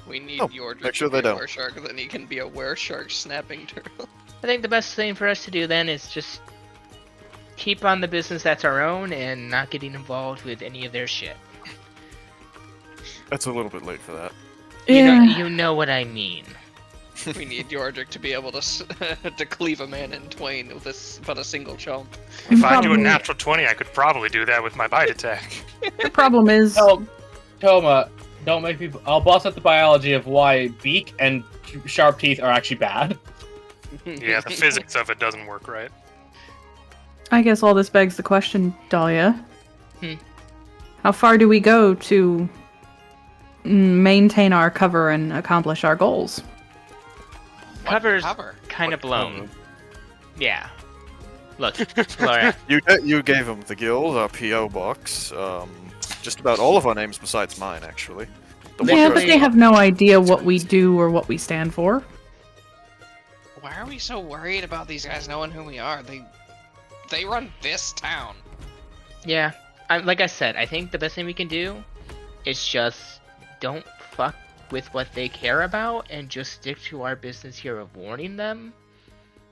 We need your make sure they don't. wereshark, then he can be a wereshark snapping turtle. I think the best thing for us to do then is just keep on the business that's our own and not getting involved with any of their shit. That's a little bit late for that. You know what I mean. We need Yordrick to be able to to cleave a man in twain with but a single chomp. If I do a natural 20, I could probably do that with my bite attack. The problem is... Oh, Toma, don't make people... I'll bust up the biology of why beak and sharp teeth are actually bad. Yeah, the physics of it doesn't work right. I guess all this begs the question, Dahlia. Hmm. How far do we go to maintain our cover and accomplish our goals? Cover's kind of blown. Yeah. Look, Laura. You gave him the guild, our P.O. box, just about all of our names besides mine, actually. Yeah, but they have no idea what we do or what we stand for. Why are we so worried about these guys knowing who we are? They run this town. Yeah. Like I said, I think the best thing we can do is just don't fuck with what they care about and just stick to our business here of warning them.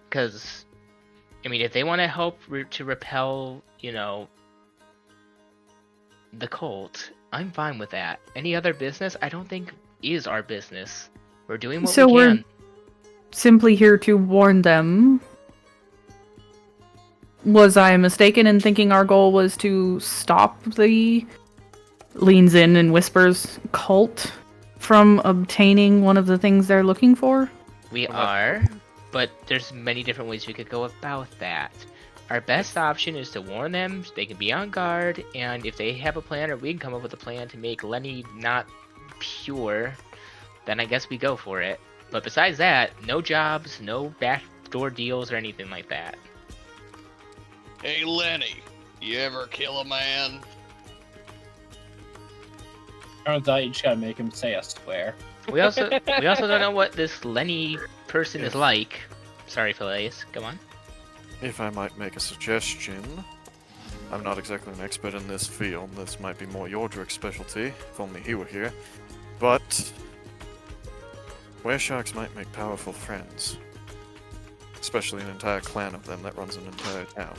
Because, if they want to help to repel, the cult, I'm fine with that. Any other business, I don't think is our business. We're doing what we can. We're simply here to warn them. Was I mistaken in thinking our goal was to stop the leans in and whispers cult from obtaining one of the things they're looking for? We are, but there's many different ways we could go about that. Our best option is to warn them, they can be on guard, and if they have a plan or we can come up with a plan to make Lenny not pure, then I guess we go for it. But besides that, no jobs, no backdoor deals or anything like that. Hey Lenny, you ever kill a man? Turns out you just gotta make him say a swear. We also don't know what this Lenny person is like. Sorry, Phileas, come on. If I might make a suggestion, I'm not exactly an expert in this field. This might be more Yordrick's specialty, if only he were here. But weresharks might make powerful friends. Especially an entire clan of them that runs an entire town.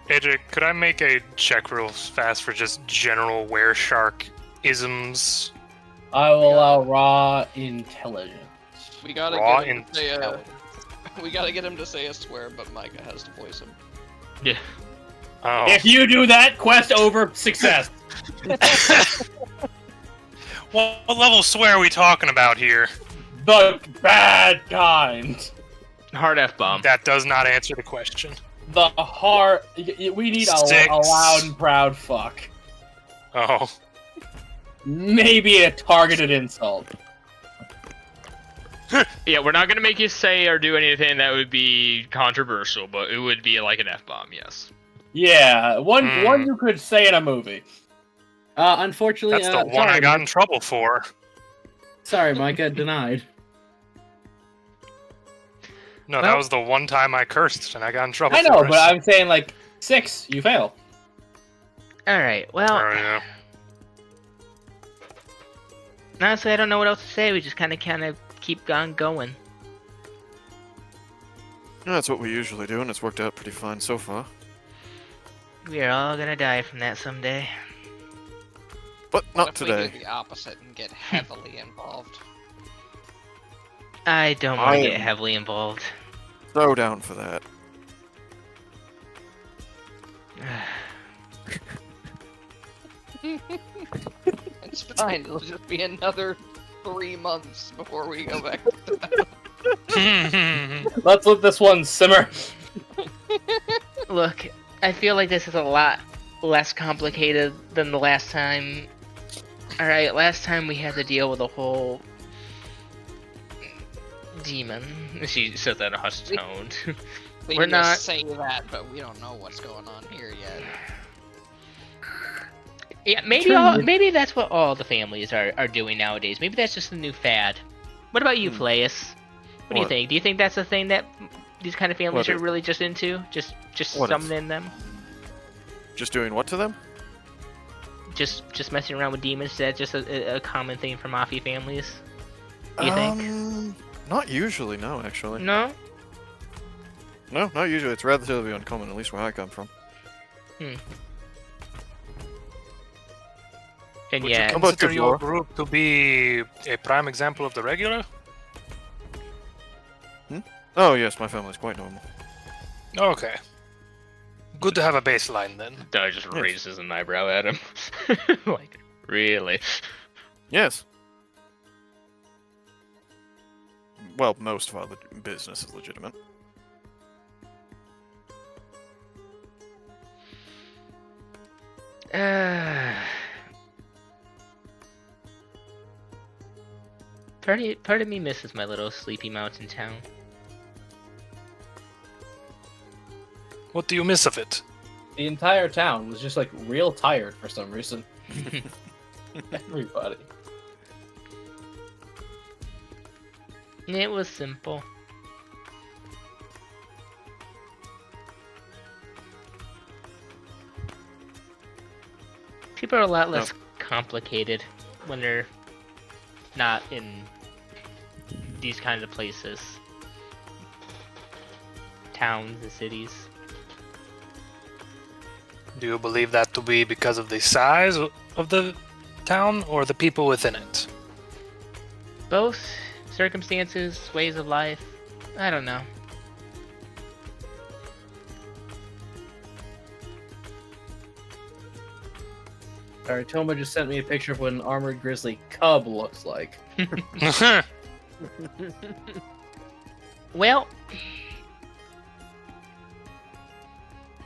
AJ, could I make a check real fast for just general wereshark isms? I will allow raw intelligence. We gotta get him to say a swear, but Micah has to voice him. Yeah. Oh. If you do that, quest over, success. What level swear are we talking about here? The bad kind. Hard F-bomb. That does not answer the question. The hard... We need a loud and proud fuck. Oh. Maybe a targeted insult. Yeah, we're not gonna make you say or do anything that would be controversial, but it would be like an F-bomb, yes. Yeah, one you could say in a movie. Unfortunately, that's the one I got in trouble for. Sorry, Micah, denied. No, that was the one time I cursed and I got in trouble. I know, for it. but I'm saying 6, you fail. Alright, well... Oh, yeah. Honestly, I don't know what else to say. We just kind of keep on going. That's what we usually do, and it's worked out pretty fine so far. We are all gonna die from that someday. But What not if today. we do the opposite and get heavily involved? I don't want I to get am- heavily involved. So down for that. It's fine. It'll just be another 3 months before we go back. Let's let this one simmer. Look, I feel like this is a lot less complicated than the last time. Alright, last time we had to deal with a whole demon. She says that in a hushed tone. We We're can not- just say that, but we don't know what's going on here yet. Yeah, maybe that's what all the families are doing nowadays. Maybe that's just a new fad. What about you, Flayus? What do you What? think? Do you think that's a thing that these kind of families What are is- really just into? Just What is? summoning them? Just doing what to them? Just messing around with demons? Is that just a common thing for mafia families? Do you think? Not usually, no, actually. No? No, not usually. It's relatively uncommon, at least where I come from. And Would yeah, you How about consider you, your Flora? group to be a prime example of the regular? Oh, yes, my family's quite normal. Okay. Good to have a baseline then. Doug just Yes. raises an eyebrow at him. Like, really? Yes. Well, most of our business is legitimate. Part of me misses my little sleepy mountain town. What do you miss of it? The entire town was just like real tired for some reason. Everybody. It was simple. People are a lot less complicated when they're not in these kinds of places. Towns and cities. Do you believe that to be because of the size of the town or the people within it? Both circumstances, ways of life. I don't know. Alright, Toma just sent me a picture of what an armored grizzly cub looks like. Well,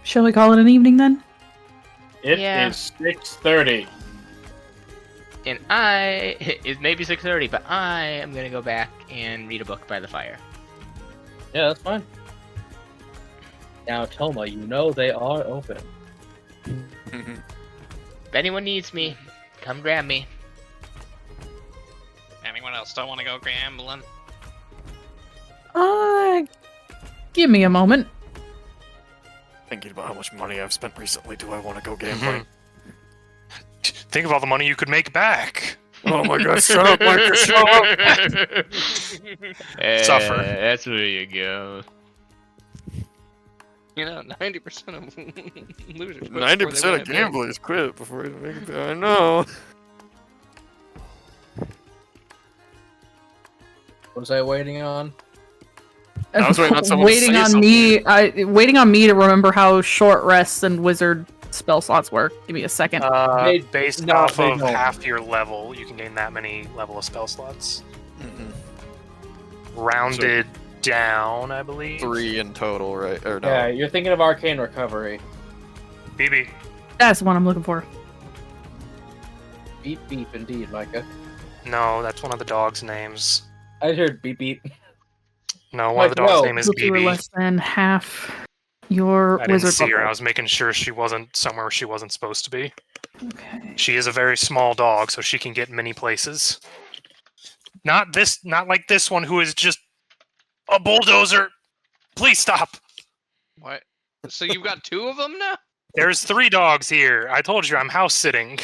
Shall we call it an evening then? It is Yeah. 6:30. and it's maybe 6:30, but I am gonna go back and read a book by the fire. Yeah, that's fine. Now, Toma, you know they are open. If anyone needs me, come grab me. Anyone else don't want to go gambling? Give me a moment. Thinking about how much money I've spent recently, do I want to go gambling? Think of all the money you could make back. Oh my god, shut up, Micah, shut up! Suffer. That's where you go. You know, 90% of losers. quit before 90% they win of a game. gamblers quit before they make it. I know. What was I waiting on? I was waiting on someone to waiting say on something. waiting on me to remember how short rests and wizard spell slots work. Give me a second. They- Based no, off they of don't. half your level, you can gain that many level of spell slots. Rounded down, I believe. 3 in total, right? Or no? Yeah, you're thinking of arcane recovery. BB. That's the one I'm looking for. Beep beep, indeed, Micah. No, that's one of the dog's names. I heard beep beep. No, one of the Like, dog's no. name is If you were BB. less than half your I didn't wizard see her. level. I was making sure she wasn't somewhere she wasn't supposed to be. Okay. She is a very small dog, so she can get many places. Not like this one who is just a bulldozer. Please stop. What? So you've got 2 of them now? There's 3 dogs here. I told you I'm house sitting.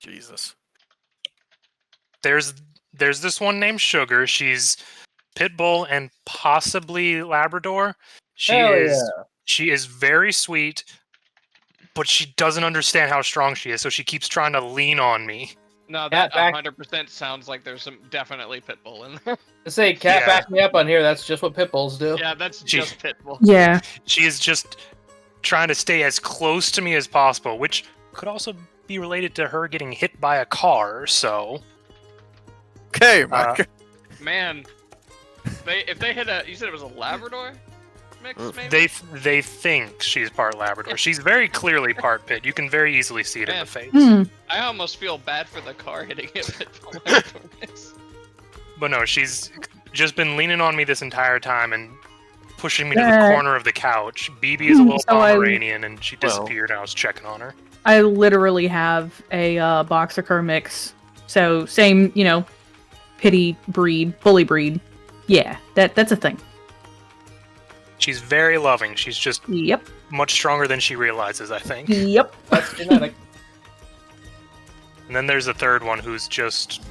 Jesus. There's this one named Sugar. She's pit bull and possibly Labrador. She Hell is very sweet, but she doesn't understand how strong she is, so she keeps trying to lean on me. No, Cat that back- 100% sounds like there's some definitely Pitbull in there. Say, Cat, Yeah. back me up on here. That's just what pit bulls do. Yeah, that's She- just Pitbull. Yeah. She is just trying to stay as close to me as possible, which could also be related to her getting hit by a car, so... Okay, Mike. Man, if they hit a, you said it was a Labrador mix, maybe? They think she's part Labrador. She's very clearly part pit. You can very easily see it in the face. Hmm. I almost feel bad for the car hitting it with the Labrador mix. But no, she's just been leaning on me this entire time and pushing me to Uh, the corner of the couch. BB is a little so Pomeranian, and she disappeared, and I was checking on her. I literally have a boxer cur mix. So same, pity breed, bully breed. Yeah, that's a thing. She's very loving. She's just Yep. much stronger than she realizes, I think. Yep. That's genetic. And then there's a third one who's just...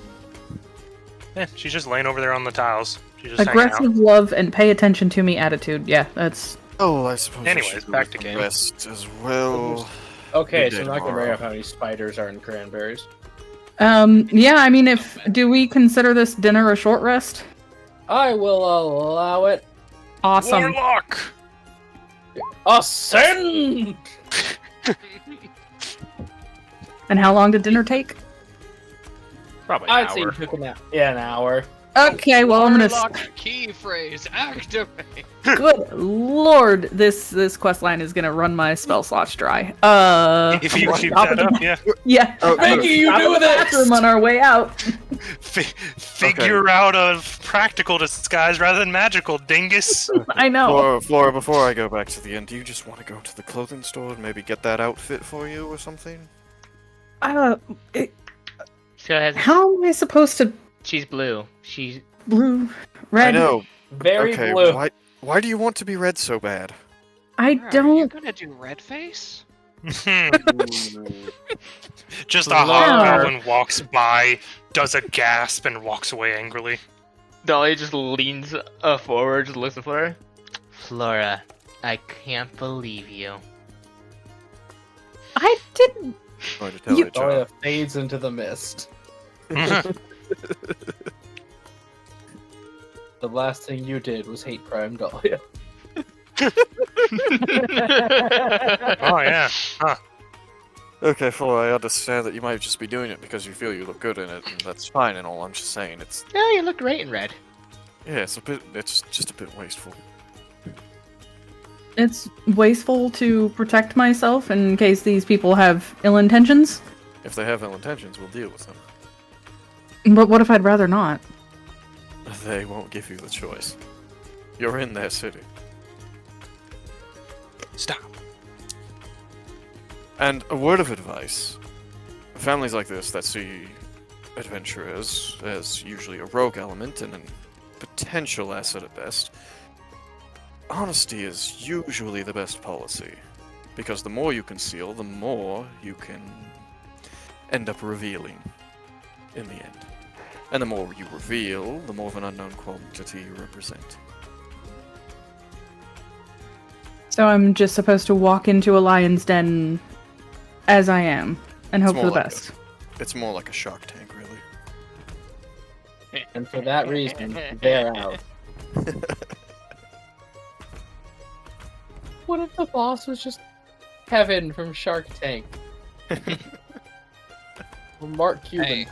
she's just laying over there on the tiles. She's just hanging out. Aggressive love and pay attention to me attitude. Yeah, that's... Oh, I suppose. Anyways, I should go back with to the game. rest as well. Okay, Good so day I'm not gonna tomorrow. bring up how many spiders are in cranberries. Yeah, I mean, do we consider this dinner a short rest? I will allow it. Awesome. Warlock! Ascend! And how long did dinner take? Probably an I'd say you hour. took an hour. Okay, well, I'm gonna... Warlock key phrase, activate! Good lord, this quest line is gonna run my spell slots dry. If you keep stop that it. up, yeah. Yeah. Making you Stop do at the this! bathroom on our way out. Figure out a practical disguise rather than magical, dingus. I know. Flora, before I go back to the end, do you just want to go to the clothing store and maybe get that outfit for you or something? So has How am I supposed to she's blue. She's blue, red? I know. Very Okay, blue. why do you want to be red so bad? I Are you don't. gonna do red face? Just a Wow. hobgoblin walks by, does a gasp, and walks away angrily. Dahlia just leans forward, just looks at Flora. Flora. I can't believe you. I didn't. Going to tell You- you, Dahlia fades into the mist. The last thing you did was hate crime, Dahlia. Oh, yeah. Okay, Flora, I understand that you might just be doing it because you feel you look good in it, and that's fine and all. I'm just saying it's Oh, you look great in red. it's just a bit wasteful. It's wasteful to protect myself in case these people have ill intentions. If they have ill intentions, we'll deal with them. But what if I'd rather not? They won't give you the choice. You're in their city. Stop. And a word of advice. Families like this that see adventurers as usually a rogue element and a potential asset at best, honesty is usually the best policy. Because the more you conceal, the more you can end up revealing in the end. And the more you reveal, the more of an unknown quantity you represent. So I'm just supposed to walk into a lion's den as I am and hope It's for the more like best. It's more like a Shark Tank, really. And for that reason, they're out. What if the boss was just Kevin from Shark Tank? Or Mark Cuban. Hey,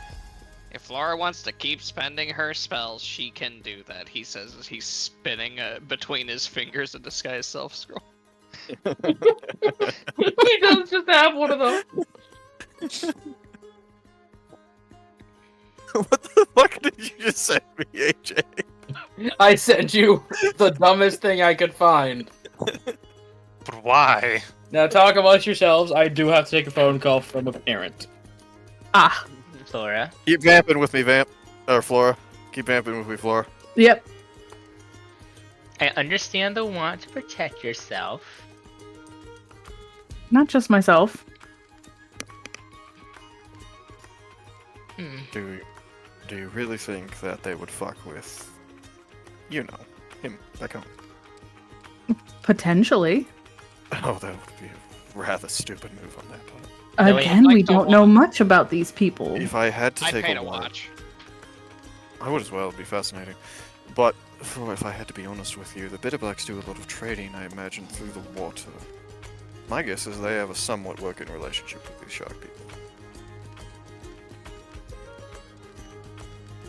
if Laura wants to keep spending her spells, she can do that. He says as he's spinning between his fingers a disguised self-scroll. He does just have one of those. What the fuck did you just say to me, AJ? I sent you the dumbest thing I could find. But why? Now talk amongst yourselves. I do have to take a phone call from a parent. Ah, Flora. Keep vamping with me, or Flora. Keep vamping with me, Flora. yep. I understand the want to protect yourself. Not just myself. Hmm. Do you really think that they would fuck with You know, him back home. Potentially. Oh, that would be a rather stupid move on their part. No, Again, like we the don't know much about these people. If I had to I'd take pay a to walk, watch. I would as well. It'd be fascinating. But if I had to be honest with you, the Bitterblacks do a lot of trading, I imagine, through the water. My guess is they have a somewhat working relationship with these shark people.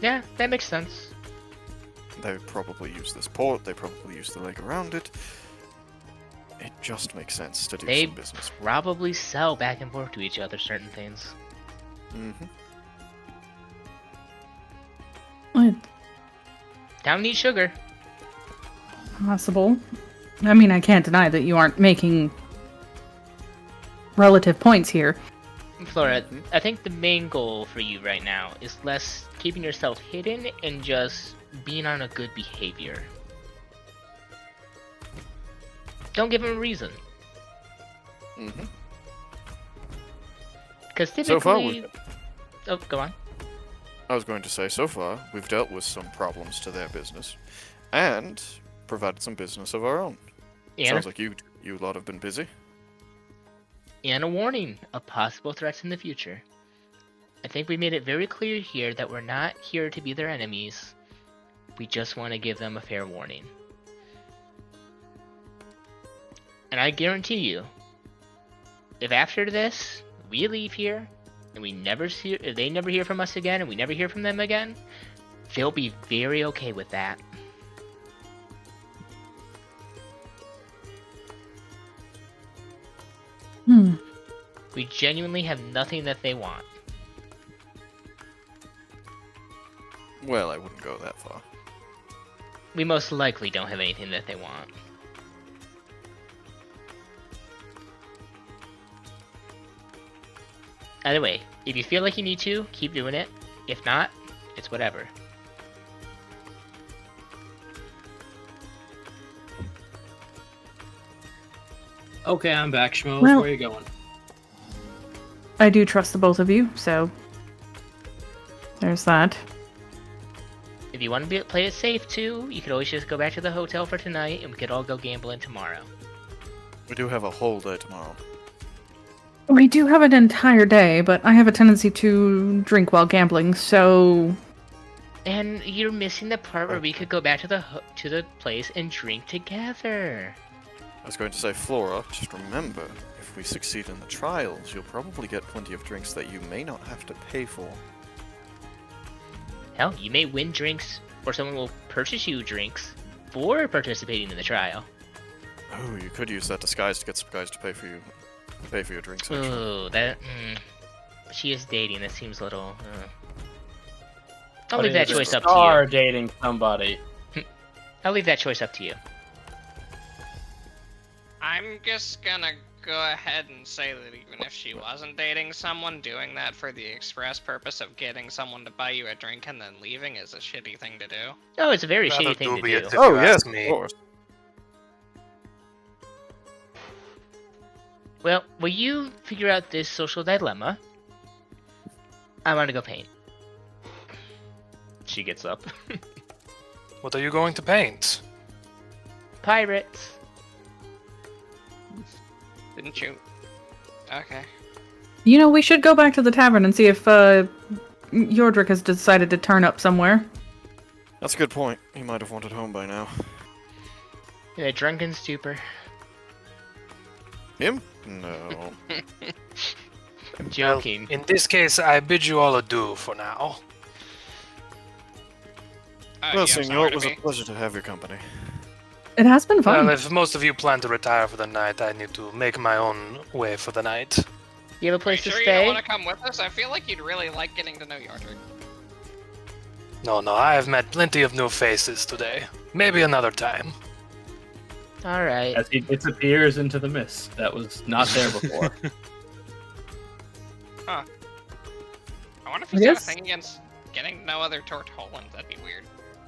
Yeah, that makes sense. They probably use this port, they probably use the lake around it. It just makes sense to do They some business. probably sell back and forth to each other certain things. Mm-hmm. What? Town needs sugar. Possible. I mean, I can't deny that you aren't making relative points here. Flora, I think the main goal for you right now is less keeping yourself hidden and just being on a good behavior. Don't give him a reason. Mm-hmm. Because typically... So far, Oh, go on. I was going to say, so far, we've dealt with some problems to their business, and provided some business of our own. And, Sounds like you lot have been busy. and a warning of possible threats in the future. I think we made it very clear here that we're not here to be their enemies. We just want to give them a fair warning. And I guarantee you, if after this, we leave here, and we never see, if they never hear from us again, and we never hear from them again, they'll be very okay with that. We genuinely have nothing that they want. Well, I wouldn't go that far. We most likely don't have anything that they want. Either way, if you feel like you need to, keep doing it. If not, it's whatever. Okay, I'm back, Schmoes. Well- Where are you going? I do trust the both of you, so there's that. If you want to play it safe too, you could always just go back to the hotel for tonight and we could all go gambling tomorrow. We do have a whole day tomorrow. We do have an entire day, but I have a tendency to drink while gambling, so And you're missing the part where we could go back to the place and drink together. I was going to say, Flora, just remember, if we succeed in the trials, you'll probably get plenty of drinks that you may not have to pay for. Hell, you may win drinks, or someone will purchase you drinks for participating in the trial. Oh, you could use that disguise to get some guys to pay for your drinks. Actually. Ooh, that. She is dating. That seems a little. I'll But leave that it is choice a up to star you. dating somebody. I'll leave that choice up to you. I'm just gonna go ahead and say that even if she wasn't dating someone, doing that for the express purpose of getting someone to buy you a drink and then leaving is a shitty thing to do. Oh, it's a very Rather shitty thing to dubious do. if Oh you yes, ask of me. course. Well, will you figure out this social dilemma? I want to go paint. She gets up. What are you going to paint? Pirates. Didn't you? Okay. you know, we should go back to the tavern and see if Yordrick has decided to turn up somewhere. That's a good point. He might have wanted home by now. In a drunken stupor. Him? No. I'm joking. In this case, I bid you all adieu for now. Well, yeah, senor, sorry it to was a be. pleasure to have your company. It has been fun. Well, if most of you plan to retire for the night, I need to make my own way for the night. You have a Are you place to sure you don't stay? want to come with us? I feel like you'd really like getting to know Yordrick. No, I have met plenty of new faces today. Maybe another time. Alright. As he disappears into the mist that was not there before. I wonder if I he's got a guess- thing against getting to know other Tortolans. That'd be weird.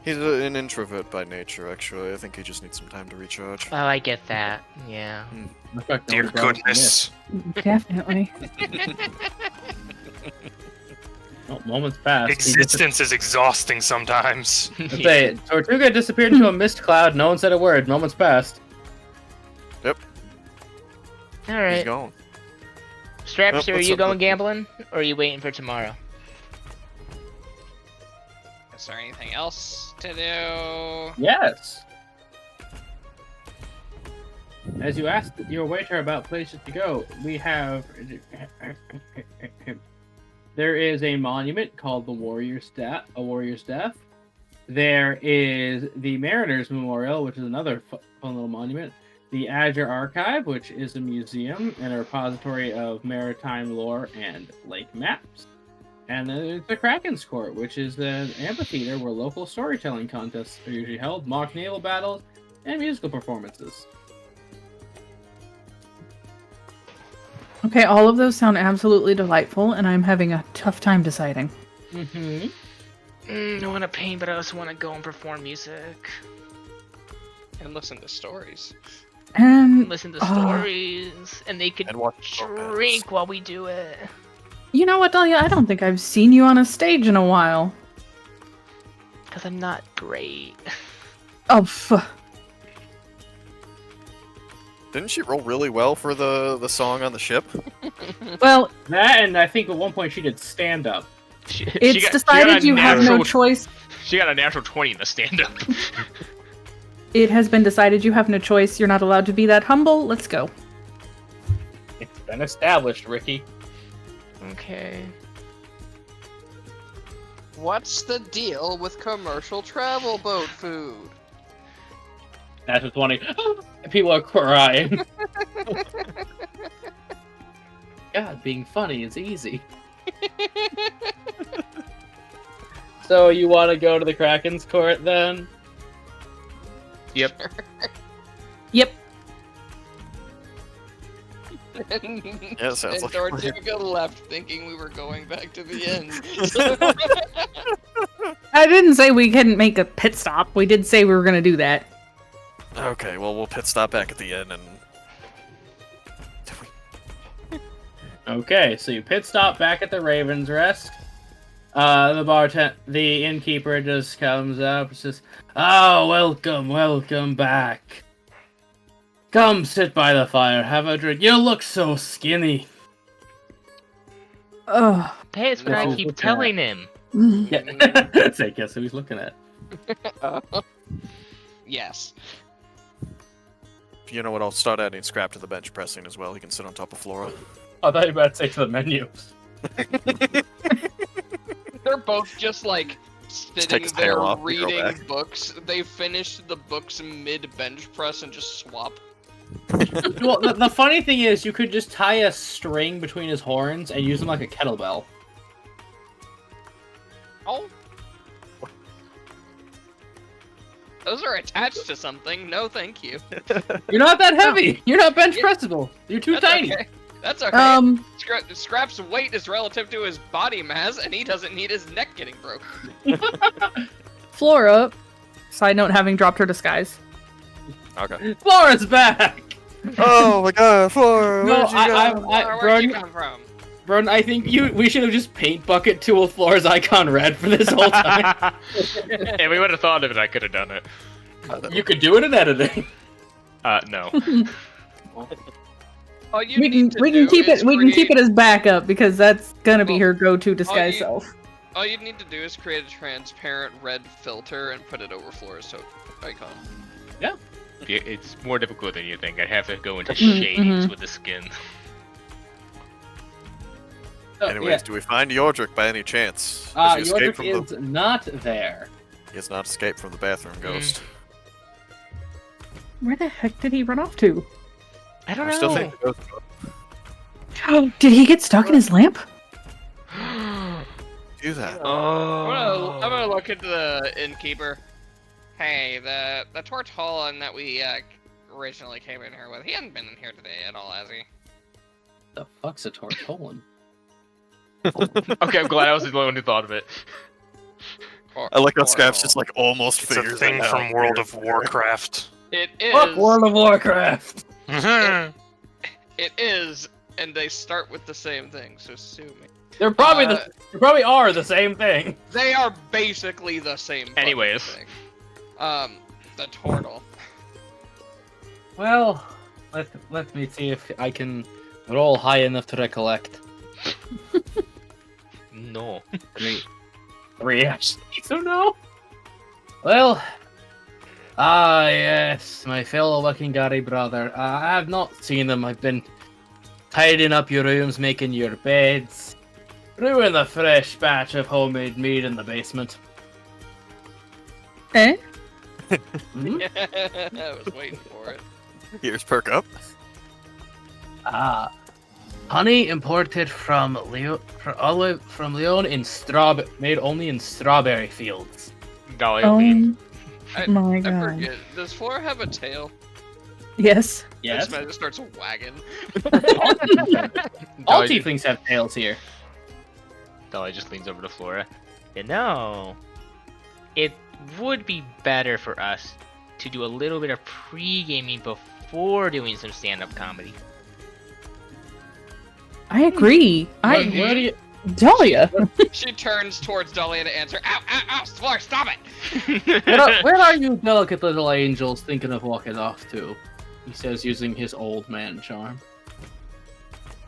He's an introvert by nature, actually. I think he just needs some time to recharge. Oh, I get that. Yeah. In fact, Dear nobody brought up the goodness. Definitely. mist. Oh, moments passed. Existence is exhausting sometimes. Let's say Tortuga disappeared into a mist cloud. No one said a word. Moments passed. Yep. All He's right. gone. Straps, Yep, are what's you up, going what- gambling, or are you waiting for tomorrow? Is there anything else to do? Yes. As you asked your waiter about places to go, we have. There is a monument called the Warrior's Death. There is the Mariners Memorial, which is another fun little monument. The Azure Archive, which is a museum and a repository of maritime lore and lake maps. And then there's the Kraken's Court, which is an amphitheater where local storytelling contests are usually held, mock naval battles, and musical performances. Okay, all of those sound absolutely delightful, and I'm having a tough time deciding. Mm-hmm. I want to paint, but I also want to go and perform music. And listen to stories. And Listen to stories, and they could And watch romance. drink while we do it. you know what, Dahlia? I don't think I've seen you on a stage in a while. Because I'm not great. Oh, Didn't she roll really well for the song on the ship? well, That, and I think at one point she did stand up. it's decided you have no choice. She got a natural 20 in the stand-up. It has been decided you have no choice. You're not allowed to be that humble. Let's go. It's been established, Ricky. Okay. What's the deal with commercial travel boat food? That's what's funny. People are crying. God, being funny is easy. So you want to go to the Kraken's Court then? Yep. Yep. Yeah, it sounds And like Tortuga left thinking we were going back to the inn. I didn't say we couldn't make a pit stop. We did say we were going to do that. Okay, well, we'll pit stop back at the inn and... Okay, so you pit stop back at the Raven's Rest. The innkeeper just comes up and says, "Oh, welcome back. Come sit by the fire, have a drink. You look so skinny." Ugh. That's what I Whoa. keep telling him. Yeah. Say, guess who he's looking at? Yes. You know what, I'll start adding scrap to the bench pressing as well. He can sit on top of Flora. I thought you were about to say to the menu. They're both just like take sitting his there tail off and go reading back. books. They finish the books mid-bench press and just swap. Well, the funny thing is, you could just tie a string between his horns and use them like a kettlebell. Oh. Those are attached to something. No, thank you. You're not that heavy. You're not bench pressable. You're too That's tiny. okay. That's okay. Um, Scrap's weight is relative to his body mass, and he doesn't need his neck getting broke. Flora, side note, having dropped her disguise. Okay. Flora's back. Oh my god, Flora! No, Where'd you come from? Bron, I think we should have just paint bucket tool Flora's icon red for this whole time. If we would have thought of it, I could have done it. You could do it in editing. No. All you We need can to we can do keep is it we can keep create- it as backup because that's gonna be her go-to disguise you- self. All you need to do is create a transparent red filter and put it over Flora's icon. It's more difficult than you think. I'd have to go into Mhm, shadings mhm. with the skin. So, Anyways, do we find Yordrick by any chance? yeah. Has he escaped Yordrick from is not there. He has not escaped from the bathroom ghost. Where the heck did he run off to? I don't I know. still think the ghost... Oh, did he get stuck in his lamp? Do that. Oh. I'm gonna look into the innkeeper. Hey, the Tortolan that we originally came in here with, he hasn't been in here today at all, has he? The fuck's a Tortolan? Okay, I'm glad I was the only one who thought of it. I like how Or- Scraps just like almost It's a figures thing it out. from World of Warcraft. It is. Fuck World of Warcraft. It is, and they start with the same thing. So sue me. They're probably they probably are the same thing. They are basically the same. fucking Anyways. thing. The turtle. Well, let me see if I can roll high enough to recollect. No. Three actually. So no. Well, yes, my fellow Wakingari brother. I have not seen them. I've been tidying up your rooms, making your beds, brewing a fresh batch of homemade mead in the basement. Eh? Hmm? I was waiting for it. Here's perk up. Honey imported from Leon in made only in strawberry fields. Dahlia lean. My I god. forget. Does Flora have a tail? Yes. Yes. This man just starts wagging. All Dahlia, tieflings have tails here. Dahlia just leans over to Flora. You know, it would be better for us to do a little bit of pre-gaming before doing some stand-up comedy. I agree. Where do you? Dahlia. She turns towards Dahlia to answer. Ow, ow, ow, Flora, stop it! Where are you delicate little angels thinking of walking off to? He says, using his old man charm.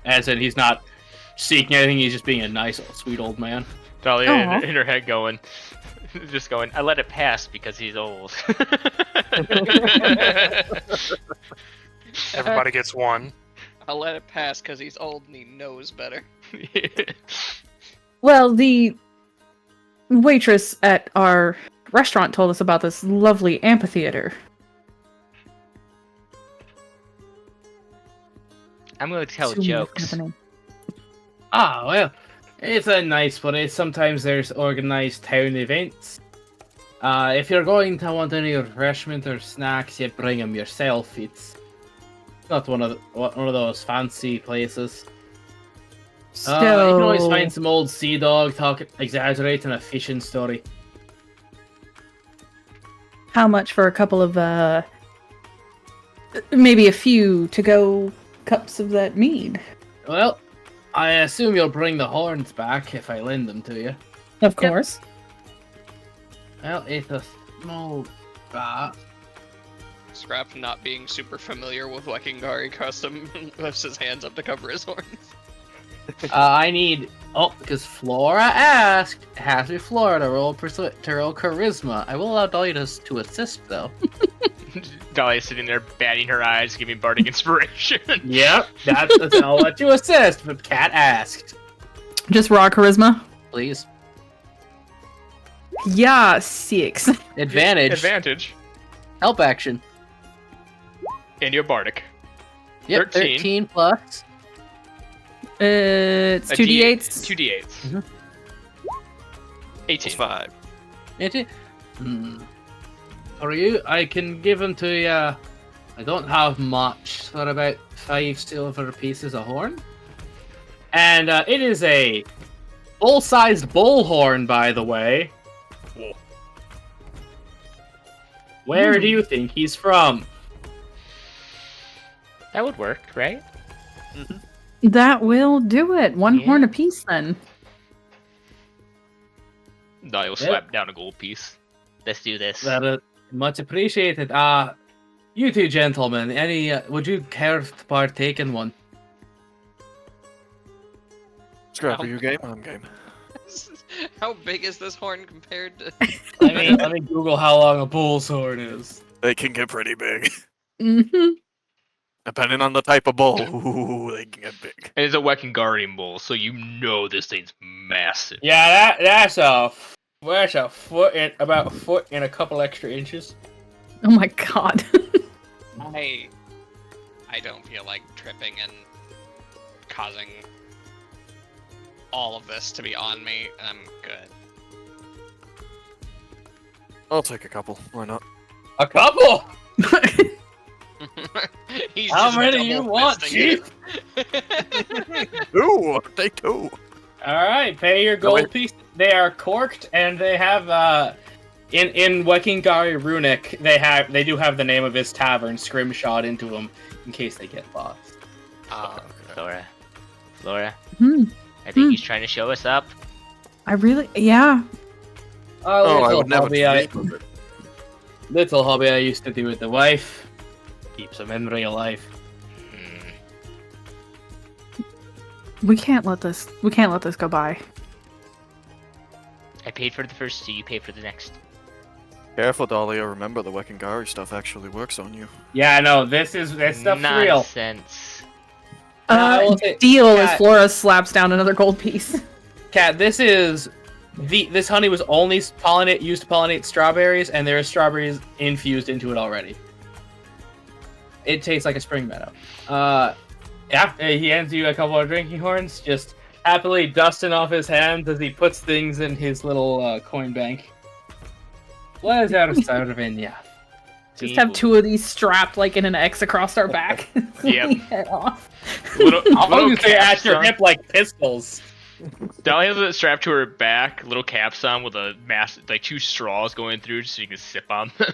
As in, he's not seeking anything, he's just being a nice, sweet old man. Dahlia Aw. in her head going, just going, I let it pass because he's old. Everybody gets one. I'll let it pass because he's old and he knows better. Well, the waitress at our restaurant told us about this lovely amphitheater. I'm going to tell Assuming that's jokes. the name. Well, it's a nice place. Sometimes there's organized town events. If you're going to want any refreshment or snacks, you bring them yourself. It's not one of those fancy places. So, You can always find some old sea dog exaggerating a fishing story. how much for a couple of, maybe a few to-go cups of that mead? Well, I assume you'll bring the horns back if I lend them to you. Of course. Well, it's a small vat. Scrap, not being super familiar with Wakingari custom, lifts his hands up to cover his horns. I need... Oh, because Flora asked. It has to be Flora to roll charisma. I will allow Dahlia to assist, though. Dahlia's sitting there batting her eyes, giving bardic inspiration. Yep, that's I'll let you assist, but Cat asked. Just raw charisma? Please. Yeah, 6. Advantage. Help action. And your bardic. Yep, 13 plus. It's A 2d8s. 2d8s. Mhm. 18. Plus 5. For you, I can give them to you. I don't have much, for about 5 silver pieces of horn. And it is a full-sized bullhorn, by the way. Whoa. Where do you think he's from? That would work, right? That will do it. One Yeah. horn apiece, then. Dahlia will slap down a gold piece. Let's do this. That much appreciated. You two gentlemen, would you care to partake in one? Scrap, are you game? I'm game. How big is this horn compared to... Let me Google how long a bull's horn is. They can get pretty big. Mm-hmm. Depending on the type of bull. Ooh, they can get big. And it's a Wakingarian bull, so you know this thing's massive. Yeah, that's a foot and about a foot and a couple extra inches. Oh my god. I don't feel like tripping and causing all of this to be on me. I'm good. I'll take a couple. Why not? A couple? He's How just many you want, double-fisting Chief? Ooh, take 2. Alright, pay your gold piece. They are corked and they have in Wakingari Runic they do have the name of his tavern scrimshot into them in case they get lost. Flora. Hmm. I think he's trying to show us up. Yeah. Oh, I would never hobby dream of it. little hobby I used to do with the wife. Keeps a memory alive. We can't let this go by. I paid for the first two, you pay for the next. Careful, Dahlia. Remember, the Wekingari stuff actually works on you. Yeah, no, this stuff's real. Nonsense. I will say- Deal as Cat- Flora slaps down another gold piece. Cat, this honey was only used to pollinate strawberries, and there are strawberries infused into it already. It tastes like a spring meadow. Yeah, he hands you a couple of drinking horns, just happily dusting off his hands as he puts things in his little coin bank. What is out of Sardinia? Just have two of these strapped like in an X across our back. Yep. Head off. I'm going to say caps at your on. hip like pistols. Dolly has it strapped to her back, little caps on with a like 2 straws going through so you can sip on them.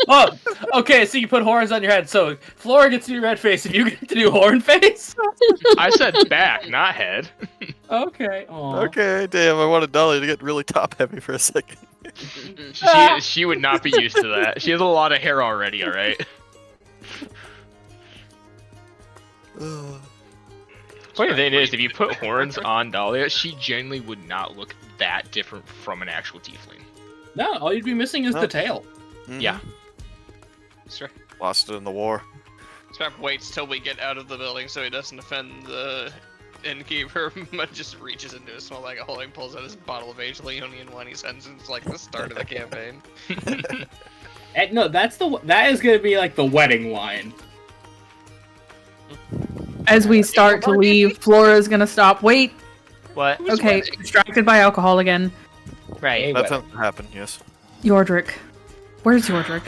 Oh, okay, so you put horns on your head. So Flora gets to do red face, if you get to do horn face. I said back, not head. Okay. Aw. Okay, damn, I wanted Dahlia to get really top heavy for a second. She would not be used to that. She has a lot of hair already, alright? Funny thing is, if you put horns on Dahlia, she genuinely would not look that different from an actual tiefling. No, all you'd be missing is No. the tail. Yeah. Lost it in the war. Scrap waits till we get out of the building so he doesn't offend the innkeeper, but just reaches into his small bag of holding, pulls out his bottle of aged Leonian wine he sends, and it's like the start of the campaign. And no, that is gonna be like the wedding wine. As we start to leave, Flora's gonna stop. Wait. What? Okay, distracted by alcohol again. Right. That's what happened, yes. Yordrick. Where's Yordrick?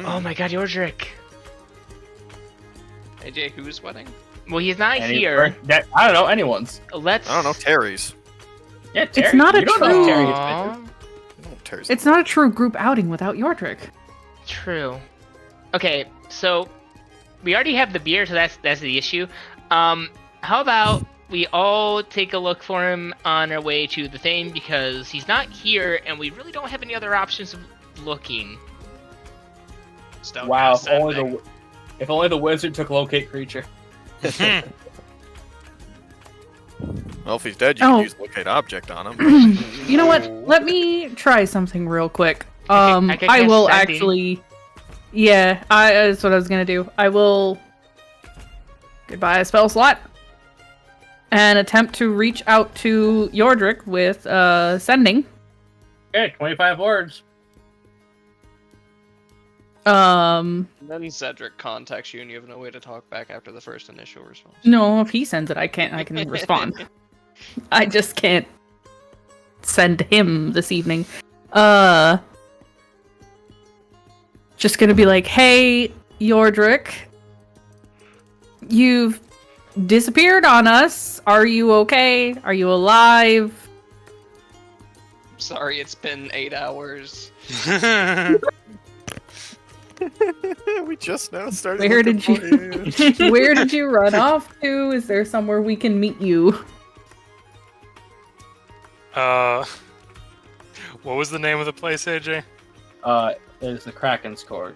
Oh my god, Yordrick. AJ, whose wedding? Well, he's not And here. I don't know, anyone's. Let's. I don't know, Terry's. Yeah, Terry. It's not a you don't know true- Terry's Aw, I don't know Terry's. It's not a true group outing without Yordrick. True. Okay, so we already have the beer, so that's the issue. How about we all take a look for him on our way to the thing, because he's not here, and we really don't have any other options of looking. Stone Wow, House Sending. if only the wizard took locate creature. Well, if he's dead, you Oh. can use locate object on him. You know what? Let me try something real quick. I could I cast will Sending. actually. Yeah, that's what I was gonna do. I will. Goodbye, spell slot. And attempt to reach out to Yordrick with sending. Okay, 25 words. And then Cedric contacts you and you have no way to talk back after the first initial response. No, if he sends it, I can respond. I just can't send him this evening. Just gonna be like, hey, Yordrick, you've disappeared on us. Are you okay? Are you alive? Sorry, it's been 8 hours. We just now started. Where looking did for you where did you run off to? Is there somewhere we can meet you? What was the name of the place, AJ? Is the Kraken's Court.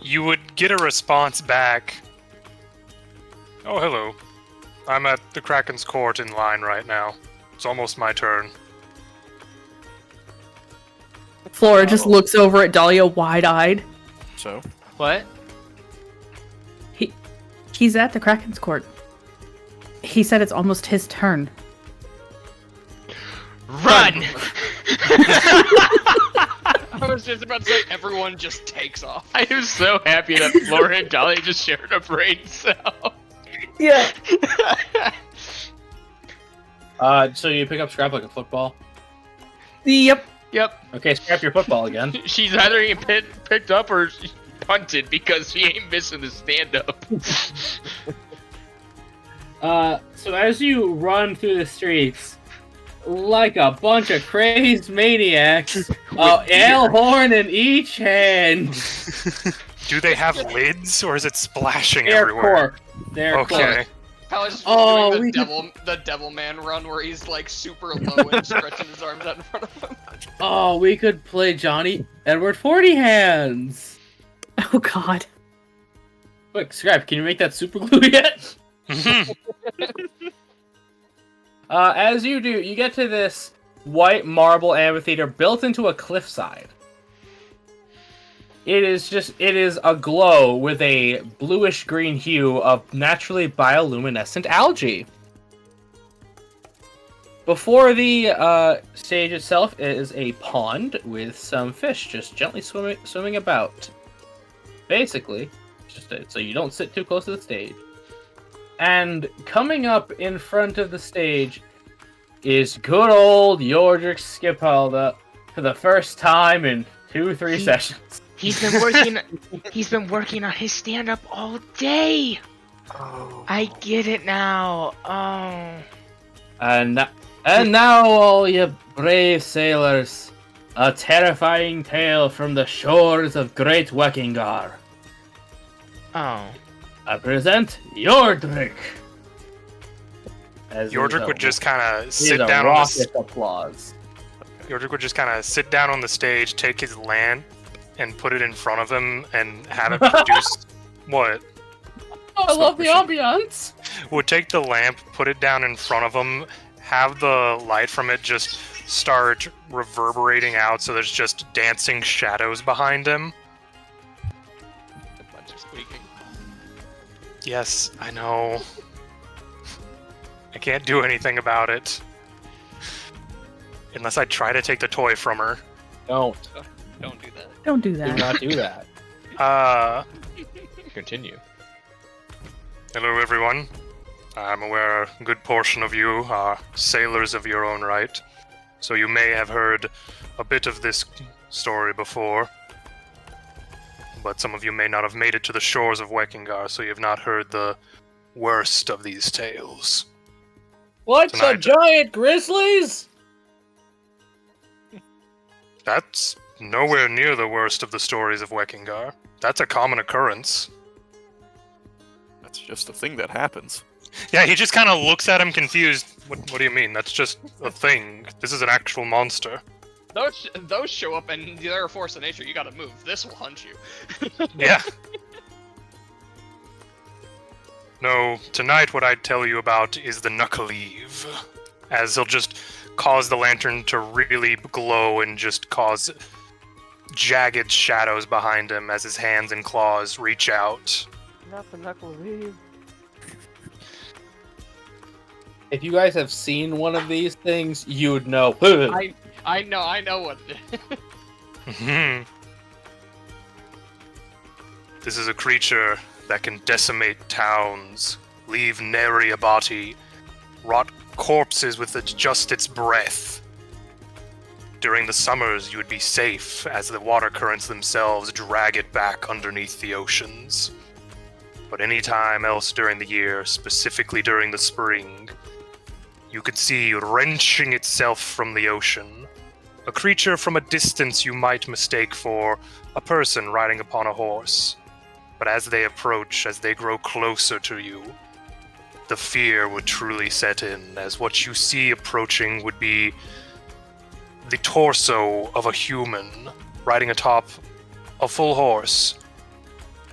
You would get a response back. Oh, hello. I'm at the Kraken's Court in line right now. It's almost my turn. Flora just looks over at Dahlia wide-eyed. So, What? He's at the Kraken's Court. He said it's almost his turn. Run! I was just about to say, everyone just takes off. I am so happy that Flora and Dolly just shared a brain cell. Yeah. So you pick up Scrap like a football. Yep. Yep. Okay, Scrap your football again. She's either getting picked up or punted because she ain't missing the stand-up. So as you run through the streets, like a bunch of crazed maniacs, ale horn in each hand. Do they have lids, or is it splashing They're everywhere? corked. They're Okay. corked. Pally's just Oh, doing we the devil man run where he's like super low and stretching his arms out in front of him. Oh, we could play Johnny Edward 40 Hands. Oh God. Quick, Scrap, can you make that super glue yet? As you do, you get to this white marble amphitheater built into a cliffside. It is aglow with a bluish-green hue of naturally bioluminescent algae. Before the stage itself is a pond with some fish just gently swimming about. Basically, so you don't sit too close to the stage. And coming up in front of the stage is good old Yordrick Skiphalda for the first time in 2-3 sessions. He's been working on his stand-up all day. Oh. I get it now. Oh. And now, all you brave sailors, a terrifying tale from the shores of Great Weckingar. Oh. I present Yordrick. Yordrick would just kind of sit These are down on raucous applause. Yordrick would just kind of sit down on the stage, take his lamp, and put it in front of him, and have it produce what? Oh, I love the ambiance. Would take the lamp, put it down in front of him, have the light from it just start reverberating out, so there's just dancing shadows behind him. A bunch of squeaking. Yes, I know. I can't do anything about it. Unless I try to take the toy from her. Don't. Don't do that. Don't do Do that. not do that. Continue. Hello everyone. I'm aware a good portion of you are sailors of your own right, so you may have heard a bit of this story before. But some of you may not have made it to the shores of Weckingar, so you have not heard the worst of these tales. What's Tonight- a giant grizzlies? That's nowhere near the worst of the stories of Weckingar. That's a common occurrence. That's just a thing that happens. Yeah, he just kind of looks at him confused. What do you mean? That's just a thing. This is an actual monster. Those show up and they're a force of nature. You gotta move. This will hunt you. Yeah. No, tonight what I'd tell you about is the Knuckleave. As he'll just cause the lantern to really glow and just cause jagged shadows behind him as his hands and claws reach out. Not the Knuckleave. If you guys have seen one of these things, you would know. I know what. Mhm. This is a creature that can decimate towns, leave nary a body, rot corpses with just its breath. During the summers, you would be safe as the water currents themselves drag it back underneath the oceans. But any time else during the year, specifically during the spring, you could see wrenching itself from the ocean. A creature from a distance you might mistake for a person riding upon a horse. But as they approach, as they grow closer to you, the fear would truly set in, as what you see approaching would be the torso of a human riding atop a full horse,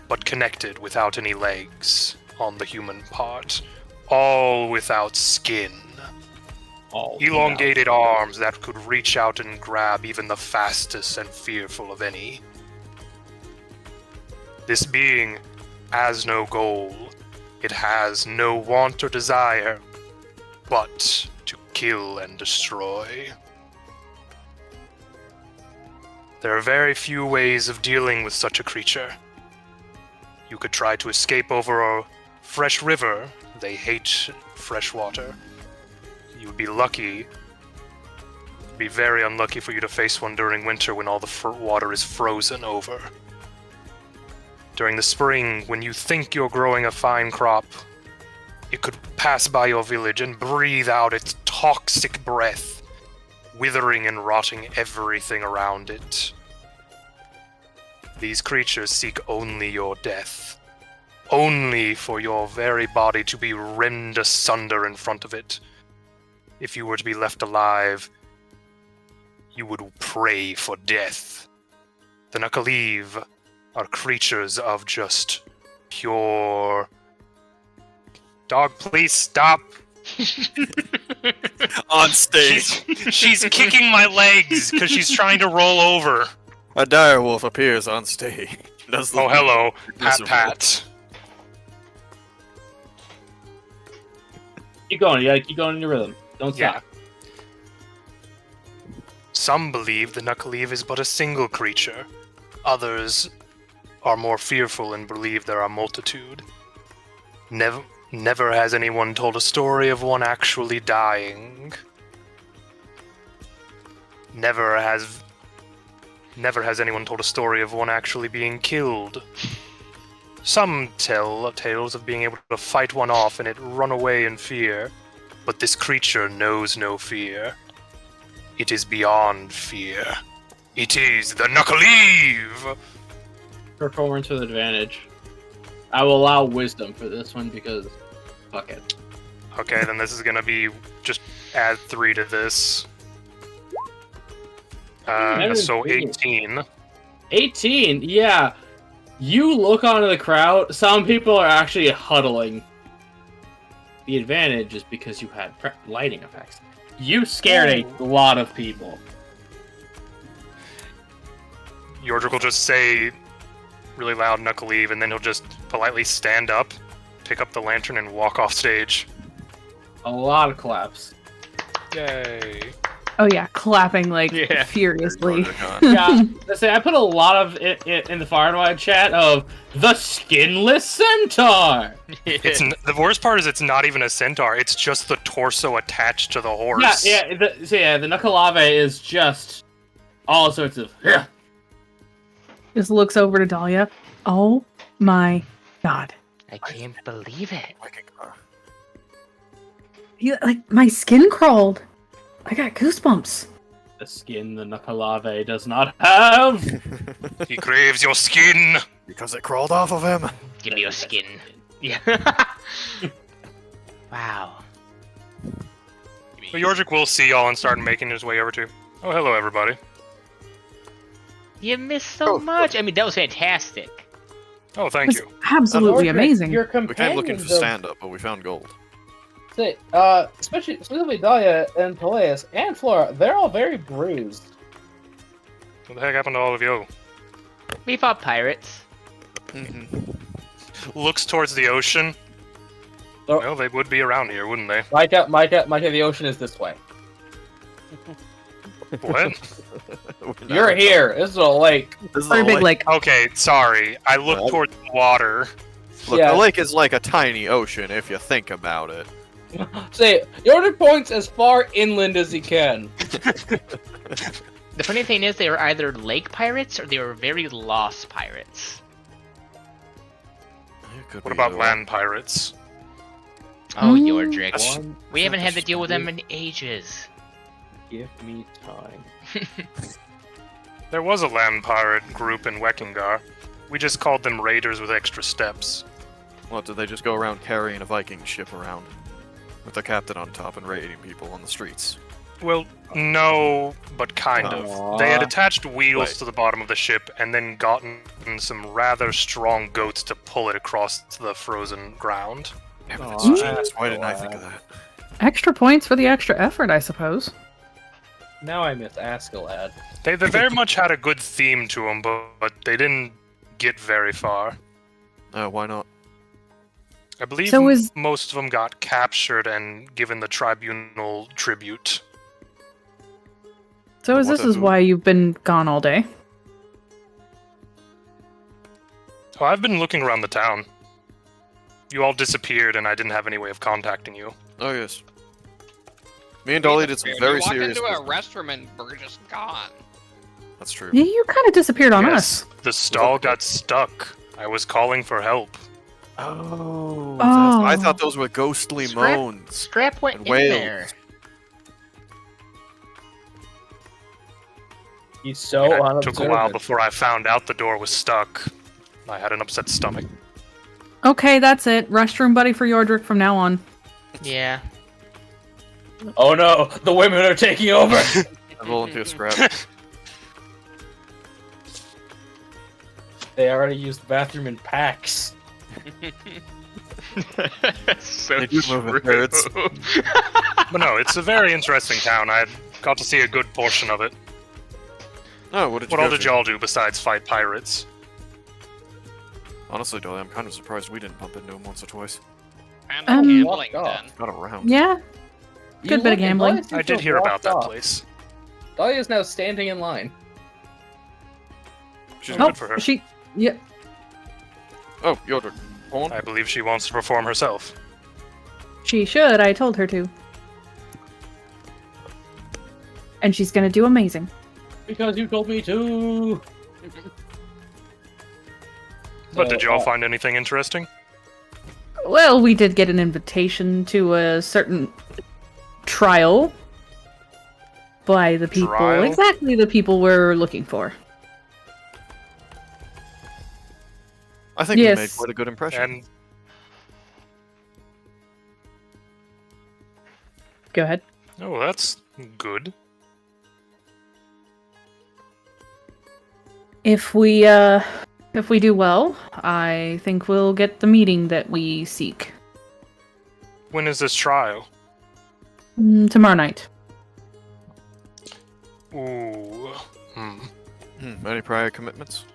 but connected without any legs on the human part, all without skin. Elongated arms that could reach out and grab even the fastest and fearful of any. This being has no goal. It has no want or desire, but to kill and destroy. There are very few ways of dealing with such a creature. You could try to escape over a fresh river. They hate fresh water. You would be lucky. It'd be very unlucky for you to face one during winter when all the water is frozen over. During the spring, when you think you're growing a fine crop, it could pass by your village and breathe out its toxic breath, withering and rotting everything around it. These creatures seek only your death. only for your very body to be rend asunder in front of it. If you were to be left alive, you would pray for death. The Nukkaleev are creatures of just pure... Dog, please stop! On stage. She's kicking my legs because she's trying to roll over. A direwolf appears on stage. Oh, hello. Pat pat. Keep going. You gotta keep going in your rhythm. Don't stop. Some believe the Nukkaleev is but a single creature. Others are more fearful and believe there are multitude. Never has anyone told a story of one actually dying. Never has anyone told a story of one actually being killed. Some tell tales of being able to fight one off and it run away in fear, but this creature knows no fear. It is beyond fear. It is the Nukkaleev! Performance with advantage. I will allow wisdom for this one because fuck it. Okay, then this is gonna be just add 3 to this. So 18. 18, yeah. You look onto the crowd. Some people are actually huddling. The advantage is because you had lighting effects. You scared a lot of people. Yordrick will just say really loud Nukkaleev, and then he'll just politely stand up, pick up the lantern, and walk off stage. A lot of claps. Yay. Oh yeah, clapping like furiously. Yeah, I put a lot of it in the Far Wide chat of the skinless centaur. The worst part is it's not even a centaur; it's just the torso attached to the horse. The Nukkaleev is just all sorts of. Yeah. Just looks over to Dahlia. Oh my god! I can't believe it. Like my skin crawled. I got goosebumps. The skin the Nukkaleev does not have. He craves your skin because it crawled off of him. Give me your skin. Yeah. Wow. So Yordrick will see y'all and start making his way over to. Oh, hello, everybody. You missed so much. I mean, that was fantastic. Oh, thank you. Absolutely amazing. Your We came companions looking for stand-up, but we found gold. Specifically Dahlia and Peleus and Flora, they're all very bruised. What the heck happened to all of you? We fought pirates. Looks towards the ocean. Oh. Well, they would be around here, wouldn't they? Micah, the ocean is this way. What? You're here. This is a lake. Very big lake. Okay, sorry. I look towards water. Look, the lake is like a tiny ocean if you think about it. Say, Yordrick points as far inland as he can. The funny thing is, they were either lake pirates or they were very lost pirates. What about land pirates? Oh, Yordrick. We haven't had to deal with them in ages. Give me time. There was a land pirate group in Weckingar. We just called them raiders with extra steps. What, did they just go around carrying a Viking ship around? With the captain on top and raiding people on the streets? Well, no, but kind of. They had attached wheels to the bottom of the ship and then gotten some rather strong goats to pull it across the frozen ground. Why didn't I think of that? Extra points for the extra effort, I suppose. Now I miss Askeladd. They very much had a good theme to them, but they didn't get very far. Why not? I believe most of them got captured and given the tribunal tribute. So this is why you've been gone all day? Oh, I've been looking around the town. You all disappeared and I didn't have any way of contacting you. Oh, yes. Me and Dolly did some very serious... We walked into a restroom and we're just gone. That's true. Yeah, you kind of disappeared on us. The stall got stuck. I was calling for help. Oh. I thought those were ghostly moans. Scrap went in wails. there. He's so It took a while before I found out the door was stuck. I had an upset stomach. Okay, that's it. Restroom buddy for Yordrick from now on. Yeah. Oh no, the women are taking over. I roll into a scrap. They already used the bathroom in packs. So They do move in true. thirds. But no, it's a very interesting town. I got to see a good portion of it. Oh, what did What you all go did to? y'all do besides fight pirates? Honestly, Dolly, I'm kind of surprised we didn't bump into him once or twice. And Um, a gambling walked off. den. Not around. Yeah, Good bit of gambling. I did hear about that place. Dahlia is now standing in line. She's Oh, good for her. she. Yeah. Oh, Yodrik. Hold on. I believe she wants to perform herself. She should. I told her to. And she's gonna do amazing. Because you told me to. But did y'all find anything interesting? Well, we did get an invitation to a certain trial by the people. Trial? Exactly the people we're looking for. I think Yes. we made quite a good impression. And Go ahead. oh, that's good. If we do well, I think we'll get the meeting that we seek. When is this trial? Tomorrow night. Ooh. Any prior commitments?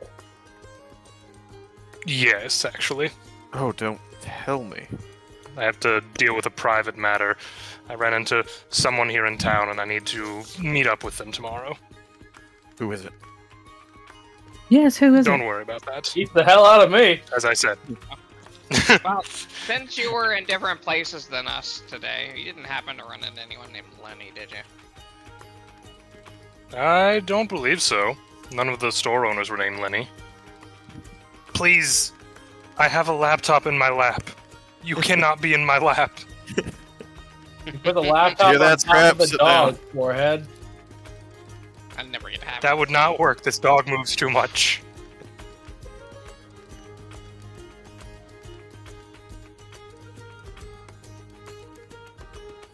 Yes, actually. Oh, don't tell me. I have to deal with a private matter. I ran into someone here in town and I need to meet up with them tomorrow. Who is it? Yes, who is Don't it? worry about that. Keep the hell out of me. As I said. Well, since you were in different places than us today, you didn't happen to run into anyone named Lenny, did you? I don't believe so. None of the store owners were named Lenny. Please, I have a laptop in my lap. You cannot be in my lap. You put the laptop Hear that, on top of the Scrap? Sit down. dog's forehead. I'd never get happen. That would not work. This dog moves too much.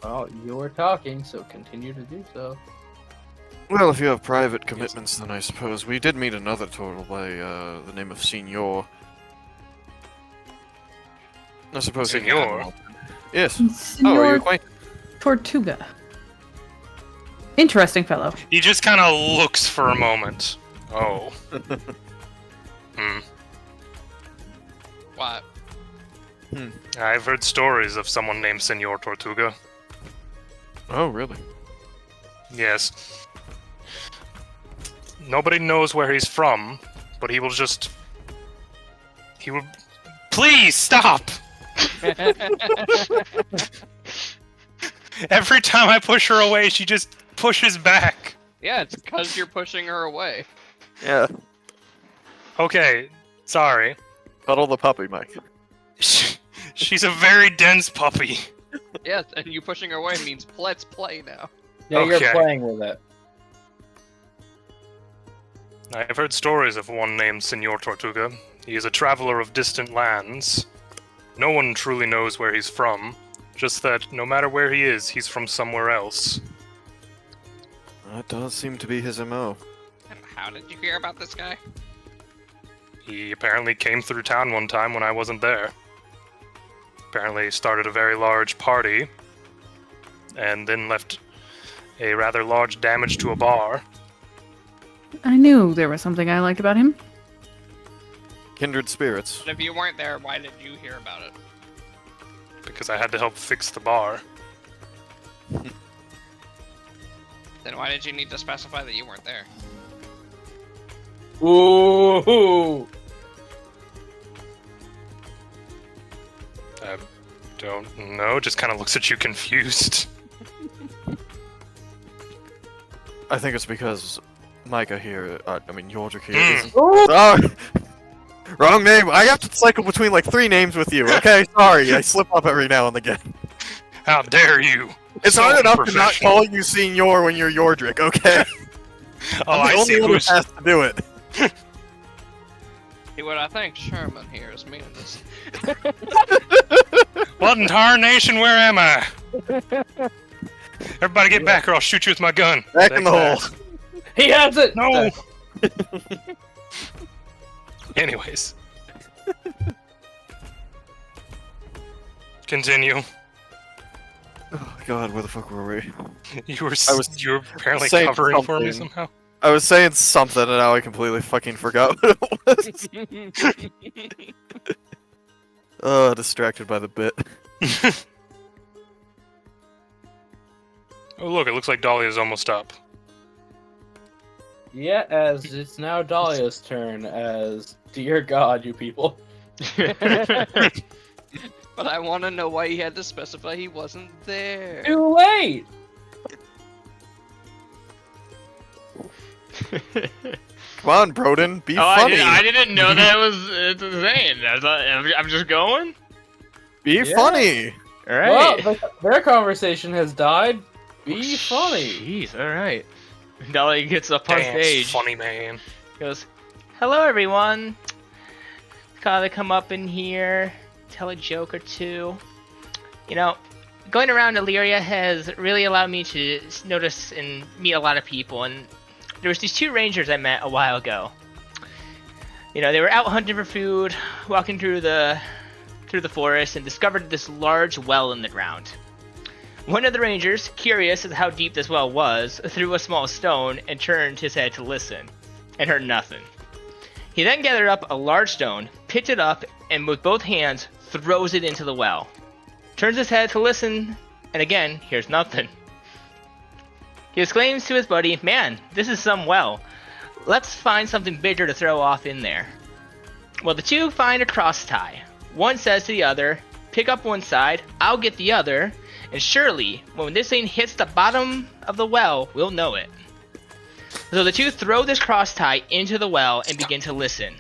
Well, you were talking, so continue to do so. Well, if you have private commitments, then I suppose we did meet another turtle by the name of Senor. I suppose he Senor? Yes. Oh, are you Senor acquainted? Tortuga. Interesting fellow. He just kind of looks for a moment. Oh. What? I've heard stories of someone named Senor Tortuga. Oh, really? Yes. Nobody knows where he's from, but he will just... He will... Please, stop! Every time I push her away, she just pushes back. Yeah, it's because you're pushing her away. Yeah. Okay, sorry. Cuddle the puppy, Mike. She's a very dense puppy. Yes, and you pushing her away means let's play now. Yeah, Okay. you're playing with it. I've heard stories of one named Senor Tortuga. He is a traveler of distant lands. No one truly knows where he's from, just that no matter where he is, he's from somewhere else. That does seem to be his MO. And how did you hear about this guy? He apparently came through town one time when I wasn't there. Apparently started a very large party, and then left a rather large damage to a bar. I knew there was something I liked about him. Kindred spirits. But if you weren't there, why did you hear about it? Because I had to help fix the bar. Then why did you need to specify that you weren't there? Ooh. I don't know, just kind of looks at you confused. I think it's because Micah here, Yordrik here Mm. is... Oh! Wrong name! I have to cycle between like 3 names with you, okay? Sorry, I slip up every now and again. How dare you! It's So hard enough to not unprofessional. call you Senor when you're Yordrik, okay? Oh, I'm the I see only one who's... who has to do it. See what I think Sherman here is meaning this. What in tarnation? Where am I? Everybody get back or I'll shoot you with my gun. Back in the hole. He has it! No! Anyways. Continue. Oh god, where the fuck were we? You were apparently saying covering for me something. somehow. I was saying something and now I completely fucking forgot what it was. Oh, distracted by the bit. Oh look, it looks like Dahlia's almost up. Yeah, as it's now Dahlia's turn as, dear God, you people. But I want to know why he had to specify he wasn't there. Too late! Come on, Broden, be Oh, funny. I didn't know that was insane. I thought I'm just going. Be Yeah. funny. All right. Well, their conversation has died. Be funny. Jeez. All right. Dolly gets up on Dance, stage. funny man. Goes, hello everyone. Gotta come up in here, tell a joke or two. You know, going around Illyria has really allowed me to notice and meet a lot of people, and there was these two rangers I met a while ago. You know, they were out hunting for food, walking through the forest, and discovered this large well in the ground. One of the rangers, curious as how deep this well was, threw a small stone and turned his head to listen, and heard nothing. He then gathered up a large stone, picked it up, and with both hands throws it into the well. Turns his head to listen, and again hears nothing. He exclaims to his buddy, "Man, this is some well. Let's find something bigger to throw off in there." Well, the two find a cross tie. One says to the other, "Pick up one side, I'll get the other, and surely, when this thing hits the bottom of the well, we'll know it." So the two throw this cross tie into the well and begin to listen.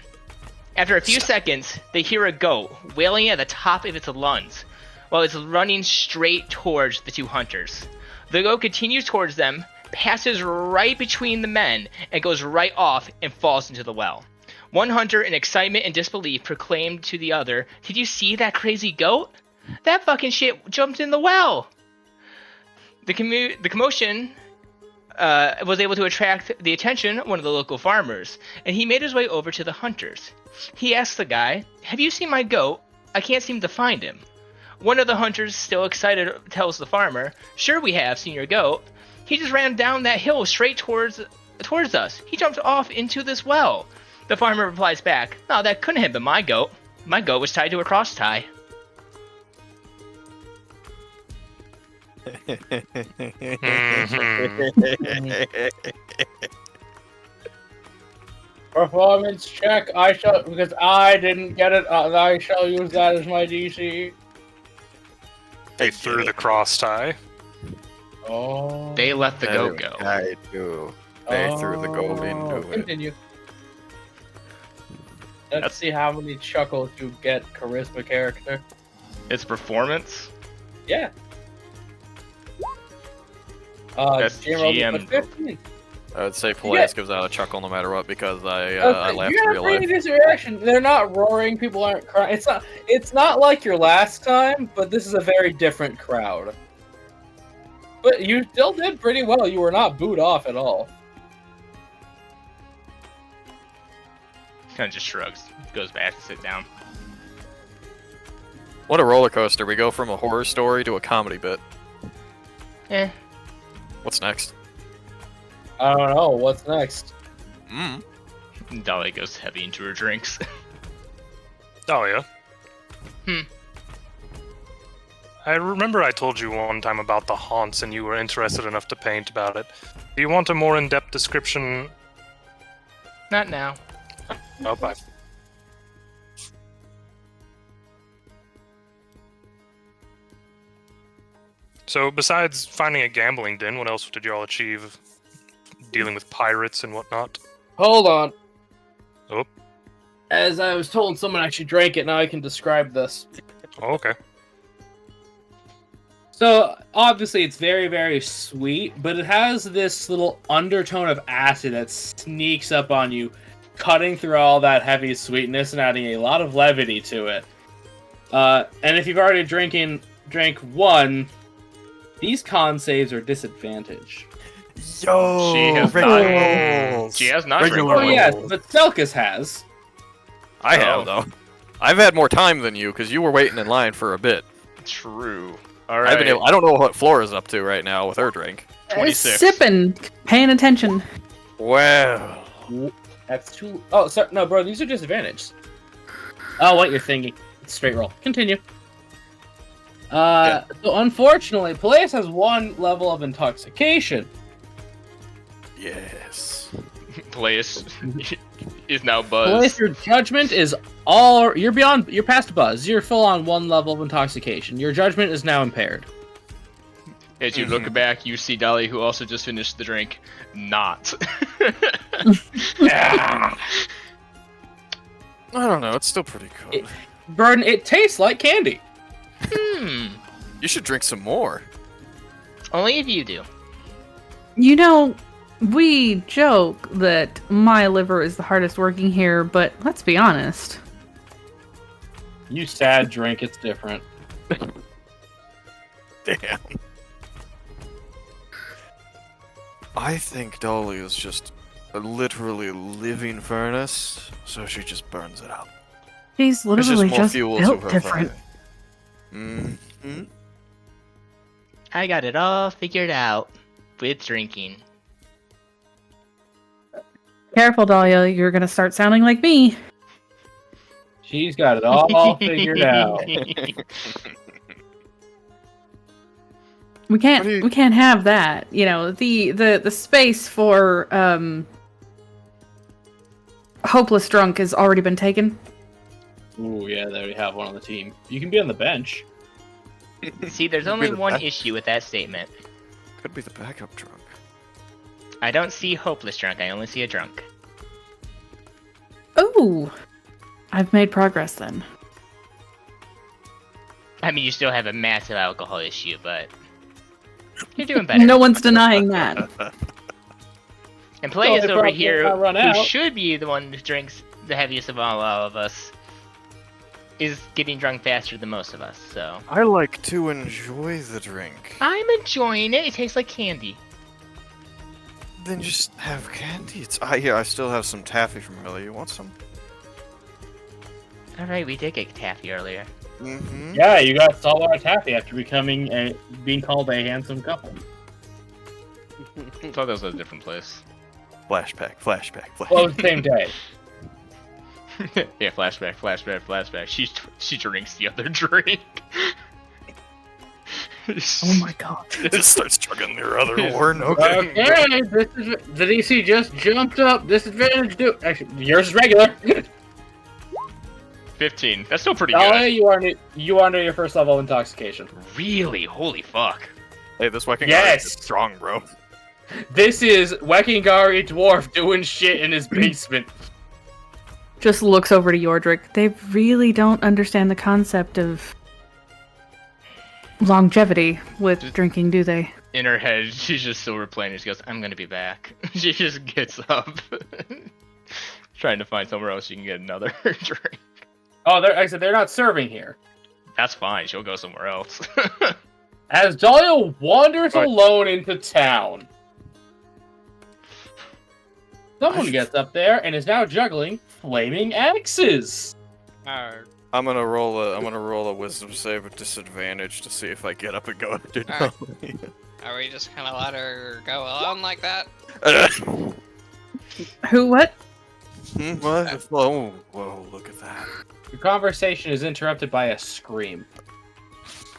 After a few seconds, they hear a goat wailing at the top of its lungs, while it's running straight towards the two hunters. The goat continues towards them, passes right between the men, and goes right off and falls into the well. One hunter, in excitement and disbelief, proclaimed to the other, "Did you see that crazy goat? That fucking shit jumped in the well!" The commotion was able to attract the attention of one of the local farmers, and he made his way over to the hunters. He asked the guy, "Have you seen my goat? I can't seem to find him." One of the hunters, still excited, tells the farmer, "Sure we have seen your goat. He just ran down that hill straight towards us. He jumped off into this well." The farmer replies back, "No, that couldn't have been my goat. My goat was tied to a cross tie." Performance check. Because I didn't get it. I shall use that as my DC. They threw the cross tie. Oh. They let the goat go. I do. They threw the goat into it. Continue. Let's see how many chuckles you get, charisma character. It's performance. Yeah. That's GM rolled GM. 15. I would say Peleus gives out a chuckle no matter what because I laughed you in got real a pretty life. decent reaction. They're not roaring. People aren't crying. It's not like your last time, but this is a very different crowd. But you still did pretty well. You were not booed off at all. Kind of just shrugs, goes back to sit down. What a roller coaster. We go from a horror story to a comedy bit. Eh. What's next? I don't know. What's next? Dolly goes heavy into her drinks. Oh yeah. Hmm. I remember I told you one time about the haunts and you were interested enough to paint about it. Do you want a more in-depth description? Not now. Oh, bye. So, besides finding a gambling den, what else did y'all achieve? Dealing with pirates and whatnot? Hold on. Oh. As I was told, someone actually drank it. Now I can describe this. Oh, okay. So, obviously, it's very, very sweet, but it has this little undertone of acid that sneaks up on you cutting through all that heavy sweetness and adding a lot of levity to it. And if you've already drank one, these con saves are disadvantaged. Yo, She has not. She has not. Regular Oh yes, rolls. but Selkus has. I have though. I've had more time than you because you were waiting in line for a bit. True. All right. I don't know what Flora's up to right now with her drink. 26. Sipping, paying attention. Well, That's two. Oh, sorry, no, bro. These are disadvantaged. Oh, what you're thinking? It's straight roll. Continue. So unfortunately, Peleus has one level of intoxication. yes. Peleus is now Peleus, buzzed. your judgment is all. You're past buzz. You're full on one level of intoxication. Your judgment is now impaired. As you look back, you see Dolly, who also just finished the drink, not. Yeah. I don't know. It's still pretty good. Burden. It tastes like candy. You should drink some more. Only if you do. You know, we joke that my liver is the hardest working here, but let's be honest. You sad drink. It's different. Damn. I think Dolly is just a literally living furnace, so she just burns it out. She's It's literally more just fuel built to her different. fire. Mm-hmm. I got it all figured out with drinking. Careful, Dahlia, you're gonna start sounding like me. She's got it all figured out. We can't What do you- we can't have that. You know, the space for hopeless drunk has already been taken. Ooh, yeah, they already have one on the team. You can be on the bench. See, there's Could be only the one back- issue with that statement. Could be the backup drunk. I don't see hopeless drunk, I only see a drunk. Oh, I've made progress then. I mean, you still have a massive alcohol issue, but you're doing better. No one's denying that. And Peleus Well, over if I here, run who out- should be the one who drinks the heaviest of all of us, is getting drunk faster than most of us, so... I like to enjoy the drink. I'm enjoying it, it tastes like candy. Then just have candy. It's here. I still have some taffy from earlier. You want some? Alright, we did get taffy earlier. Mm-hmm. Yeah, you got saltwater taffy after being called a handsome couple. I thought that was a different place. Flashback. Well, it was the same day. Yeah, flashback. She drinks the other drink. Oh my god. Just starts chugging their other horn. Okay. Okay, this is the DC just jumped up. Disadvantage. Actually, yours is regular. 15. That's still pretty Dolly, good. you are under your first level of intoxication. Really? Holy fuck. Hey, this Wekingari Yes. is strong, bro. This is Wekingari dwarf doing shit in his basement. Just looks over to Yordrick. They really don't understand the concept of longevity with drinking, do they? In her head, she's just silver playing. She goes, I'm gonna be back. She just gets up. Trying to find somewhere else she can get another drink. Oh, they're not serving here. That's fine. She'll go somewhere else. As Dahlia wanders Right. alone into town, someone gets up there and is now juggling flaming axes. I'm gonna roll a wisdom save with disadvantage to see if I get up and go after Alright. Dolly. Are we just gonna let her go alone like that? Who, what? What? Oh, whoa, look at that. Your conversation is interrupted by a scream.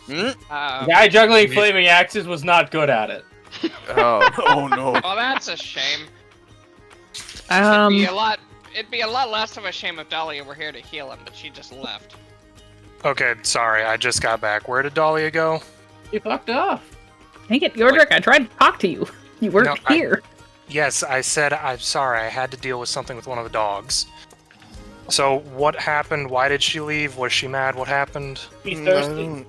Hmm? The guy juggling flaming axes was not good at it. Oh no. Well, that's a shame. It'd be a lot less of a shame if Dahlia were here to heal him, but she just left. Okay, sorry, I just got back. Where did Dahlia go? You fucked off. Dang it, Yordrick, I tried to talk to you. You weren't No, here. Yes, I said I'm sorry. I had to deal with something with one of the dogs. So, what happened? Why did she leave? Was she mad? What happened? He's thirsty.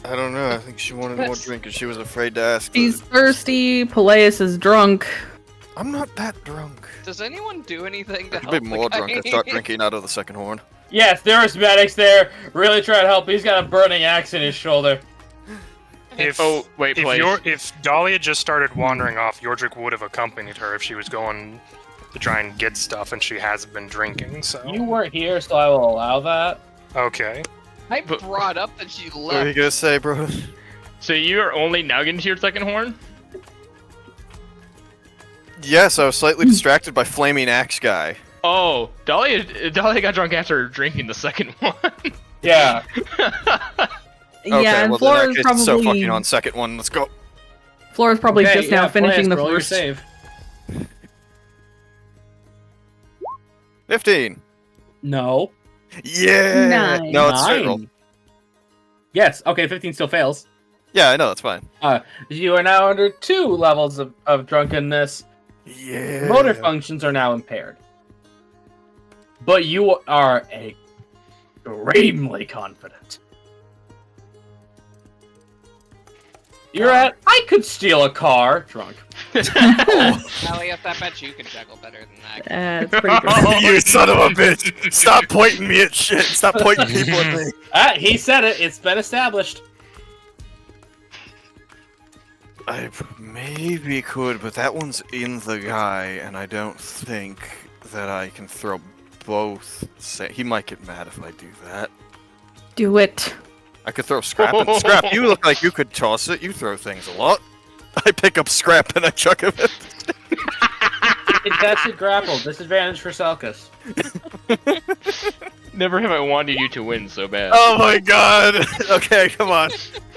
I don't know. I think she wanted more drink and she was afraid to ask. She's thirsty, Peleus is drunk. I'm not that drunk. Does anyone do anything to I help could be more the guy? drunk and start drinking out of the second horn. Yes, there's medics there. Really trying to help. He's got a burning axe in his shoulder. If Dahlia just started wandering off, Yordrick would have accompanied her if she was going to try and get stuff, and she has been drinking. So You weren't here, so I will allow that. okay. I brought up that she What are you left. gonna say, bro? So you're only now getting to your second horn? Yes, I was slightly distracted by flaming axe guy. Oh, Dahlia got drunk after drinking the second one. Yeah. Okay, Yeah, and well, Flora's then that case, probably so fucking on second one. Let's go. Flora's probably Okay, just now yeah, finishing the roll your first. save. 15. No. Yeah. Nine. No, it's straight roll. Yes. Okay, 15 still fails. Yeah, I know, that's fine. You are now under 2 levels of drunkenness. Yeah. Motor functions are now impaired. But you are extremely confident. You're at, I could steal a car, drunk. Elliot, I bet you can juggle better than that. That's pretty good. You son of a bitch! Stop pointing me at shit! Stop pointing people at me! He said it. It's been established. I maybe could, but that one's in the guy, and I don't think that I can throw both. He might get mad if I do that. Do it. I could throw scrap. Scrap, you look like you could toss it. You throw things a lot. I pick up scrap and I chuck him it. That's a grapple. Disadvantage for Selkus. Never have I wanted you to win so bad. Oh my god! Okay, come on.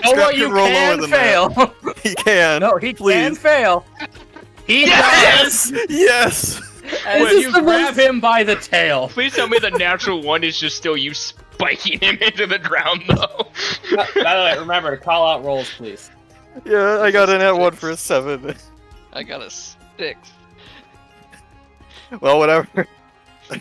Oh, Scrap what, you roll lower can than fail. that. He can. No, he Please. can fail. He Yes! Yes! And This is you the grab most- him by the tail. Please tell me the natural one is just still you spiking him into the ground, though. By the way, remember to call out rolls, please. Yeah, I got in at 1 for a 7. I got a 6. Well, whatever.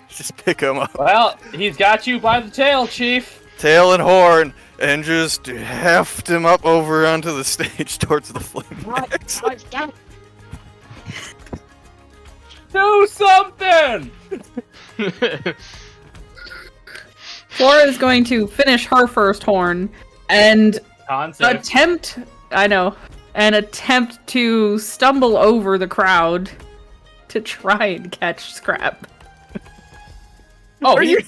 Just pick him up. Well, he's got you by the tail, Chief. Tail and horn, and just heft him up over onto the stage towards the flaming axe. Do something! Flora is going to finish her first horn and Concept. attempt to stumble over the crowd to try and catch Scrap. Oh, Are you-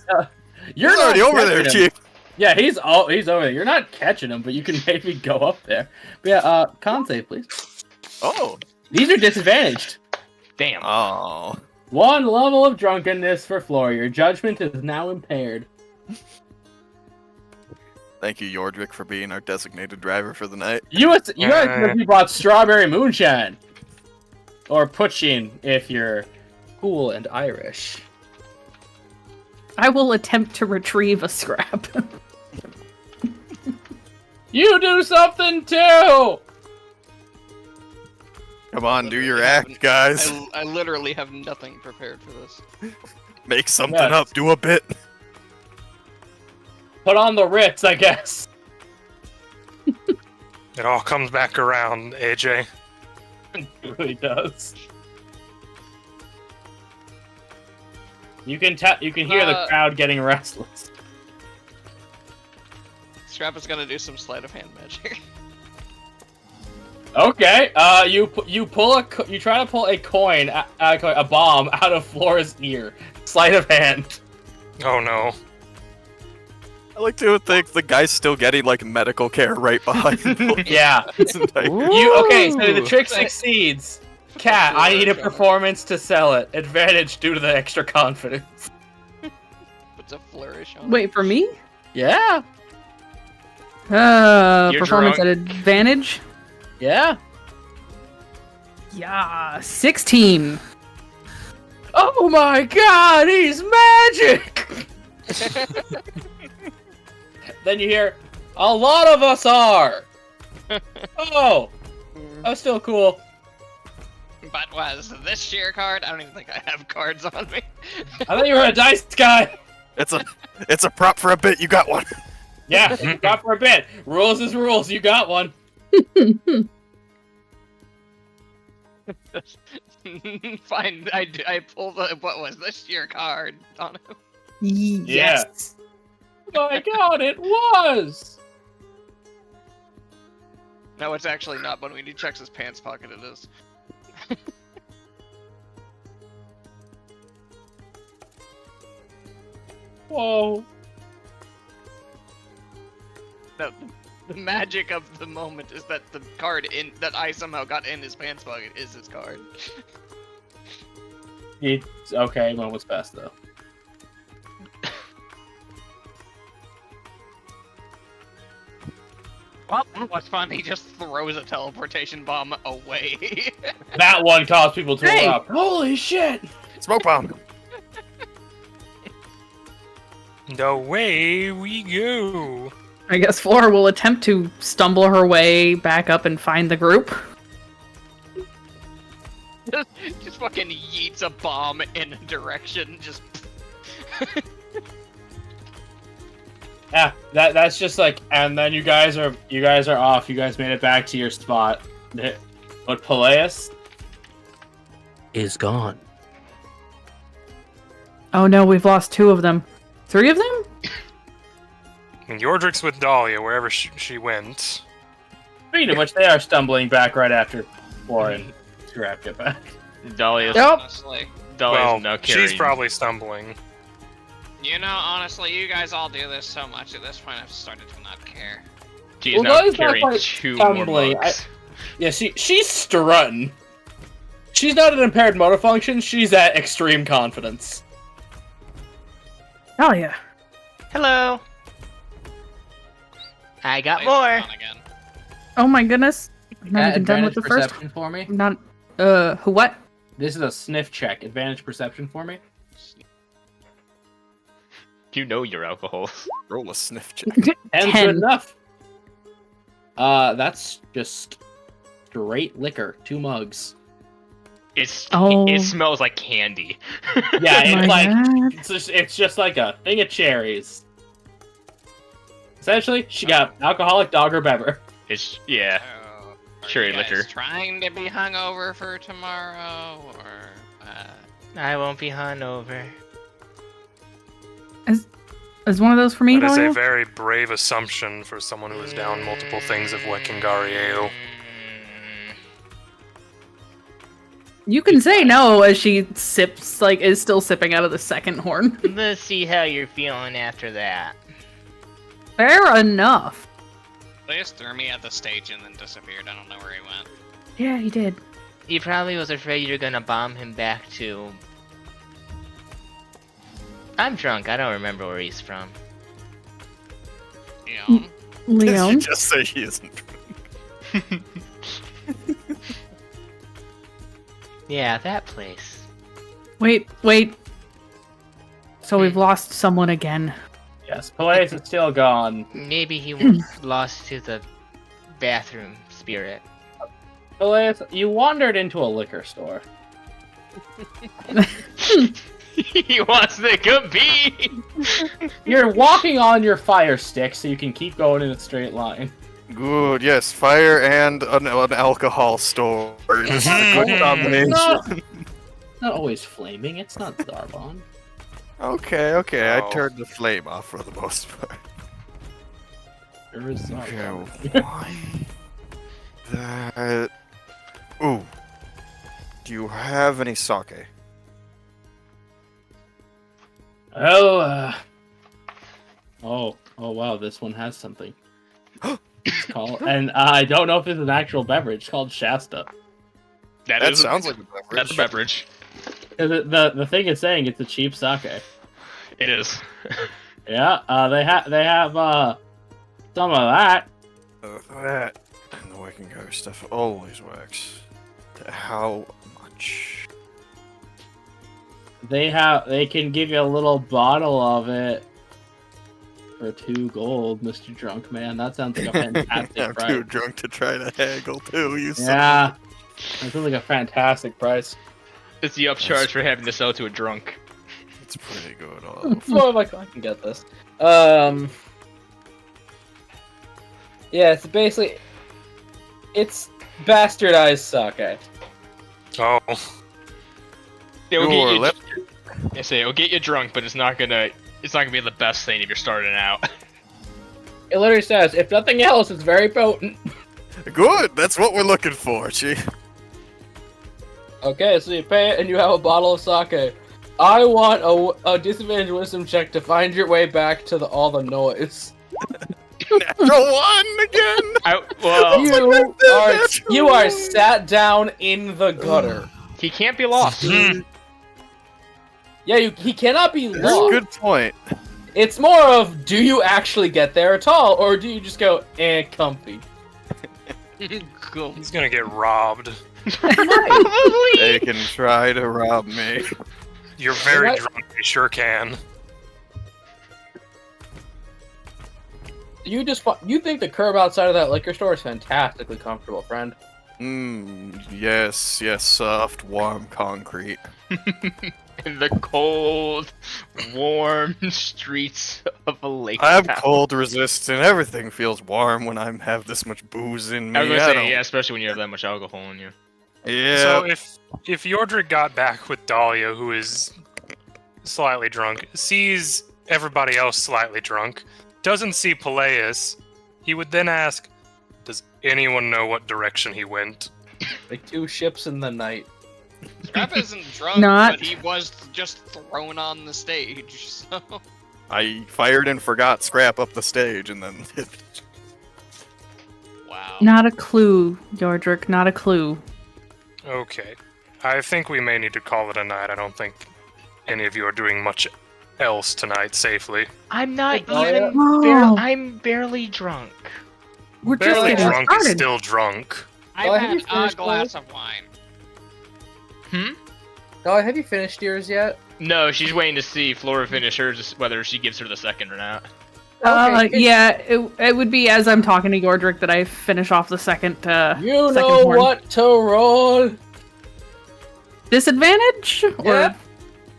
you're He's already not over there, catching him. Chief. Yeah, he's over there. You're not catching him, but you can maybe go up there. But yeah, con save, please. Oh. These are disadvantaged. Damn. Oh. 1 level of drunkenness for Flora. Your judgment is now impaired. Thank you, Yordrick, for being our designated driver for the night. You guys brought strawberry moonshine. Or pushing if you're cool and Irish. I will attempt to retrieve a Scrap. You do something too! Come on, do your act, guys. I literally have nothing prepared for this. Make something Yes. up. Do a bit. Put on the Ritz, I guess. It all comes back around, AJ. It really does. You can hear the crowd getting restless. Scrap is gonna do some sleight of hand magic. Okay, you try to pull a coin, a bomb out of Flora's ear. Sleight of hand. Oh no. I like to think the guy's still getting like medical care right behind him. Yeah. Okay, so the trick succeeds. Cat, I need a performance to sell it. Advantage due to the extra confidence. Puts a flourish on. Wait, for me? Yeah. You're Performance drunk. at advantage? Yeah. Yeah, 16. Oh my god, he's magic! Then you hear, a lot of us are! Oh! That's still cool. But was this sheer card? I don't even think I have cards on me. I thought you were a dice guy! It's a prop for a bit. You got one. Yeah, you got for a bit. Rules is rules, you got one. Fine, I pulled what was this, your card on him? Yes. Oh my god, it was! No, it's actually not, but when he checks his pants pocket, it is. Whoa. No, the magic of the moment is that the card that I somehow got in his pants pocket is his card. It's okay, moment's best though. Well, what's fun? He just throws a teleportation bomb away. That one caused people to Hey! erupt. Holy shit! Smoke bomb. Away we go. I guess Flora will attempt to stumble her way back up and find the group. just fucking yeets a bomb in a direction. Just. Yeah, that's just like, and then you guys are off. You guys made it back to your spot, but Peleus is gone. Oh no, we've lost 2 of them. 3 of them? And Yordrick's with Dahlia wherever she went. Speaking of which, they are stumbling back right after Warren Scrap get back. Dahlia's, Nope. Honestly. Dahlia's now carrying. She's probably stumbling. You know, honestly, you guys all do this so much at this point, I've started to not care. She's Well, now Dahlia's not carrying quite 2 more stumbling. mugs. Yeah, she's strutting. She's not at impaired motor function. She's at extreme confidence. Oh yeah. Hello. I got Plays more. on again. Oh my goodness. I'm not even done with Advantage the first. perception for me. Not. Who? What? This is a sniff check. Advantage perception for me. You know your alcohol. Roll a sniff check. 10's 10. good enough. That's just straight liquor. 2 mugs. Oh. It smells like candy. Yeah, Oh it's my like God. it's just like a thing of cherries. Essentially, she got alcoholic dogger bever. It's yeah. Oh, are Cherry you guys liquor. trying to be hungover for tomorrow, or I won't be hungover. Is one of those for me, That is Dahlia? a very brave assumption for someone who has down multiple things of Wekingari Ale. You can say no as she sips, like, is still sipping out of the second horn. Let's see how you're feeling after that. Fair enough. they just threw me at the stage and then disappeared. I don't know where he went. Yeah, he did. He probably was afraid you're gonna bomb him back to... I'm drunk, I don't remember where he's from. You know, Did Leon. you just say he isn't? Yeah, that place. Wait. So we've lost someone again. Yes, Peleus is still gone. Maybe he lost to the bathroom spirit. Peleus, you wandered into a liquor store. He wants the good bee. You're walking on your fire stick so you can keep going in a straight line. Good, yes, fire and an alcohol store. This is a good combination. Not always flaming, it's not Zarbon. Okay, Oh. I turned the flame off for the most part. There is Zarbon. Okay, why? That... Ooh. Do you have any sake? Oh, oh wow, this one has something. It's called, and I don't know if it's an actual beverage. It's called Shasta. That sounds like a beverage. That's a beverage. 'Cause the thing is saying it's a cheap sake. It is. Yeah, they have some of that. That and the working guy stuff always works. How much? They can give you a little bottle of it for 2 gold, Mr. Drunk Man. That sounds like a fantastic I'm price. too drunk to try to haggle too. You son Yeah, that sounds like a fantastic price. It's the upcharge for having to sell to a drunk. It's pretty good. Oh, So I can get this. Yeah, it's basically it's bastardized sake. Oh. It'll get you drunk, but it's not gonna be the best thing if you're starting out. It literally says, if nothing else, it's very potent. Good. That's what we're looking for, Chi. Okay, so you pay it and you have a bottle of sake. I want a disadvantage wisdom check to find your way back to all the noise. Natural one again. You are sat down in the gutter. He can't be lost. Yeah, he cannot be That's lost. a good point. It's more of, do you actually get there at all, or do you just go, comfy? Cool. He's gonna get robbed. They can try to rob me. You're very What? drunk, you sure can. You think the curb outside of that liquor store is fantastically comfortable, friend. Yes, soft, warm concrete. In the cold, warm streets of a lake. I'm town. cold resistant. Everything feels warm when I have this much booze in me. I was gonna say, yeah, especially when you have that much alcohol in you. Yeah. So if Yordrik got back with Dahlia, who is slightly drunk, sees everybody else slightly drunk, doesn't see Peleus, he would then ask, does anyone know what direction he went? Like 2 ships in the night. Scrap isn't drunk, Not- but he was just thrown on the stage, so... I fired and forgot Scrap up the stage, and then... Wow. Not a clue, Yordrik, not a clue. Okay. I think we may need to call it a night. I don't think any of you are doing much else tonight safely. I'm not Oh, even. yeah. I'm barely drunk. We're just Barely getting drunk is started. still drunk. I've have you had a finished, glass Cole? of wine. Oh, have you finished yours yet? No, she's waiting to see Flora finish hers, whether she gives her the second or not. Okay, Yeah, it would be as I'm talking to Yordrik that I finish off the second. You second know horn. what to roll. Disadvantage or Yeah.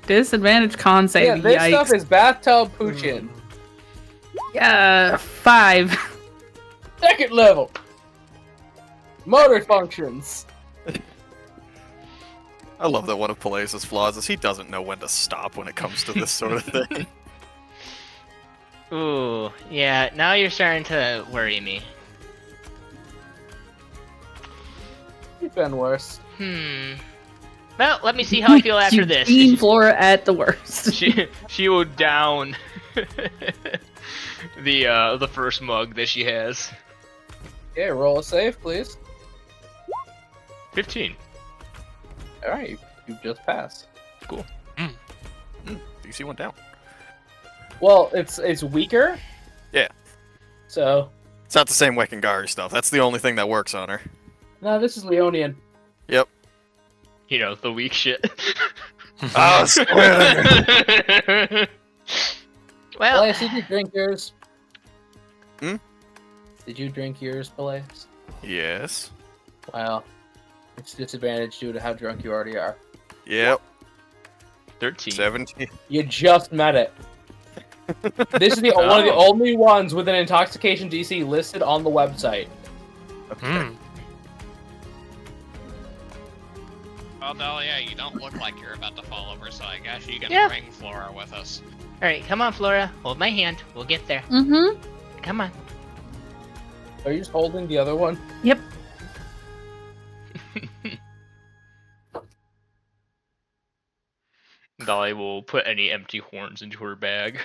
disadvantage con save? Yeah, this Yikes. stuff is bathtub poochin. 5. Second level. Motor functions. I love that one of Peleus' flaws is he doesn't know when to stop when it comes to this sort of thing. Ooh, yeah. Now you're starting to worry me. It's been worse. Well, let me see how I feel after this. Eugene Flora at the worst. She will down the first mug that she has. Yeah, roll a save, please. 15. Alright, you just passed. DC went down. Well, it's weaker. Yeah. So, It's not the same Wekingari stuff. That's the only thing that works on her. no, this is Leonian. Yep. You know, the weak shit. Oh, spoiler! Well, Peleus, did you drink yours? Hmm? Did you drink yours, Peleus? Yes. Wow. It's disadvantage due to how drunk you already are. Yep. 13. 17. You just met it. This is one of the only ones with an intoxication DC listed on the website. Okay. Well, Dahlia, you don't look like you're about to fall over, so I guess you can Yeah. bring Flora with us. all right, come on, Flora. Hold my hand. We'll get there. Mm-hmm. Come on. Are you just holding the other one? Yep. Dolly will put any empty horns into her bag.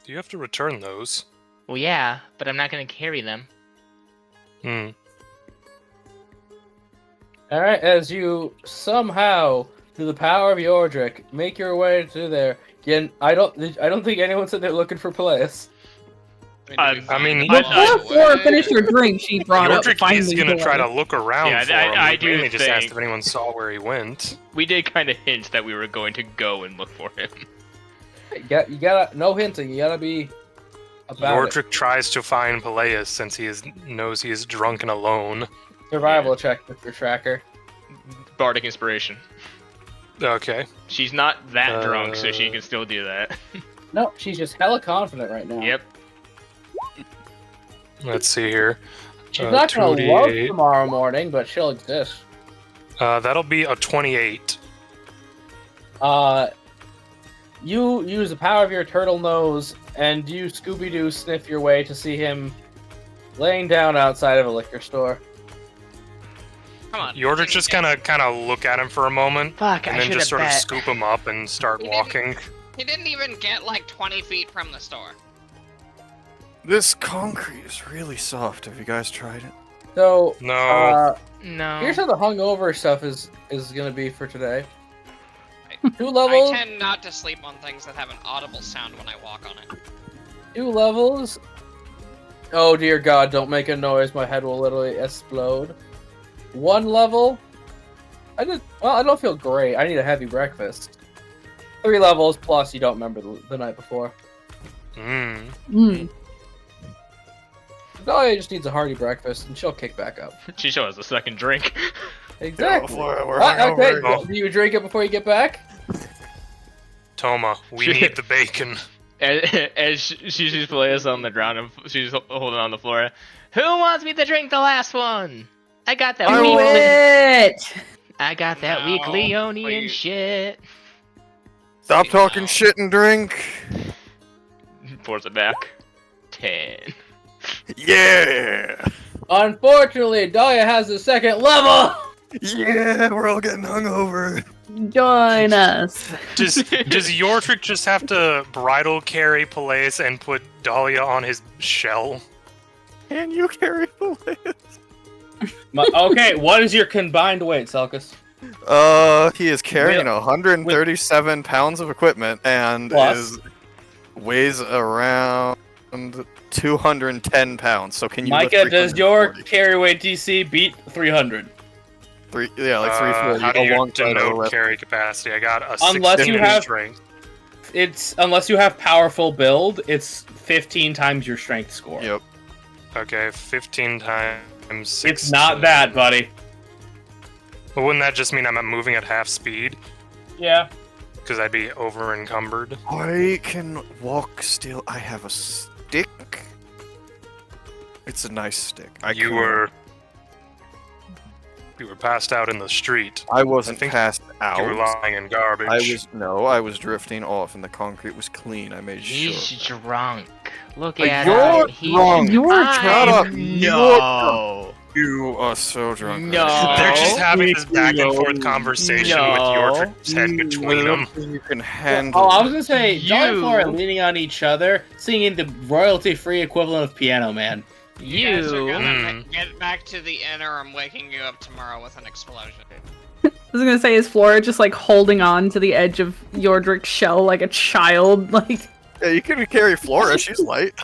Do you have to return those? Well, yeah, but I'm not gonna carry them. Alright, as you somehow, through the power of Yordrik, make your way to there. Again, I don't think anyone said they're looking for Peleus. I mean, Before Flora finished her drink, she brought up Yordrik finding is gonna the try door. to look around Yeah, for him. I We do mainly just asked think- if anyone saw where he went. We did kind of hint that we were going to go and look for him. You gotta, no hinting, you gotta be about it. Yordrik tries to find Peleus since knows he is drunk and alone. Survival check with your tracker. Bardic inspiration. Okay. She's not that drunk, so she can still do that. No, she's just hella confident right now. Yep. Let's see here. She's not gonna love 2d8. tomorrow morning, but she'll exist. That'll be a 28. You use the power of your turtle nose, and you Scooby-Doo sniff your way to see him laying down outside of a liquor store. Come on. Yordrick just kind of look at him for a moment, Fuck, and I then should just have sort of bet. scoop him up and start walking. He didn't even get like 20 feet from the store. This concrete is really soft. Have you guys tried it? So, No. No. here's how the hungover stuff is gonna be for today. 2 I levels. tend not to sleep on things that have an audible sound when I walk on it. 2 levels. Oh dear God! Don't make a noise. My head will literally explode. 1 level. I don't feel great. I need a heavy breakfast. 3 levels plus you don't remember the night before. Dahlia just needs a hearty breakfast and she'll kick back up. She shows a second drink. Exactly. We're Okay. hungover. Do you drink it before you get back? Toma, we need the bacon. As she plays on the ground and she's holding on the floor. Who wants me to drink the last one? I got that Do weak. it! I got that No, weak Leonian please. shit. Stop talking shit and drink. Pours it back. 10. Yeah. Unfortunately, Dahlia has the 2nd level. Yeah, we're all getting hungover. Join us. Does Yordrick just have to bridal carry Palais and put Dahlia on his shell? Can you carry the list? Okay, what is your combined weight, Selkus? He is carrying 137 pounds of equipment and Plus? weighs around 210 pounds. So can you? Micah, lift does your 340? carry weight DC beat 300? Like 340. How do you alongside the denote rest. carry capacity? I got a Unless 16 you have- strength. It's unless you have powerful build, it's 15 times your strength score. Yep. Okay, 15 times 16. It's not that, buddy. But wouldn't that just mean I'm moving at half speed? Yeah. Because I'd be over encumbered. I can walk still. I have a stick. It's a nice stick. You were passed out in the street. I wasn't I think passed out. You were lying in garbage. I was drifting off, and the concrete was clean. I made He's sure. drunk. Look But at you're him. He's drunk. Shut up. No. You are so drunk. No. They're just having this back and forth conversation with Yordrick's head between them. You can handle. Oh, I was gonna say, Dahlia and You- Flora are leaning on each other, singing the royalty-free equivalent of Piano Man. You guys are gonna Mm. get back to the inn, or I'm waking you up tomorrow with an explosion. I was gonna say, is Flora just like holding on to the edge of Yordrick's shell like a child? Like, Yeah, you can carry Flora. She's light.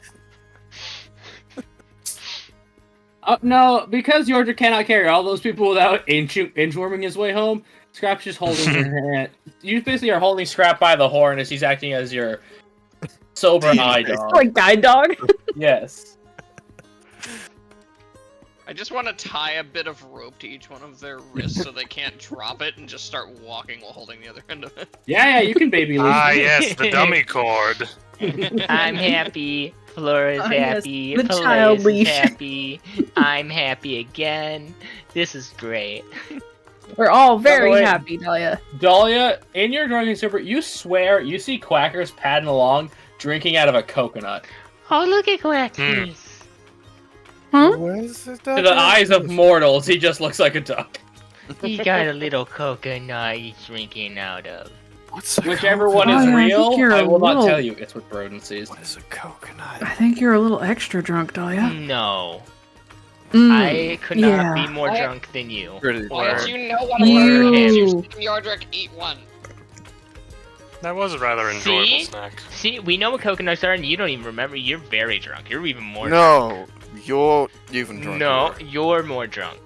No, because Yordrick cannot carry all those people without inchworming his way home, Scrap's just holding your hand. You basically are holding Scrap by the horn as he's acting as your sober eye dog. like guide dog. Yes. I just want to tie a bit of rope to each one of their wrists so they can't drop it and just start walking while holding the other end of it. Yeah, you can baby lead. Ah, yes, the dummy cord. I'm happy. Flora's Ah, yes, happy. the Palais child is leash. happy. I'm happy again. This is great. We're all very way- happy, Dahlia. Dahlia, in your drunken stupor, you swear you see Quackers padding along, drinking out of a coconut. Oh, look at Quackers. Where's the To the eyes of mortals, he just looks like a duck. He got a little coconut he's drinking out of. What's a Whichever coconut? one is Oh, yeah, I think real, you're I a will not little- tell you. It's what Broden sees. What is a coconut? I think you're a little extra drunk, Dahlia. No. Mm, I could not yeah. be more What? drunk than you. Pretty Why Or- don't you know what a You- word is? You've seen Yordrick eat one. That was a rather enjoyable See? snack. See, we know what coconuts are, and you don't even remember. You're very drunk. You're even more No, you're even drunk. drunker. No, you're more drunk.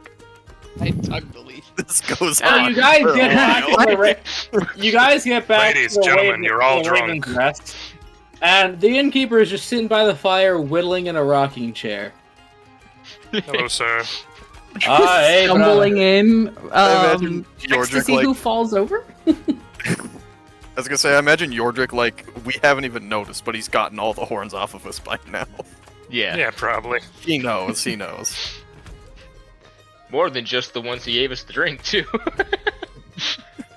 I tug the leash. This goes Oh, on. you guys for a get back while. to the you guys get back Ladies, to the gentlemen, Raven- you're all the Raven's drunk. Rest, and the innkeeper is just sitting by the fire, whittling in a rocking chair. Hello, sir. Hey, Stumbling in, I imagine to Yordrick see like. who falls over. I was gonna say, I imagine Yordrick like we haven't even noticed, but he's gotten all the horns off of us by now. Yeah. Yeah, probably. He knows. He knows. More than just the ones he gave us to drink, too.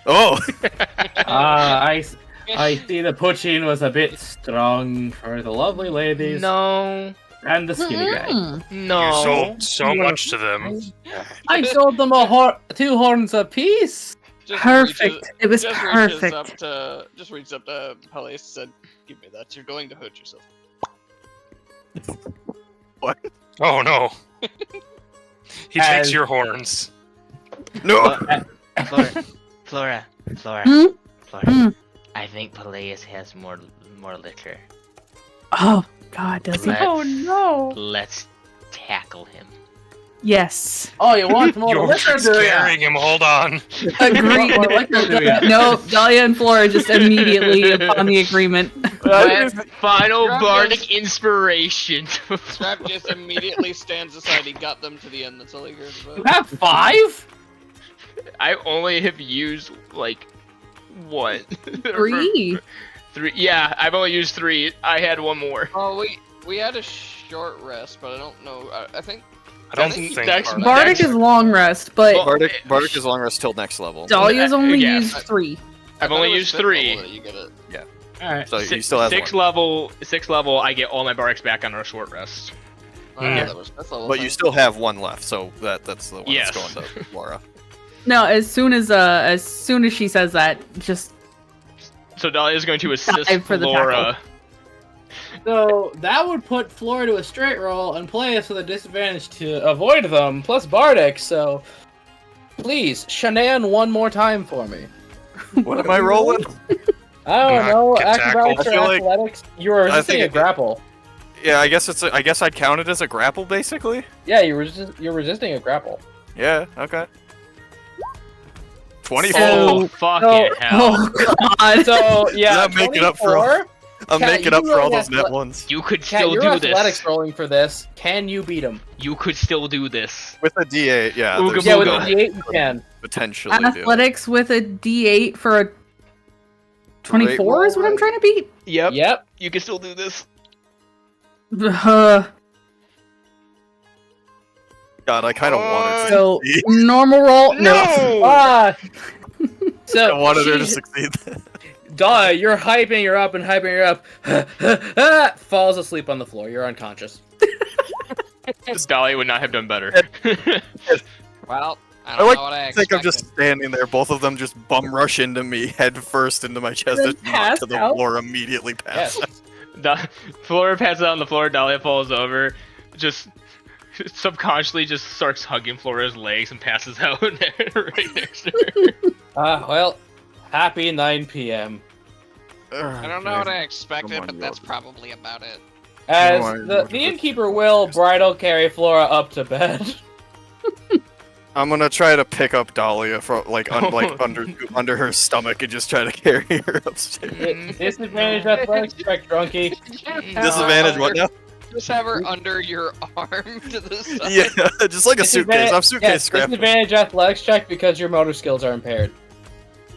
Oh! I see the poutine was a bit strong for the lovely ladies No. and the skinny guy. No. You sold so much to them. I sold them 2 horns apiece. Just Perfect. It was just perfect. reaches up to Pele and said, "Give me that. You're going to hurt yourself." Oh no. He As- takes your horns. No! Flora. Hmm? Flora. I think Peleus has more liquor. Oh God, does he? Let's- Oh no. Let's tackle him. Yes. Oh, you want more You're liquor, do ya? scaring him. Hold on. Agreed. More liquor, do ya? No, Dahlia and Flora just immediately upon the agreement. My final Grab bardic this. inspiration. Scrap just immediately stands aside. He got them to the end. That's all he cares You about. have 5? I only have used, like, what? 3. 3. Yeah, I've only used 3. I had one more. Oh, we had a short rest, but I don't know. I think I don't That's- think. that's- Bardic- Bardic is long rest, but Well, Bardic is long rest till next level. Dahlia's only yeah. used 3. I've I thought only it was used fifth 3. level that you get it. Alright. So he still has 6 one. level, I get all my bardics back on a short rest. Oh, Yeah. that was fifth level. But you still have one left, so that's the one Yes. that's going to Laura. No, as soon as she says that, just So Dahlia is going to assist Dive for the Flora. So that would put Flora to a straight roll and play us with a disadvantage to avoid them, plus Bardic, so please, Shanann one more time for me. What am I rolling? I don't Not know, get acrobatics tackled. I or feel like- athletics? You were resisting think a it- grapple. Yeah, I guess I'd count it as a grapple, basically. Yeah, you're resisting a grapple. Yeah. Okay. 24. Oh, fucking hell. oh God. So yeah, I'm making up for 24. I'm Cat, making you up for all rolled those net athle- ones You could Cat, still you're do athletics this. rolling for this. Can you beat him? You could still do this. with a D8. Yeah, Ooga there's Yeah, with a Booga. D8 you can. potentially do. Athletics with a D8 for a 24 is what I'm trying to beat. Yep. Yep. You can still do this. Uh, God, I kind of wanted. so to normal roll. No. Ah. So I wanted her to she's- succeed. Duh, you're hyping her up and hyping her up. Falls asleep on the floor. You're unconscious. Dahlia would not have done better. Well, I I don't like know what I to think expected. I'm just standing there. Both of them just bum rush into me, head first into my chest, Then and knock pass to the out. floor immediately. Pass. Yes. Flora passes out on the floor. Dahlia falls over. Just subconsciously just starts hugging Flora's legs and passes out right next to her. Well, happy 9 p.m. I don't know what I expected, but that's probably about it. As No, I- the innkeeper will bridal carry Flora up to bed. I'm gonna try to pick up Dahlia from like under her stomach and just try to carry her upstairs. Disadvantage athletics check, drunkie. Disadvantage what now? Just have her under your arm to the side. Yeah, just like a suitcase. I'm suitcase Yes, scrap. disadvantage athletics check because your motor skills are impaired.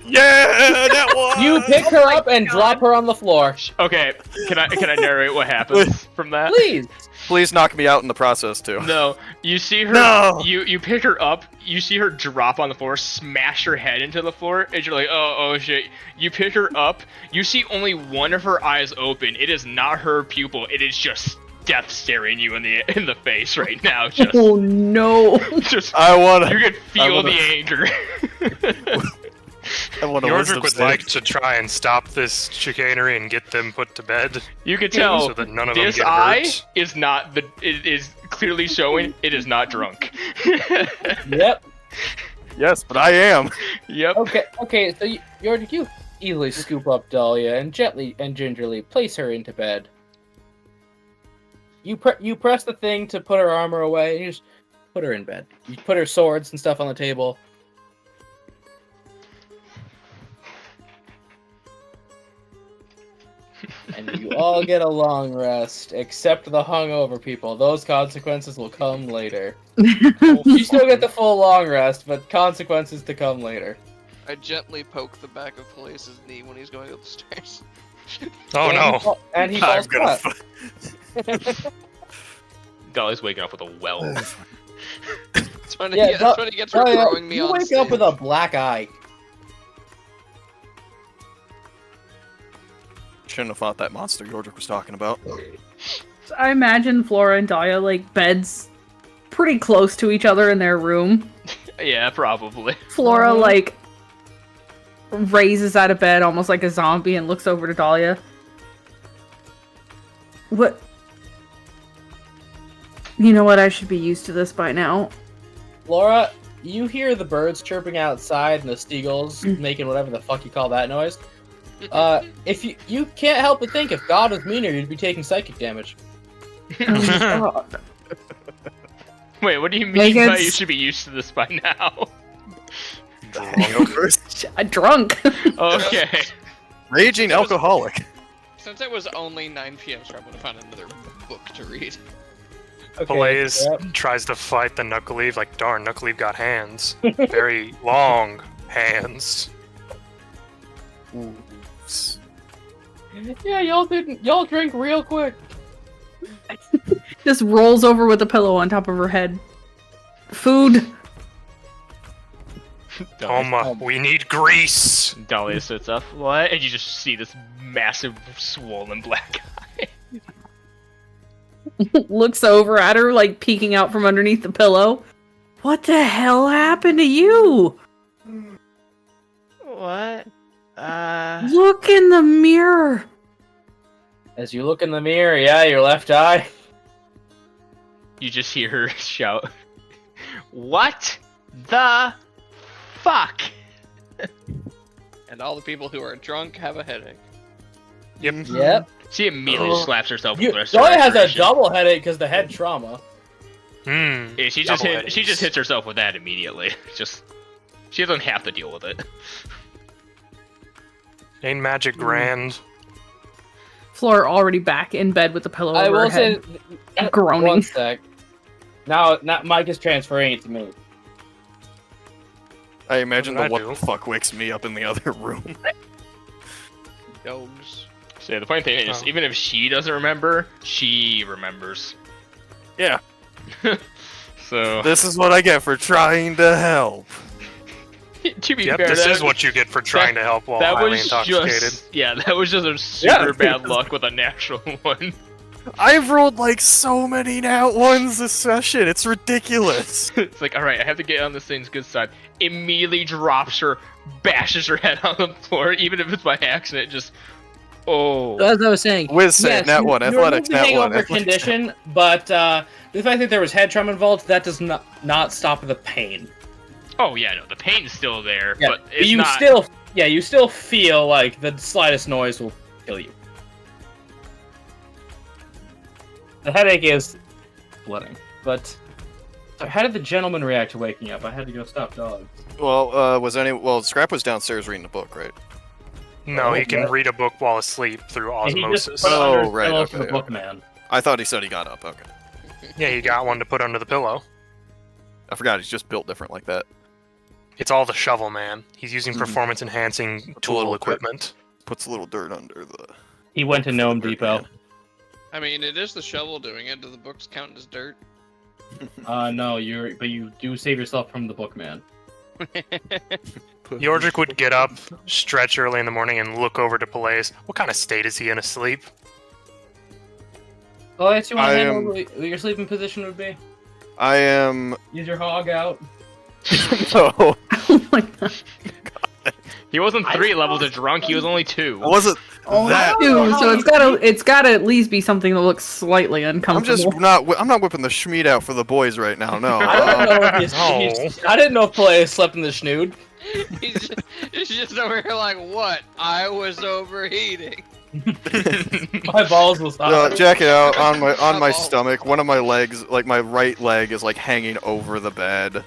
Yeah, that one. You pick her up and drop her on the floor. Okay, can I narrate what happens from that? Please. Please knock me out in the process too. No, you see her. No! You pick her up. You see her drop on the floor, smash her head into the floor, and you're like, oh shit. You pick her up. You see only one of her eyes open. It is not her pupil. It is just death staring you in the face right now. Just, Oh no. just I want you to. can feel wanna- the anger. I want to Yordrick would like to try and stop this chicanery and get them put to bed, You can tell so that none of them this get eye hurt. is not the. It is clearly showing it is not drunk. Yep. Yes, but I am. Yep. Okay. So you easily scoop up Dahlia and gently and gingerly place her into bed. You press the thing to put her armor away, and you just put her in bed. You put her swords and stuff on the table. And you all get a long rest, except the hungover people. Those consequences will come later. You still get the full long rest, but consequences to come later. I gently poke the back of Police's knee when he's going up the stairs. Oh no. And he I'm falls gonna. flat. Dolly's waking up with a well. That's when he gets for throwing me you on wake stage. up with a black eye. Shouldn't have fought that monster Yordrick was talking about. So I imagine Flora and Dahlia like beds pretty close to each other in their room. Yeah, probably. Flora like raises out of bed almost like a zombie and looks over to Dahlia. What? You know what? I should be used to this by now. Laura, you hear the birds chirping outside and the seagulls making whatever the fuck you call that noise. If you can't help but think if God was meaner, you'd be taking psychic damage. Oh, Wait, what do you mean Like by it's- you should be used to this by now? drunk. Okay. Raging alcoholic. Since it was only 9 p.m., so I would have found another book to read. Blaze yep. tries to fight the Knuckleave, like, darn, Knuckleave got hands. Very long hands. Yeah, y'all drink real quick. Just rolls over with a pillow on top of her head. Food. Toma, we need grease! Dahlia sits up. What? And you just see this massive, swollen black eye. Looks over at her, like peeking out from underneath the pillow. What the hell happened to you? What? Look in the mirror. As you look in the mirror, yeah, your left eye. You just hear her shout, "What the fuck?" And all the people who are drunk have a headache. Yep. She immediately slaps herself with the rest Zoe has a restoration. double headache because the head trauma. Hmm. Yeah, she just hits herself with that immediately. She doesn't have to deal with it. Ain't magic grand. Flora already back in bed with the pillow I over will her head. say, Groaning. one sec. Now, Mike is transferring it to me. I imagine What the did I what do? the fuck wakes me up in the other room. Dogs. So yeah, the funny thing is, Oh. even if she doesn't remember, she remembers. Yeah. So This is what I get for trying to help. to be Yep, fair, this that, is what you get for trying to help while that highly was intoxicated. that was just a super Yeah. bad luck with a natural one. I've rolled like so many nat ones this session. It's ridiculous. It's like, all right, I have to get on this thing's good side. Immediately drops her, bashes her head on the floor, even if it's by accident. Just As I was saying, Wiz save, nat one, you athletics, removed the nat one. hangover athletics. condition, but the fact that there was head trauma involved, that does not stop the pain. Oh yeah, no, the pain's still there, Yeah, but it's you not. you still feel like the slightest noise will kill you. The headache is splitting, but so how did the gentleman react to waking up? I had to go stop dogs. Well, Scrap was downstairs reading a book, right? No, he can yeah. read a book while asleep through And he just osmosis. put it under his right, pillow okay, for the okay. bookman. I thought he said he got up. Okay. Yeah, he got one to put under the pillow. I forgot he's just built different like that. It's all the shovel man. He's using Mhm. performance-enhancing a tool little equipment. Puts a little dirt under the. He went to Gnome Depot. I mean, it is the shovel doing it. Do the books count as dirt? No, but you do save yourself from the bookman. Yordrick would get up, stretch early in the morning, and look over to Peleus. What kind of state is he in asleep? Oh, that's you want I to am- handle what your sleeping position would be? I am. Use your hog out. No, Oh my god. He wasn't 3 levels of drunk. He was only 2. I wasn't that. Dude, so it's gotta at least be something that looks slightly I'm uncomfortable. just not. I'm not whipping the schmeat out for the boys right now. No. I don't know if No. I didn't know if Peleus slept in the schnood. He's just over here like, what? I was overheating. My balls will stop. Jack it out on my Eyeball. stomach. One of my legs, like my right leg, is like hanging over the bed,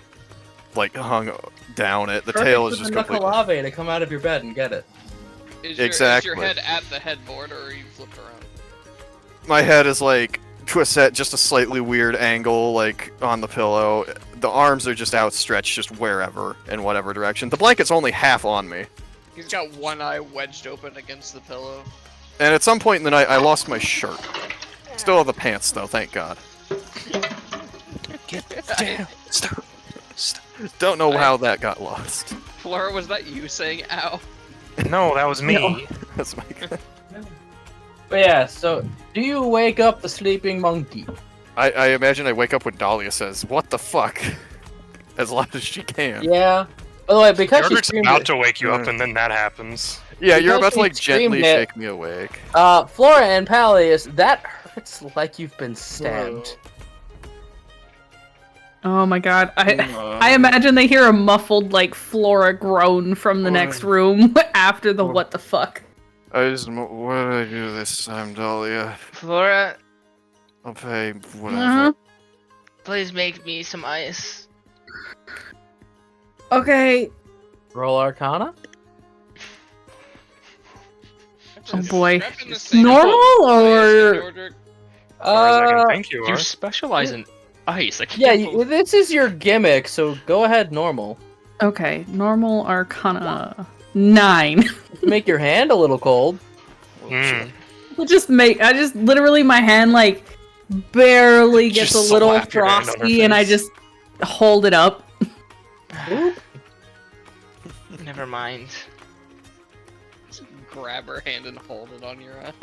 like hung down it. The tail is just the completely. Knuckalave to come out of your bed and get it. Is Exactly. your head at the headboard, or are you flipped around? My head is like at just a slightly weird angle, like on the pillow. The arms are just outstretched, just wherever, in whatever direction. The blanket's only half on me. He's got one eye wedged open against the pillow. And at some point in the night, I lost my shirt. Still have the pants, though, thank God. Get down. Stop. lost. Don't know how that got lost. Flora, was that you saying ow? No, that was me. No. That's my. But yeah, so do you wake up the sleeping monkey? I imagine I wake up when Dahlia says, "What the fuck?" As loud as she can. Yeah. By the way, because she Yordrick's screamed about it, to wake you up, and then that happens. Yeah, you're Because about to like she screamed gently it. shake me awake. Flora and Palius, that hurts like you've been stabbed. Oh my god. I imagine they hear a muffled, like, Flora groan from the next room after the what the fuck. What did I do this time, Dahlia? Flora, I'll pay whatever. Uh-huh. please make me some ice. Okay. Roll Arcana? Oh boy. Strapped in the same Normal boat, or- Yordrick. As far as I can think you You are. specialize in ice. I can't Yeah, believe- this is your gimmick, so go ahead normal. Okay. Normal Arcana 9. Make your hand a little cold. Mm. I just literally my hand like barely gets Just a little slap your hand on her frosty and I face. just hold it up. Never mind. Just grab her hand and hold it on your eye.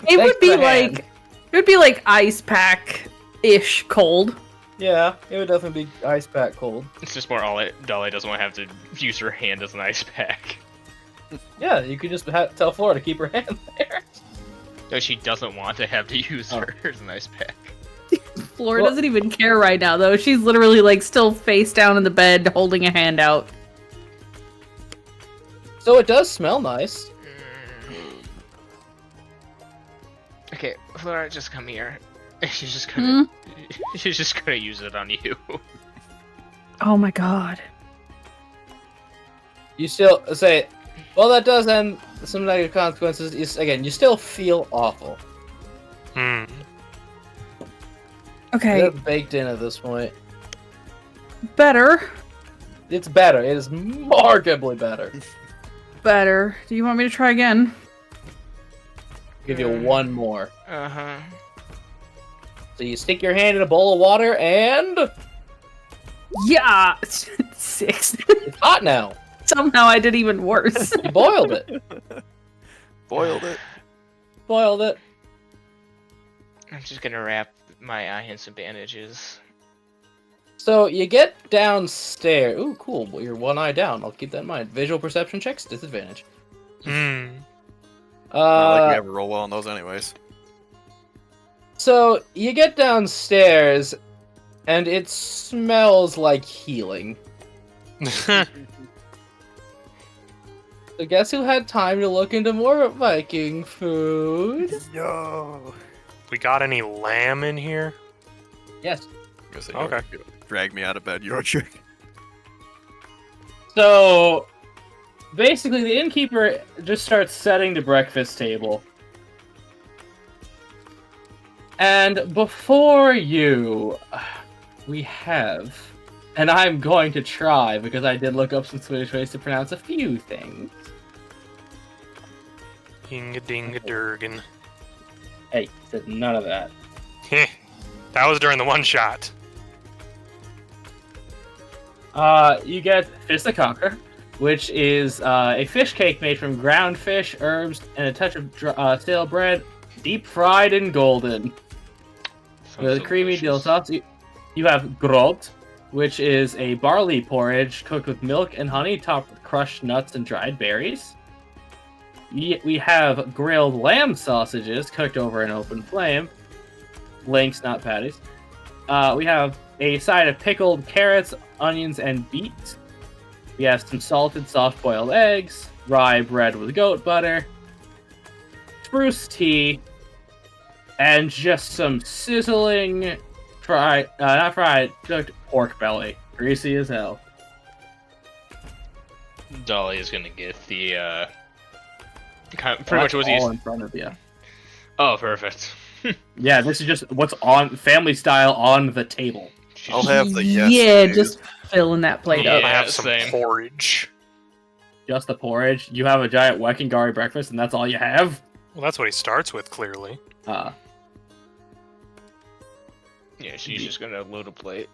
It would be for the like hand. it would be like ice pack-ish cold. Yeah, it would definitely be ice pack cold. It's just more Dahlia doesn't want to have to use her hand as an ice pack. Yeah, you could just tell Flora to keep her hand there. No, she doesn't want to have to use her as an ice pack. Flora Well- doesn't even care right now though. She's literally like still face down in the bed holding a hand out. So it does smell nice. Okay, Flora, just come here. She's just gonna, Hmm? She's just gonna use it on you. Oh my god. You still say, well, that does end some negative consequences. Again, you still feel awful. Hmm. Okay, They're baked in at this point. better. It's better. It is markedly better. Better. Do you want me to try again? Give you one more. uh-huh. So you stick your hand in a bowl of water and Yeah! 6. it's hot now. Somehow I did even worse. You boiled it. Boiled it. Boiled it. I'm just gonna wrap my eye in some bandages. So you get downstairs. Ooh, cool. Well, you're one eye down. I'll keep that in mind. Visual perception checks, disadvantage. Hmm. Not like we ever roll well on those, anyways. So you get downstairs, and it smells like healing. So guess who had time to look into more Viking food? Yo. We got any lamb in here? Yes. Okay. Drag me out of bed, Yordrick. So basically, the innkeeper just starts setting the breakfast table. And before you, we have, and I'm going to try because I did look up some Swedish ways to pronounce a few things. Inga-dinga-durgan. Hey, said none of that. Heh. That was during the one shot. You get Fish the Conquer, which is a fish cake made from ground fish, herbs, and a touch of stale bread, deep fried and golden. With a creamy dill sauce. You have grot, which is a barley porridge cooked with milk and honey, topped with crushed nuts and dried berries. We have grilled lamb sausages cooked over an open flame. Links, not patties. We have a side of pickled carrots, onions, and beets. We have some salted soft-boiled eggs, rye bread with goat butter, spruce tea, and just some sizzling, cooked pork belly. Greasy as hell. Dolly is gonna get the pretty much what all he's. in front of you. Oh, perfect. Yeah, this is just what's on family style on the table. I'll have the yes. Yeah, please. just filling that plate Yeah. up. I have some same. porridge. Just the porridge. You have a giant Wekingari breakfast, and that's all you have. Well, that's what he starts with, clearly. Yeah, she's just gonna load a plate.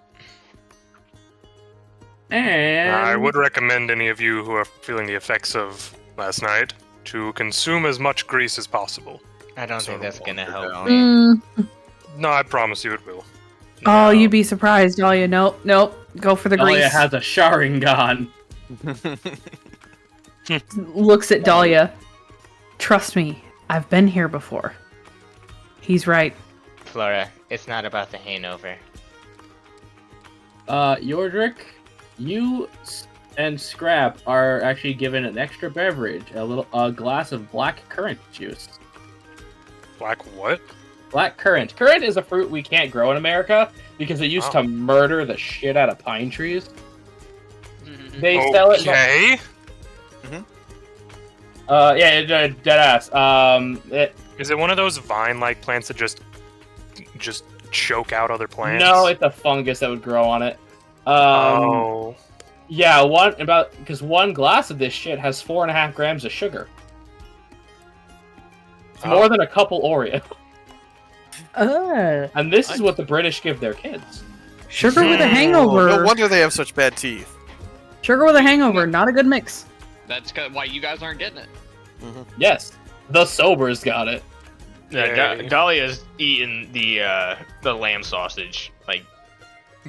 And I would recommend any of you who are feeling the effects of last night to consume as much grease as possible. I don't So think that's gonna water help down. me. No, I promise you it will. Oh, No. you'd be surprised, Dahlia. Nope, nope. Go for the Dahlia grease. has a Sharingan. Looks at Dahlia. Trust me, I've been here before. He's right. Flora, it's not about the hangover. Yordrick, you and Scrap are actually given an extra beverage, a glass of black currant juice. Black what? Black currant. Currant is a fruit we can't grow in America because it used to murder the shit out of pine trees. They sell it. Okay. Yeah, deadass. Is it one of those vine-like plants that just choke out other plants? No, it's a fungus that would grow on it. Oh. Yeah, because one glass of this shit has 4.5 grams of sugar. It's more than a couple Oreo. And this is what the British give their kids. Sugar with a hangover. No wonder they have such bad teeth. Sugar with a hangover, not a good mix. That's why you guys aren't getting it. Yes, the sobers got it. Yeah, Dahlia's eating the lamb sausage, like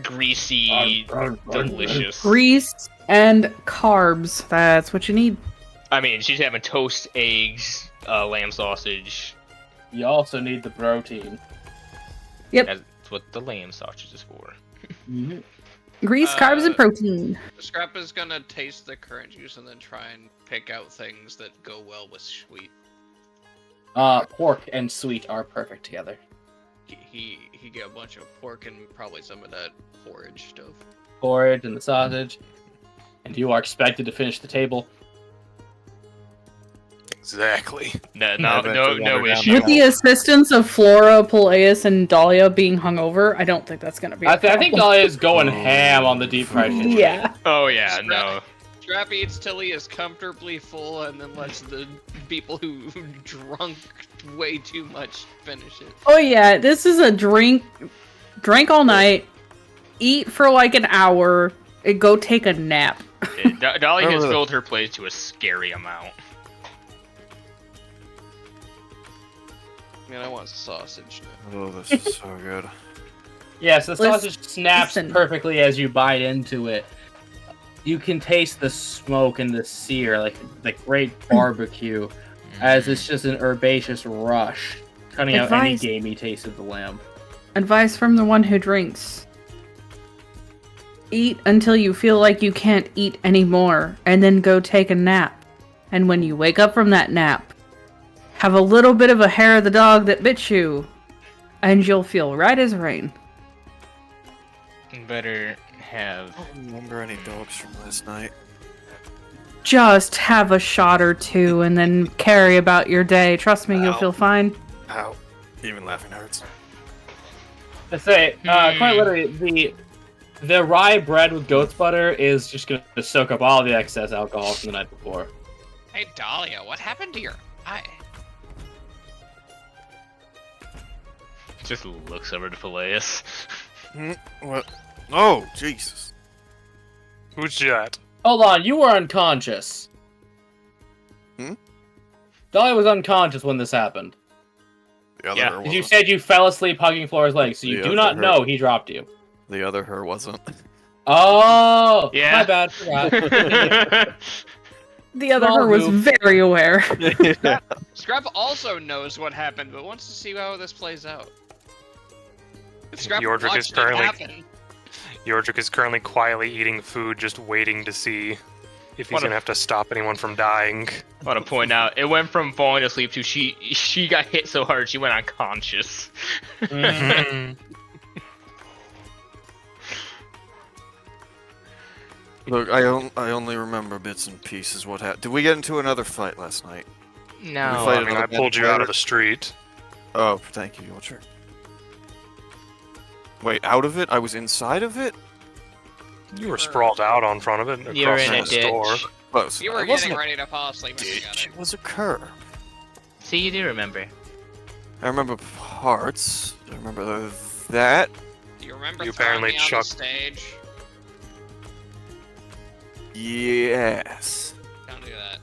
greasy, delicious. Grease and carbs. That's what you need. I mean, she's having toast, eggs, lamb sausage. You also need the protein. Yep. That's what the lamb sausage is for. Grease, carbs, and protein. Scrap is gonna taste the currant juice and then try and pick out things that go well with sweet. Pork and sweet are perfect together. He get a bunch of pork and probably some of that porridge stuff. Porridge and the sausage. And you are expected to finish the table. Exactly. No Eventually issue. With the assistance of Flora, Peleus, and Dahlia being hungover, I don't think that's going to be a I think problem. Dahlia is going ham on the deep fried fish. Yeah. Oh yeah, no. Scrap eats till he is comfortably full and then lets the people who drunk way too much finish it. Oh yeah, this is a drink all night, eat for like an hour, and go take a nap. Dahlia has filled her plate to a scary amount. Man, I want sausage now. Oh, this is so good. Yes, the sausage snaps listen. perfectly as you bite into it. You can taste the smoke and the sear, like the great barbecue, as it's just an herbaceous rush, cutting out any Advice. gamey taste of the lamb. Advice from the one who drinks. Eat until you feel like you can't eat anymore, and then go take a nap. And when you wake up from that nap, have a little bit of a hair of the dog that bit you, and you'll feel right as rain. Better have. I don't remember any dogs from last night. Just have a shot or two and then carry about your day. Trust me, you'll Ow. feel fine. Ow. Even laughing hurts. I say, quite literally, the rye bread with goat's butter is just going to soak up all the excess alcohol from the night before. Hey Dahlia, what happened to your eye? Just looks over to Peleus. What? Oh, Jesus. Who's that? Hold on, you were unconscious. Dahlia was unconscious when this happened. The other Yeah, her 'Cause you wasn't. said you fell asleep hugging Flora's legs, so you The do other not her. know he dropped you. The other her wasn't. Oh, Yeah. my bad, forgot. The other Small her was goof. very aware. Scrap also knows what happened, but wants to see how this plays out. If Scrap Yordrick is watched it currently- happen, Yordrick is currently quietly eating food, just waiting to see if he's What a- gonna have to stop anyone from dying. I want to point out, it went from falling asleep to she got hit so hard she went unconscious. Look, I only remember bits and pieces what happened. Did we get into another fight last night? No. We fight I mean, another I pulled you out of the street. Oh, thank you, Yordrick. Wait, out of it? I was inside of it? You were sprawled out on front of it, You were across in a the store. ditch. Close. you were It wasn't getting a ready to fall asleep when you got ditch, it. it was a curb. See, you do remember. I remember parts. I remember that. Do you remember You throwing apparently me on the chucked- stage? Yes. Don't do that.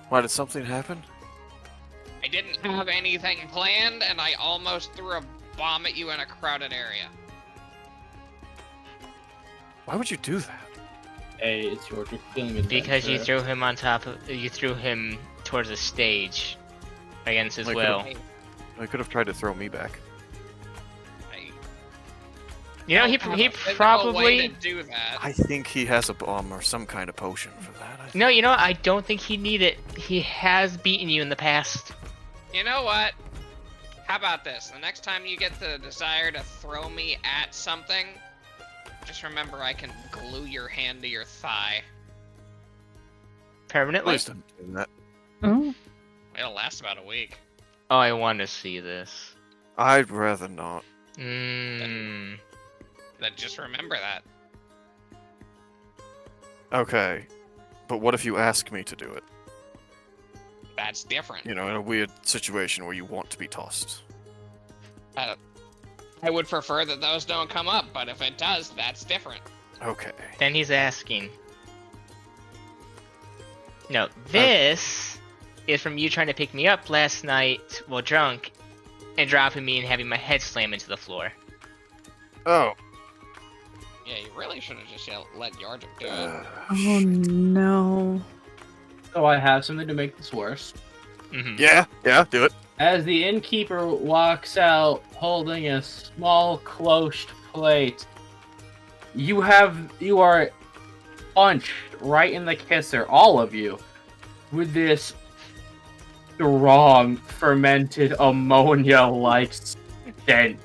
Why, did something happen? I didn't have anything planned, and I almost threw a bomb at you in a crowded area. Why would you do that? Hey, it's your feeling adventure. Because you threw him on top of, you threw him towards the stage against his Like will. I could have tried to throw me back. You know, he Way probably. to do that. I think he has a bomb or some kind of potion for that. No, you know, I don't think he need it. He has beaten you in the past. You know what? How about this? The next time you get the desire to throw me at something, just remember I can glue your hand to your thigh. Permanently? Please don't do that. Oh. It'll last about a week. Oh, I want to see this. I'd rather not. Mmm. Then just remember that. Okay. But what if you ask me to do it? That's different. You know, in a weird situation where you want to be tossed. I would prefer that those don't come up, but if it does, that's different. Okay. Then he's asking. No, this is from you trying to pick me up last night while drunk and dropping me and having my head slam into the floor. Oh. Yeah, you really should have just let Yardrick do it. Oh no. So I have something to make this worse. Mm-hmm. Yeah, do it. As the innkeeper walks out holding a small cloche plate, you are punched right in the kisser, all of you, with this strong fermented ammonia-like stench.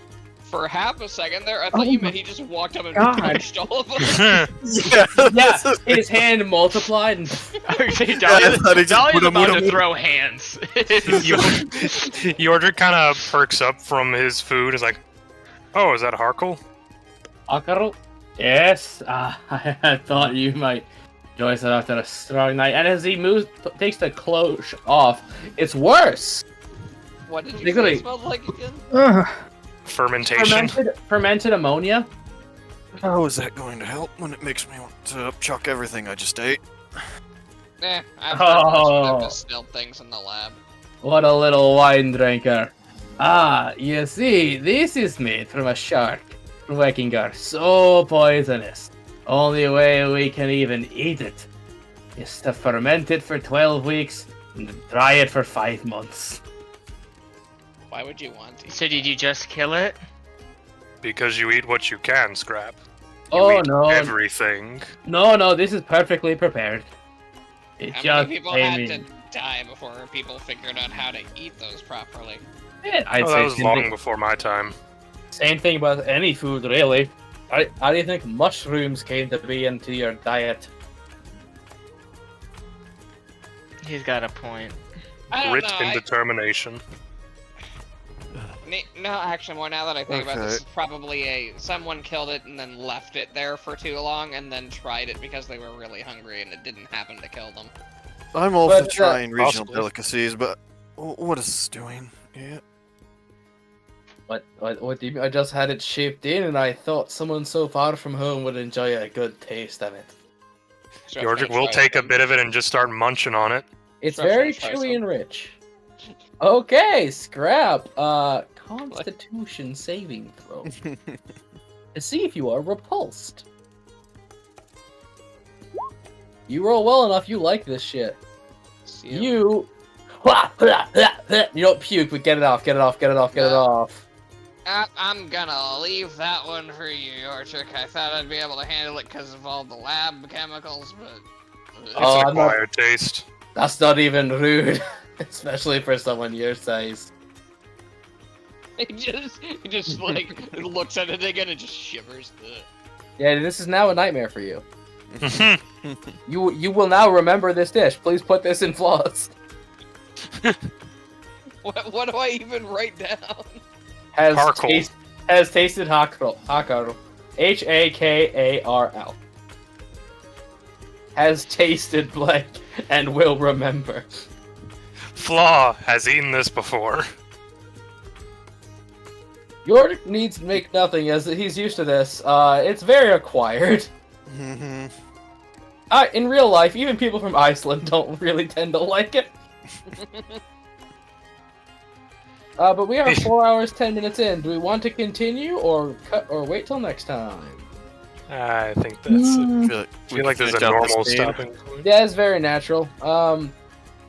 For half a second there, I thought you meant he just walked up and God. punched all of them. Yeah, his hand multiplied and Dahlia's about to throw hands. Yordrick kind of perks up from his food. Is like, oh, is that Harkle? Akaro? Yes, I thought you might enjoy it after a strong night. And as he takes the cloche off, it's worse. What did you They're say gonna- it smelled like again? Ugh. Fermentation. Fermented ammonia. How is that going to help when it makes me want to chuck everything I just ate? I've heard most of them Oh. distilled things in the lab. What a little wine drinker. Ah, you see, this is made from a shark from Vikingar. So poisonous. Only way we can even eat it is to ferment it for 12 weeks and dry it for 5 months. Why would you want to? So did you just kill it? Because you eat what you can, Scrap. You Oh eat no. everything. No, this is perfectly prepared. It How just many people came had in. to die before people figured out how to eat those properly? I'd Oh, say that was same long thing, before my time. same thing about any food, really. How do you think mushrooms came to be into your diet? He's got a point. I don't Grit know. and determination. No, actually, more now that I think about this, Okay. it's probably someone killed it and then left it there for too long and then tried it because they were really hungry and it didn't happen to kill them. I'm all But, for trying regional possibly. delicacies, but what is this doing? Yeah. What do you mean? I just had it shaped in and I thought someone so far from home would enjoy a good taste of it. So Yordrick will take a bit of it and just start munching on it. It's Sure, very sure, chewy some. and rich. Okay, Scrap. Constitution saving throw. To see if you are repulsed. You roll well enough, you like this shit. You don't puke, but get it off. I'm gonna leave that one for you, Yordrick. I thought I'd be able to handle it because of all the lab chemicals, but... It's Oh, an I'm not- acquired taste. That's not even rude, especially for someone your size. He just like looks at it again and just shivers. Yeah, this is now a nightmare for you. You will now remember this dish. Please put this in flaws. What do I even write down? Has Harkle. has tasted Hakarl. Hakarl. Has tasted blank and will remember. Flaw has eaten this before. Jordan needs to make nothing as he's used to this. It's very acquired. In real life, even people from Iceland don't really tend to like it. But we are 4 hours 10 minutes in. Do we want to continue or cut or wait till next time? I think that's. I feel like there's a normal stopping point. Yeah, it's very natural.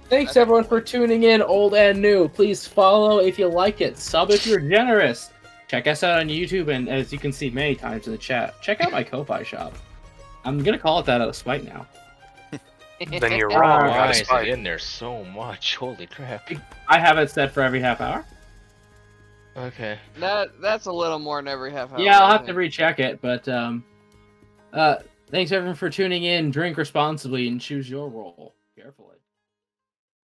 Thanks everyone for tuning in, old and new. Please follow if you like it. Sub if you're generous. Check us out on YouTube, and as you can see many times in the chat, check out my Ko-Fi shop. I'm gonna call it that out of spite now. Then you're wrong. Why is it in there so much? Holy crap. I have it set for every half hour. Okay. That's a little more than every half hour. Yeah, I'll have to recheck it, but thanks everyone for tuning in. Drink responsibly and choose your role carefully.